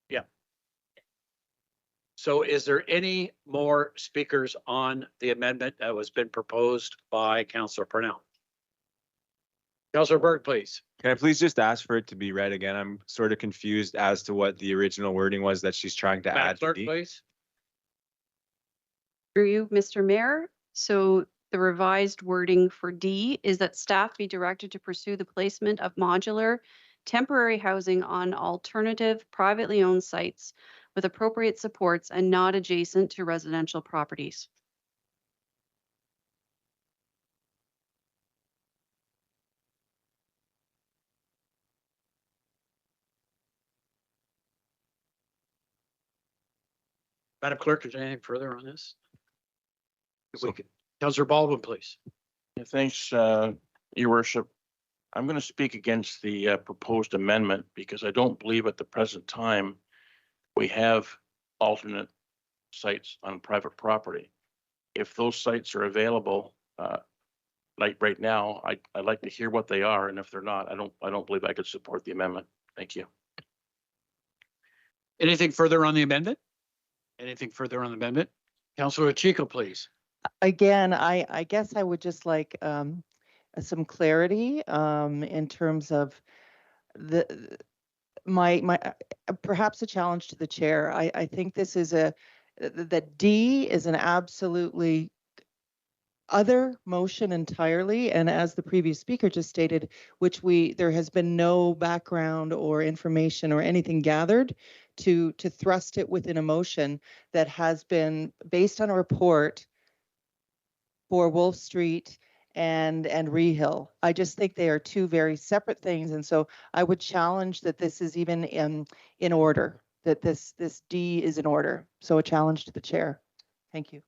Yeah. So is there any more speakers on the amendment that was been proposed by Councillor Purnell? Councillor Berg, please. Can I please just ask for it to be read again? I'm sort of confused as to what the original wording was that she's trying to Madam add. Clerk, to D. please. Through you, Mr. Mayor. So the revised wording for D is that staff be directed to pursue the placement of modular temporary housing on alternative privately owned sites with appropriate supports and not adjacent to residential properties. Madam Clerk, is there anything further on this? Councillor Baldwin, please. Thanks, Your worship, I'm going to speak against the proposed amendment because I don't believe at the present time we have alternate sites on private property. If those sites are available, like right now, I'd like to hear what they are, and if they're not, I don't believe I could support the amendment. Thank you. Anything further on the amendment? Anything further on the amendment? Councillor Chico, please. Again, I guess I would just like some clarity in terms of the my perhaps a challenge to the chair. I think this is that D is an absolutely other motion entirely, and as the previous speaker just stated, which there has been no background or information or anything gathered to thrust it within a motion that has been based on a report for Wolf Street and Rehill. I just think they are two very separate things, and so I would challenge that this is even in order, that this D is in order. So a challenge to the chair. Thank you.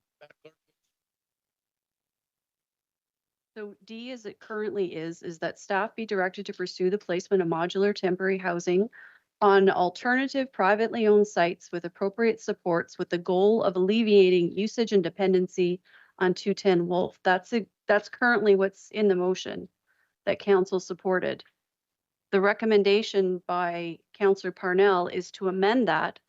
So D, as it currently is that staff be directed to pursue the placement of modular temporary housing on alternative privately owned sites with appropriate supports with the goal of alleviating usage and dependency on 210 Wolf. That's currently what's in the motion that council supported. The recommendation by Councillor Parnell is to amend that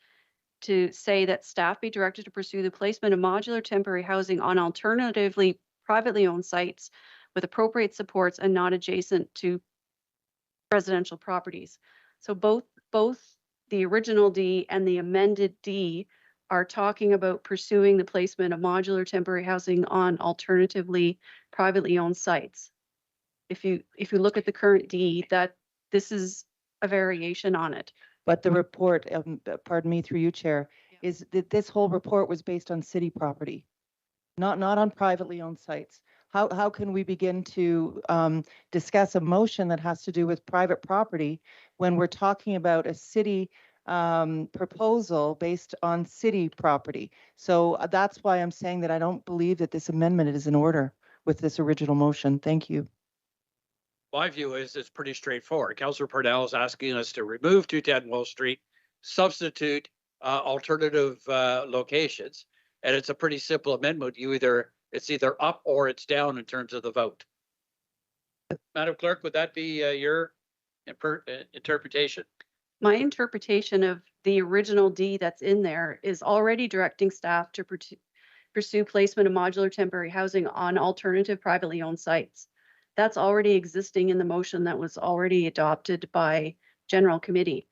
to say that staff be directed to pursue the placement of modular temporary housing on alternatively privately owned sites with appropriate supports and not adjacent to residential properties. So both the original D and the amended D are talking about pursuing the placement of modular temporary housing on alternatively privately owned sites. If you look at the current D, that this is a variation on it. But the report, pardon me through you, Chair, is that this whole report was based on city property, not on privately owned sites. How can we begin to discuss a motion that has to do with private property when we're talking about a city proposal based on city property? So that's why I'm saying that I don't believe that this amendment is in order with this original motion. Thank you. My view is it's pretty straightforward. Councillor Parnell is asking us to remove 210 Wall Street, substitute alternative locations, and it's a pretty simple amendment. It's either up or it's down in terms of the vote. Madam Clerk, would that be your interpretation? My interpretation of the original D that's in there is already directing staff to pursue placement of modular temporary housing on alternative privately owned sites. That's already existing in the motion that was already adopted by General Committee.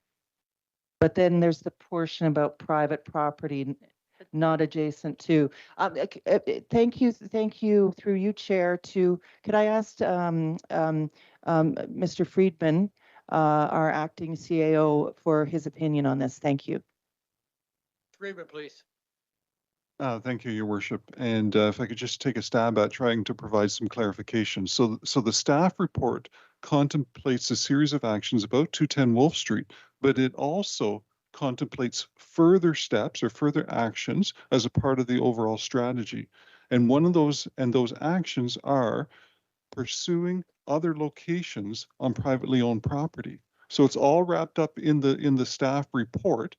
But then there's the portion about private property not adjacent to. Thank you through you, Chair. Could I ask Mr. Friedman, our acting CAO, for his opinion on this? Thank you. Friedman, please. Thank you, Your Worship. And if I could just take a stab at trying to provide some clarification. So the staff report contemplates a series of actions about 210 Wolf Street, but it also contemplates further steps or further actions as a part of the overall strategy. And one of those actions are pursuing other locations on privately owned property. So it's all wrapped up in the staff report,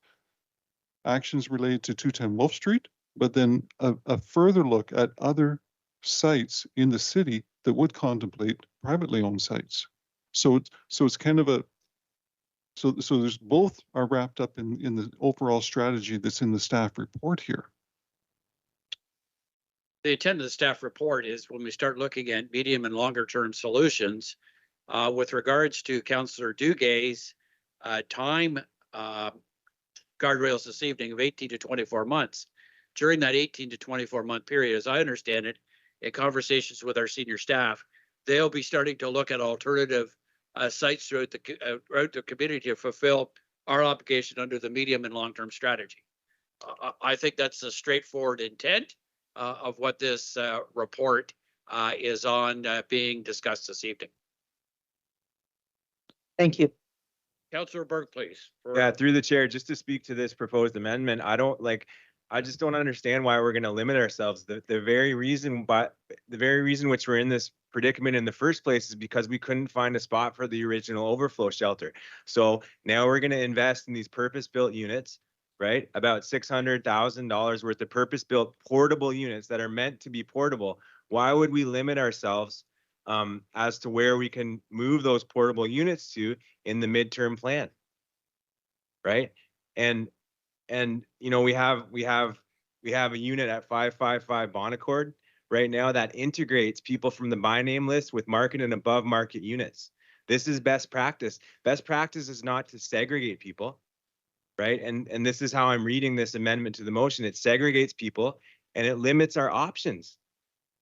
actions related to 210 Wolf Street, but then a further look at other sites in the city that would contemplate privately owned sites. So it's kind of a so there's both are wrapped up in the overall strategy that's in the staff report here. The intent of the staff report is when we start looking at medium and longer term solutions with regards to Councillor Duguay's time guardrails this evening of 18 to 24 months. During that 18 to 24 month period, as I understand it, in conversations with our senior staff, they'll be starting to look at alternative sites throughout the community to fulfill our obligation under the medium and long-term strategy. I think that's the straightforward intent of what this report is on being discussed this evening. Thank you. Councillor Burke, please. Yeah, through the chair, just to speak to this proposed amendment, I don't like, I just don't understand why we're going to limit ourselves. The very reason which we're in this predicament in the first place is because we couldn't find a spot for the original overflow shelter. So now we're going to invest in these purpose-built units, right? About $600,000 worth of purpose-built portable units that are meant to be portable. Why would we limit ourselves as to where we can move those portable units to in the midterm plan, right? And you know, we have a unit at 555 Bonaccord right now that integrates people from the by name list with market and above market units. This is best practice. Best practice is not to segregate people, right? And this is how I'm reading this amendment to the motion. It segregates people and it limits our options.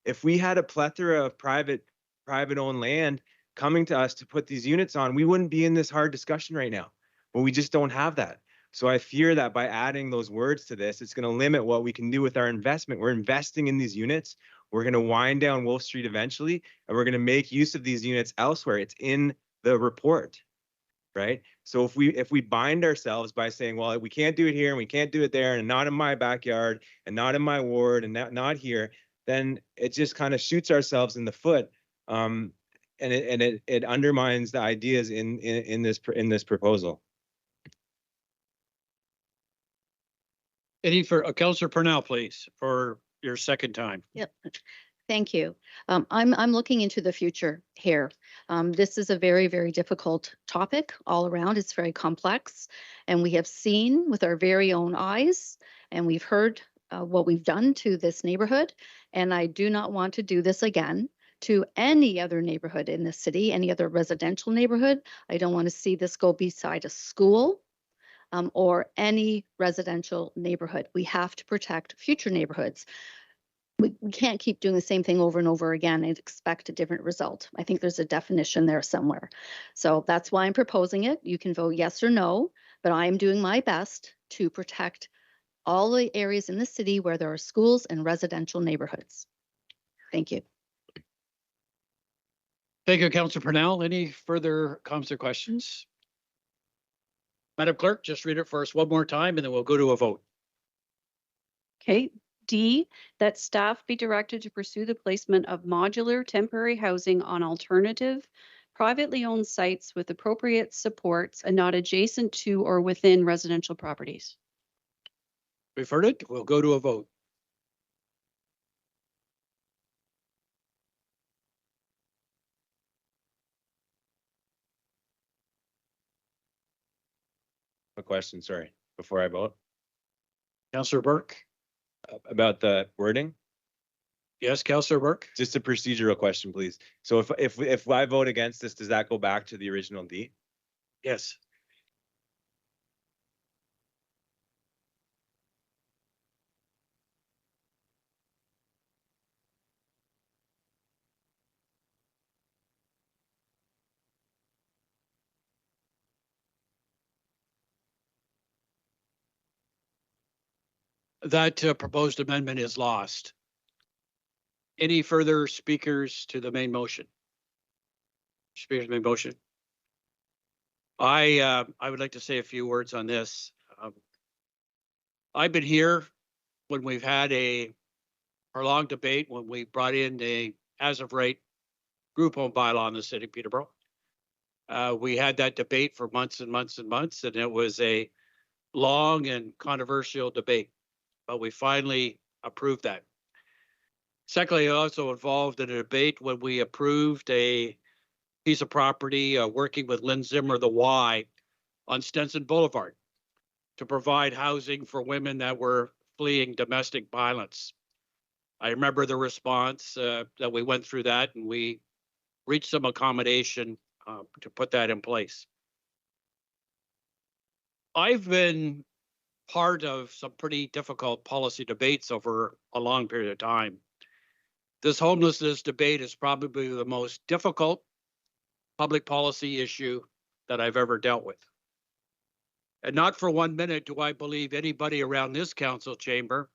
If we had a plethora of private owned land coming to us to put these units on, we wouldn't be in this hard discussion right now. But we just don't have that. So I fear that by adding those words to this, it's going to limit what we can do with our investment. We're investing in these units. We're going to wind down Wolf Street eventually, and we're going to make use of these units elsewhere. It's in the report, right? So if we bind ourselves by saying, well, we can't do it here and we can't do it there and not in my backyard and not in my ward and not here, then it just kind of shoots ourselves in the foot. And it undermines the ideas in this proposal. Any for Councillor Purnell, please, for your second time. Yep. Thank you. I'm looking into the future here. This is a very, very difficult topic all around. It's very complex, and we have seen with our very own eyes, and we've heard what we've done to this neighborhood. And I do not want to do this again to any other neighborhood in the city, any other residential neighborhood. I don't want to see this go beside a school. Or any residential neighborhood. We have to protect future neighborhoods. We can't keep doing the same thing over and over again and expect a different result. I think there's a definition there somewhere. So that's why I'm proposing it. You can vote yes or no, but I'm doing my best to protect all the areas in the city where there are schools and residential neighborhoods. Thank you. Thank you, Councillor Purnell. Any further comments or questions? Madam Clerk, just read it for us one more time and then we'll go to a vote. Okay. D, that staff be directed to pursue the placement of modular temporary housing on alternative privately owned sites with appropriate supports and not adjacent to or within residential properties. We've heard it. We'll go to a vote. A question, sorry, before I vote. Councillor Burke. About the wording? Yes, Councillor Burke. Just a procedural question, please. So if I vote against this, does that go back to the original D? Yes. That proposed amendment is lost. Any further speakers to the main motion? Speakers to the main motion. I would like to say a few words on this. I've been here when we've had a prolonged debate when we brought in a as of right group home bylaw in the city of Peterborough. We had that debate for months and months and months, and it was a long and controversial debate, but we finally approved that. Secondly, I also involved in a debate when we approved a piece of property working with Lynn Zimmer, the Y, on Stenson Boulevard to provide housing for women that were fleeing domestic violence. I remember the response that we went through that and we reached some accommodation to put that in place. I've been part of some pretty difficult policy debates over a long period of time. This homelessness debate is probably the most difficult public policy issue that I've ever dealt with. And not for 1 minute do I believe anybody around this council chamber,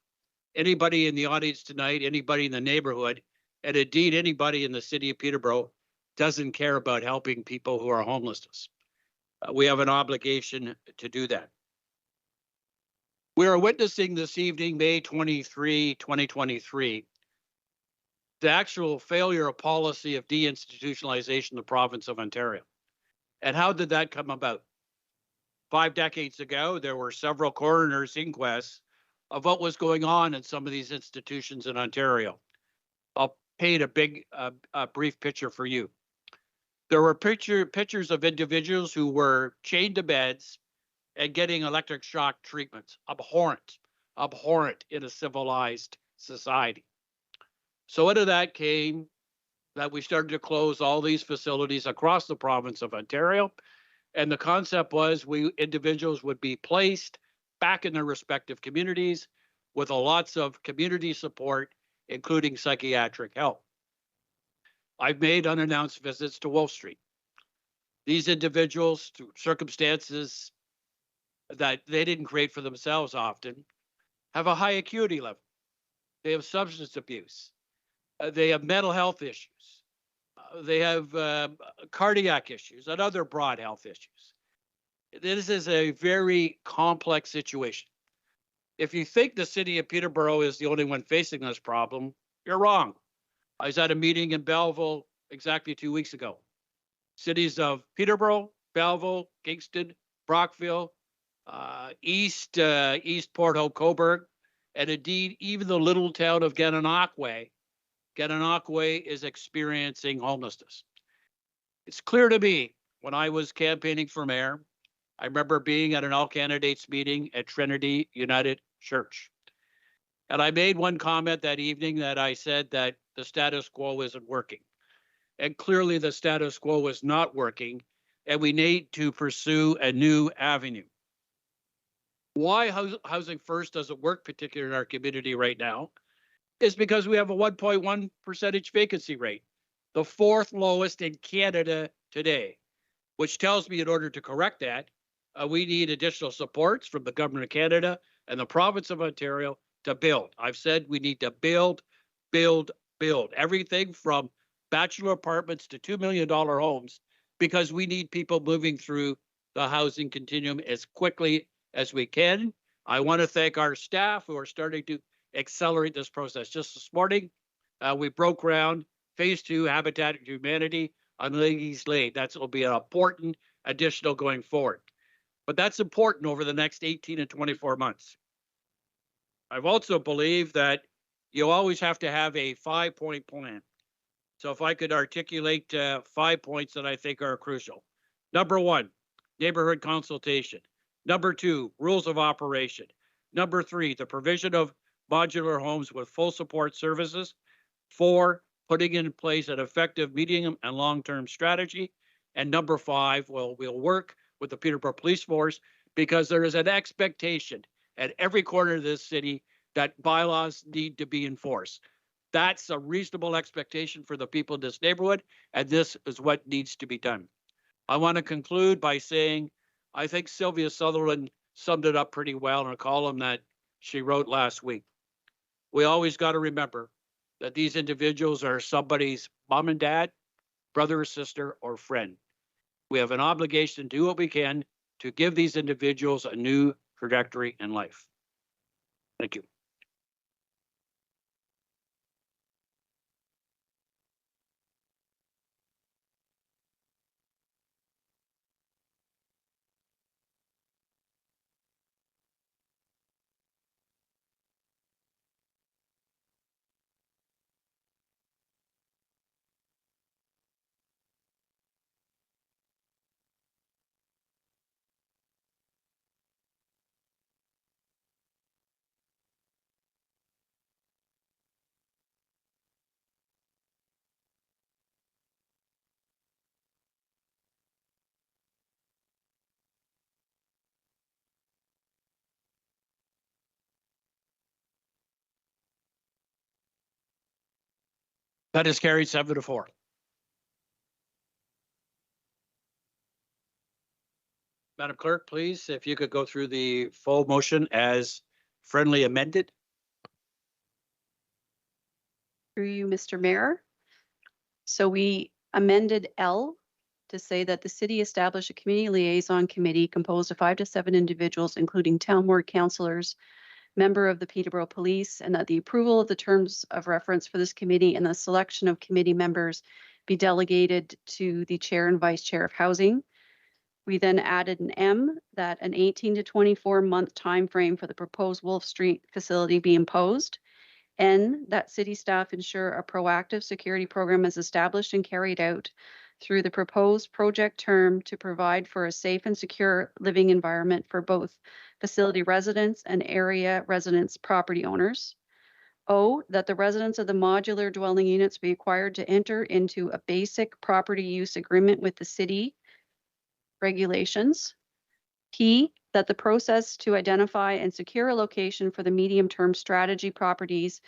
anybody in the audience tonight, anybody in the neighborhood, and indeed anybody in the city of Peterborough doesn't care about helping people who are homeless. We have an obligation to do that. We are witnessing this evening, May 23, 2023, the actual failure of policy of deinstitutionalization in the province of Ontario. And how did that come about? 5 decades ago, there were several coroner's inquests of what was going on in some of these institutions in Ontario. I'll paint a brief picture for you. There were pictures of individuals who were chained to beds and getting electric shock treatments. Abhorrent in a civilized society. So out of that came that we started to close all these facilities across the province of Ontario. And the concept was individuals would be placed back in their respective communities with lots of community support, including psychiatric help. I've made unannounced visits to Wolf Street. These individuals, through circumstances that they didn't create for themselves often, have a high acuity level. They have substance abuse. They have mental health issues. They have cardiac issues and other broad health issues. This is a very complex situation. If you think the city of Peterborough is the only one facing this problem, you're wrong. I was at a meeting in Belleville exactly 2 weeks ago. Cities of Peterborough, Belleville, Kingston, Brockville, East Port Hope, Coburg, and indeed even the little town of Gananoque is experiencing homelessness. It's clear to me when I was campaigning for mayor, I remember being at an all candidates meeting at Trinity United Church. And I made one comment that evening that I said that the status quo isn't working. And clearly the status quo was not working, and we need to pursue a new avenue. Why Housing First doesn't work, particularly in our community right now, is because we have a 1.1% vacancy rate, the fourth lowest in Canada today, which tells me in order to correct that, we need additional supports from the government of Canada and the province of Ontario to build. I've said we need to build everything from bachelor apartments to $2 million homes, because we need people moving through the housing continuum as quickly as we can. I want to thank our staff who are starting to accelerate this process. Just this morning, we broke ground, phase 2 Habitat for Humanity on Ladies Lane. That will be an important additional going forward. But that's important over the next 18 and 24 months. I've also believed that you always have to have a 5-point plan. So if I could articulate 5 points that I think are crucial. Number 1, neighborhood consultation. Number 2, rules of operation. Number 3, the provision of modular homes with full support services. 4, putting in place an effective medium and long-term strategy. And number 5, we'll work with the Peterborough Police Force, because there is an expectation at every corner of this city that bylaws need to be enforced. That's a reasonable expectation for the people in this neighborhood, and this is what needs to be done. I want to conclude by saying, I think Sylvia Sutherland summed it up pretty well in a column that she wrote last week. We always got to remember that these individuals are somebody's mom and dad, brother or sister, or friend. We have an obligation to do what we can to give these individuals a new trajectory in life. Thank you. That is carried 7-4. Madam Clerk, please, if you could go through the full motion as friendly amended. Through you, Mr. Mayor. So we amended L to say that the city establish a community liaison committee composed of 5 to 7 individuals, including town board councillors, member of the Peterborough Police, and that the approval of the terms of reference for this committee and the selection of committee members be delegated to the chair and vice chair of housing. We then added an M, that an 18 to 24 month timeframe for the proposed Wolf Street facility be imposed. N, that city staff ensure a proactive security program is established and carried out through the proposed project term to provide for a safe and secure living environment for both facility residents and area residents, property owners. O, that the residents of the modular dwelling units be required to enter into a basic property use agreement with the city regulations. P, that the process to identify and secure a location for the medium-term strategy properties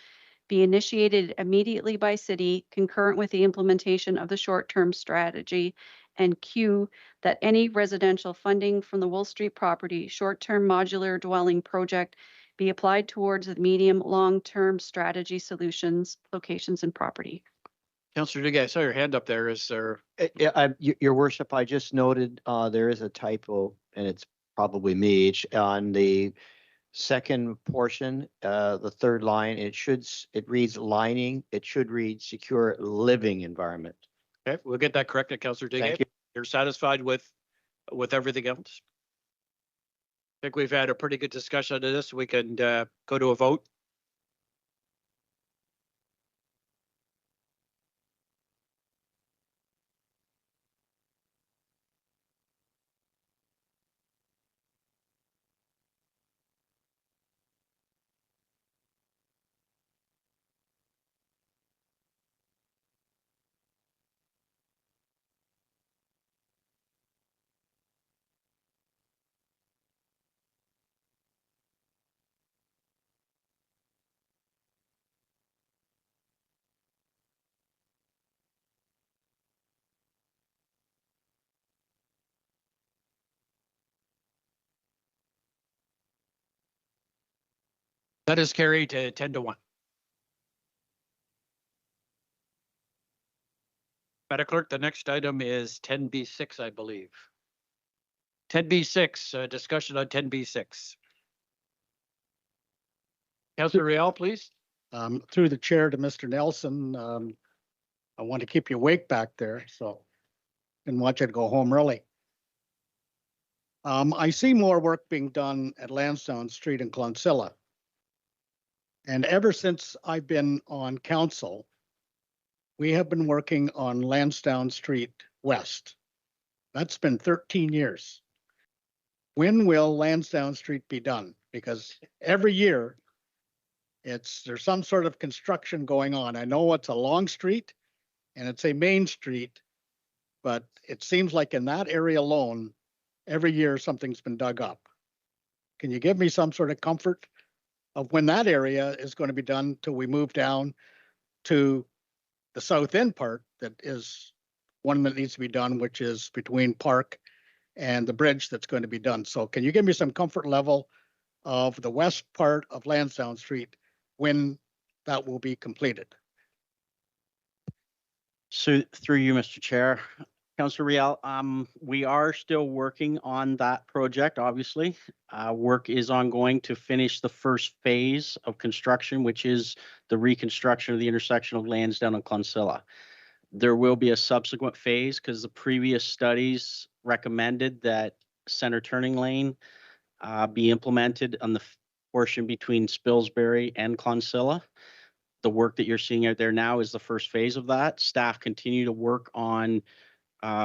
be initiated immediately by city, concurrent with the implementation of the short-term strategy. And Q, that any residential funding from the Wolf Street property short-term modular dwelling project be applied towards the medium, long-term strategy solutions, locations, and property. Councillor Duguay, I saw your hand up there. Is there? Your worship, I just noted, there is a typo, and it's probably me, on the second portion, the third line, it reads lining, it should read secure living environment. Okay, we'll get that corrected, Councillor Duguay. Thank you. You're satisfied with everything else? I think we've had a pretty good discussion on this. We can go to a vote. That is carried to 10 to 1. Madam Clerk, the next item is 10B6, I believe. 10B6, discussion on 10B6. Councillor Rial, please. Through the chair to Mr. Nelson, I want to keep you awake back there, so didn't want you to go home early. I see more work being done at Lansdowne Street in Clonsilla. And ever since I've been on council, we have been working on Lansdowne Street West. That's been 13 years. When will Lansdowne Street be done? Because every year there's some sort of construction going on. I know it's a long street and it's a main street, but it seems like in that area alone, every year something's been dug up. Can you give me some sort of comfort of when that area is going to be done till we move down to the south end part that is one that needs to be done, which is between Park and the bridge that's going to be done. So can you give me some comfort level of the west part of Lansdowne Street when that will be completed? So through you, Mr. Chair, Councillor Rial, we are still working on that project, obviously. Work is ongoing to finish the first phase of construction, which is the reconstruction of the intersection of Lansdowne and Clonsilla. There will be a subsequent phase because the previous studies recommended that center turning lane be implemented on the portion between Spilsbury and Clonsilla. The work that you're seeing out there now is the first phase of that. Staff continue to work on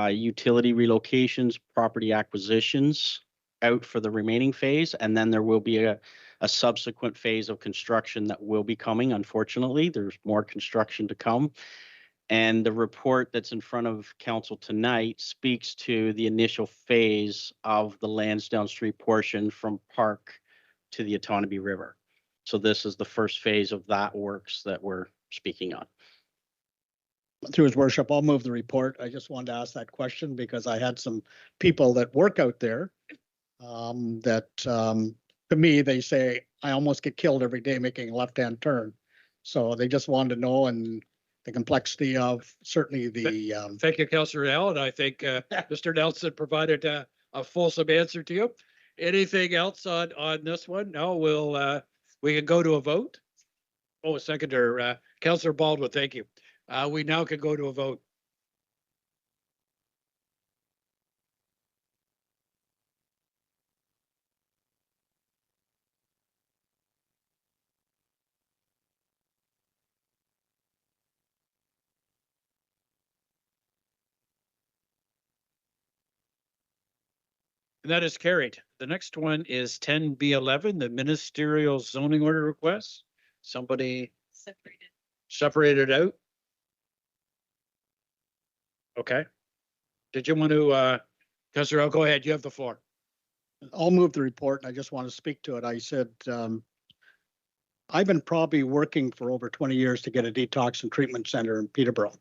utility relocations, property acquisitions out for the remaining phase, and then there will be a subsequent phase of construction that will be coming. Unfortunately, there's more construction to come. And the report that's in front of council tonight speaks to the initial phase of the Lansdowne Street portion from Park to the Otonabee River. So this is the first phase of that works that we're speaking on. Through his worship, I'll move the report. I just wanted to ask that question because I had some people that work out there to me, they say, I almost get killed every day making a left-hand turn. So they just wanted to know, and the complexity of certainly the, Thank you, Councillor Al, and I think Mr. Nelson provided a fulsome answer to you. Anything else on this one? No, we can go to a vote. Oh, a seconder, Councillor Baldwin, thank you. We now can go to a vote. And that is carried. The next one is 10B11, the ministerial zoning order request. Somebody separated out. Okay. Did you want to, Councillor, go ahead. You have the floor. I'll move the report and I just want to speak to it. I said, I've been probably working for over 20 years to get a detox and treatment center in Peterborough.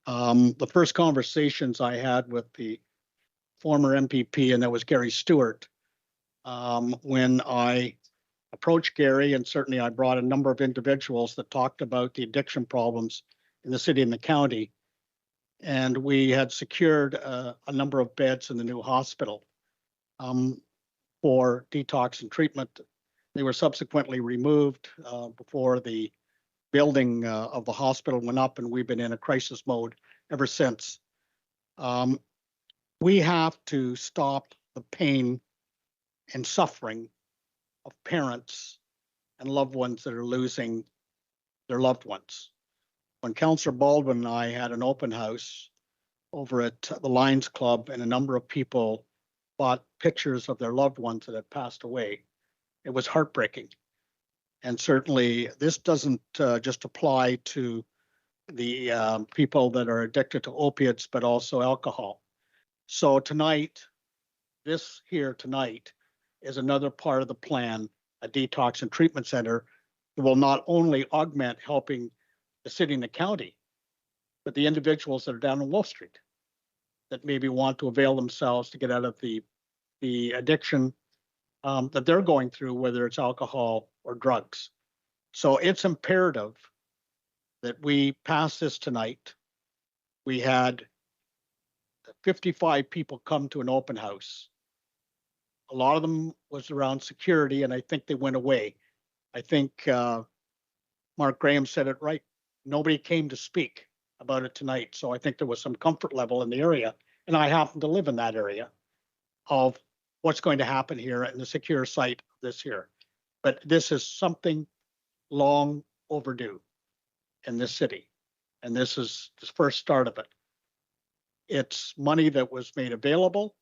The first conversations I had with the former MPP, and that was Gary Stewart, when I approached Gary, and certainly I brought a number of individuals that talked about the addiction problems in the city and the county. And we had secured a number of beds in the new hospital for detox and treatment. They were subsequently removed before the building of the hospital went up, and we've been in a crisis mode ever since. We have to stop the pain and suffering of parents and loved ones that are losing their loved ones. When Councillor Baldwin and I had an open house over at the Lions Club, and a number of people bought pictures of their loved ones that had passed away, it was heartbreaking. And certainly this doesn't just apply to the people that are addicted to opiates, but also alcohol. So tonight, this here tonight is another part of the plan, a detox and treatment center that will not only augment helping the city and the county, but the individuals that are down on Wolf Street that maybe want to avail themselves to get out of the addiction that they're going through, whether it's alcohol or drugs. So it's imperative that we pass this tonight. We had 55 people come to an open house. A lot of them was around security, and I think they went away. I think Mark Graham said it right. Nobody came to speak about it tonight. So I think there was some comfort level in the area. And I happen to live in that area of what's going to happen here in the secure site this year. But this is something long overdue in this city. And this is the first start of it. It's money that was made available.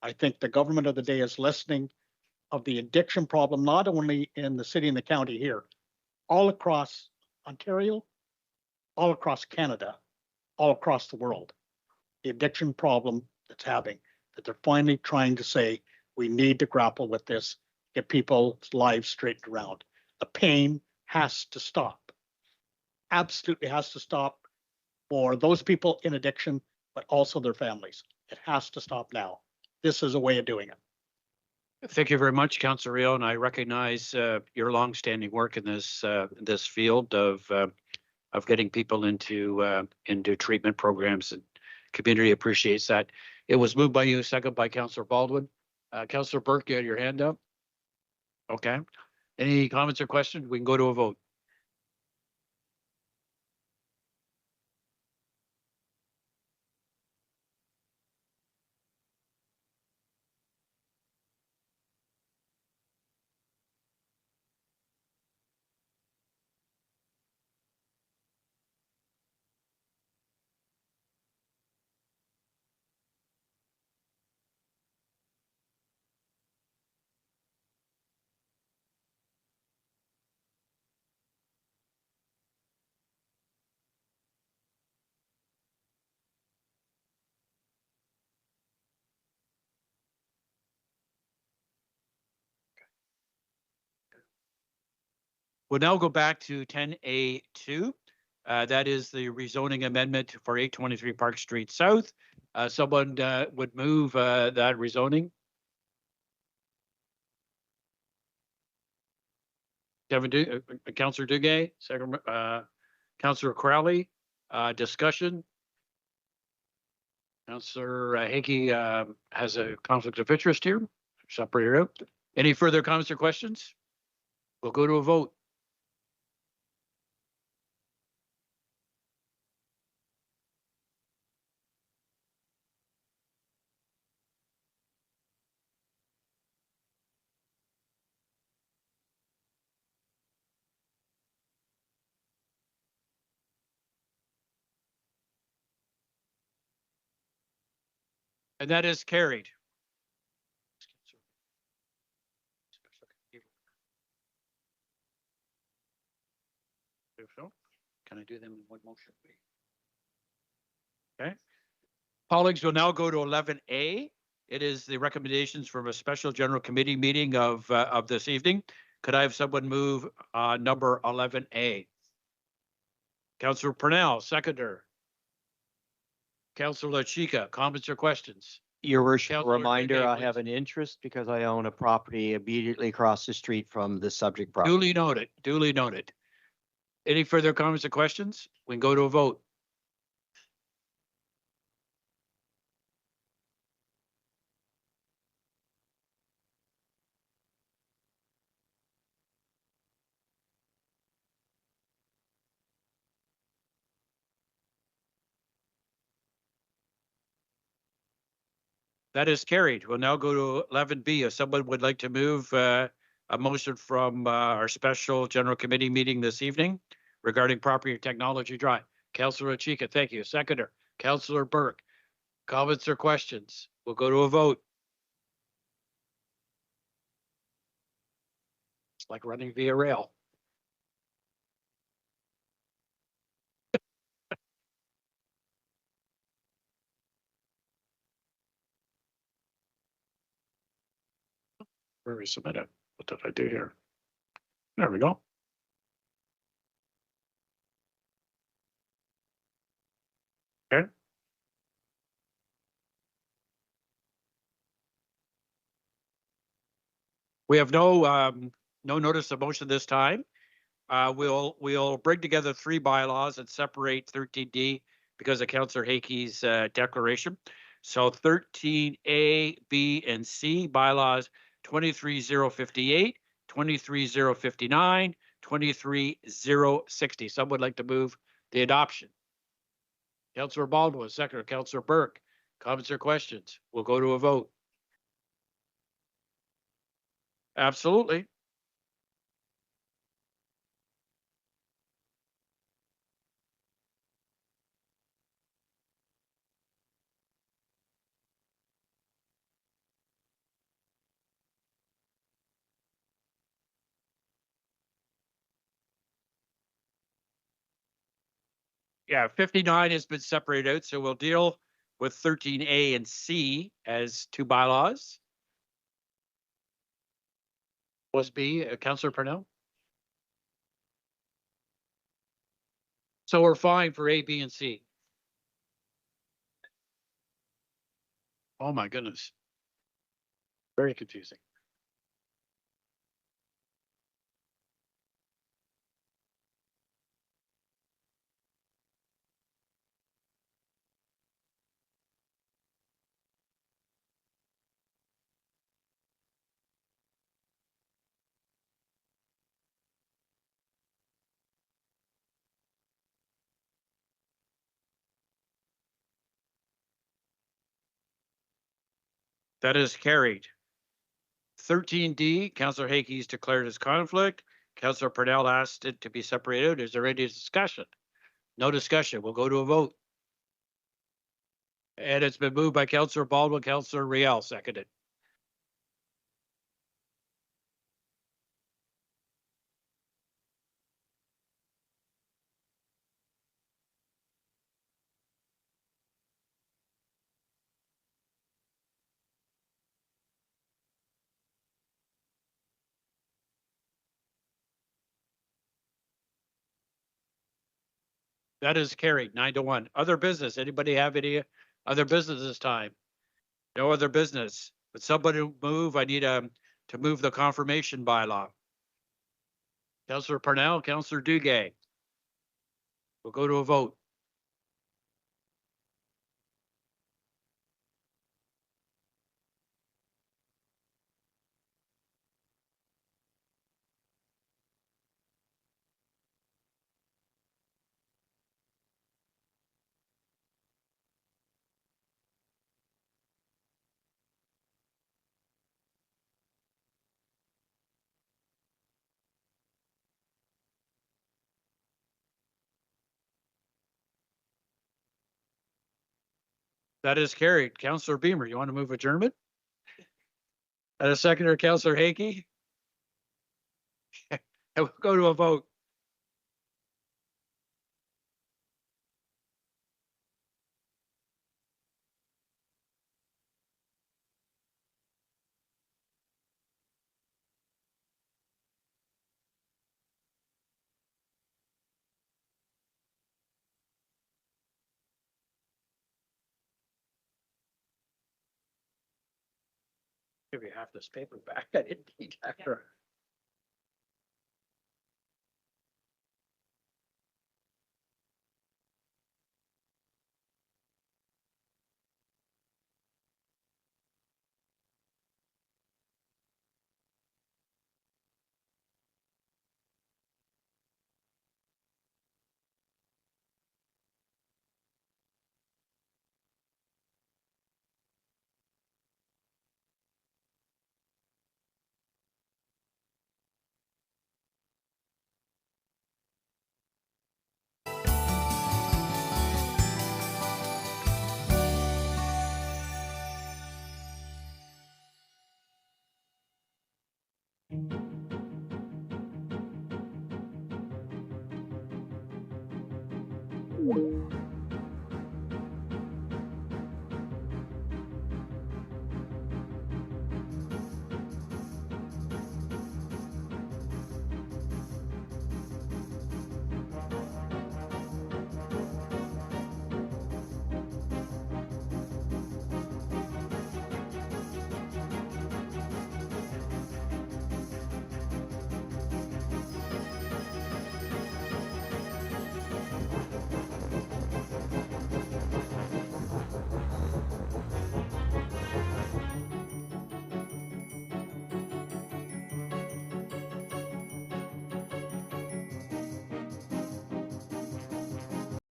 I think the government of the day is listening of the addiction problem, not only in the city and the county here, all across Ontario, all across Canada, all across the world. The addiction problem that's having, that they're finally trying to say, we need to grapple with this, get people's lives straightened around. The pain has to stop. Absolutely has to stop for those people in addiction, but also their families. It has to stop now. This is a way of doing it. Thank you very much, Councillor Rio, and I recognize your longstanding work in this field of getting people into treatment programs, and community appreciates that. It was moved by you, second by Councillor Baldwin. Councillor Burke, you had your hand up. Okay. Any comments or questions? We can go to a vote. We'll now go back to 10A2. That is the rezoning amendment for 823 Park Street South. Someone would move that rezoning. Councillor Duguay, second, Councillor Crowley, discussion. Councillor Hickey has a conflict of interest here. Separated out. Any further comments or questions? We'll go to a vote. And that is carried. Can I do them in one motion? Okay. Colleagues, will now go to 11A. It is the recommendations from a special general committee meeting of this evening. Could I have someone move number 11A? Councillor Purnell, seconder. Councillor Chica, comments or questions? Your worship, a Councillor reminder, Duguay, I have an interest because I own a property immediately across the street from the subject property. Duly noted, duly noted. Any further comments or questions? We can go to a vote. That is carried. We'll now go to 11B. If someone would like to move a motion from our special general committee meeting this evening regarding property and technology drive. Councillor Chica, thank you. Seconder, Councillor Burke. Comments or questions? We'll go to a vote. It's like running via rail. Where is a minute? What did I do here? There we go. Okay. We have no notice of motion this time. We'll bring together 3 bylaws and separate 13D because of Councillor Hickey's declaration. So 13A, B, and C bylaws 23058, 23059, 23060. Someone would like to move the adoption. Councillor Baldwin, seconder. Councillor Burke. Comments or questions? We'll go to a vote. Absolutely. Yeah, 59 has been separated out, so we'll deal with 13A and C as 2 bylaws. Was B, Councillor Purnell? So we're fine for A, B, and C. Oh my goodness. Very confusing. That is carried. 13D, Councillor Hickey's declared his conflict. Councillor Purnell asked it to be separated. Is there any discussion? No discussion. We'll go to a vote. And it's been moved by Councillor Baldwin, Councillor Riel, seconded. That is carried 9-1. Other business. Anybody have any other business this time? No other business. But somebody move. I need to move the confirmation bylaw. Councillor Purnell, Councillor Duguay. We'll go to a vote. That is carried. Councillor Beamer, you want to move adjournment? And a seconder, Councillor Hakey. And we'll go to a vote. Give you half this paper back. I didn't need after.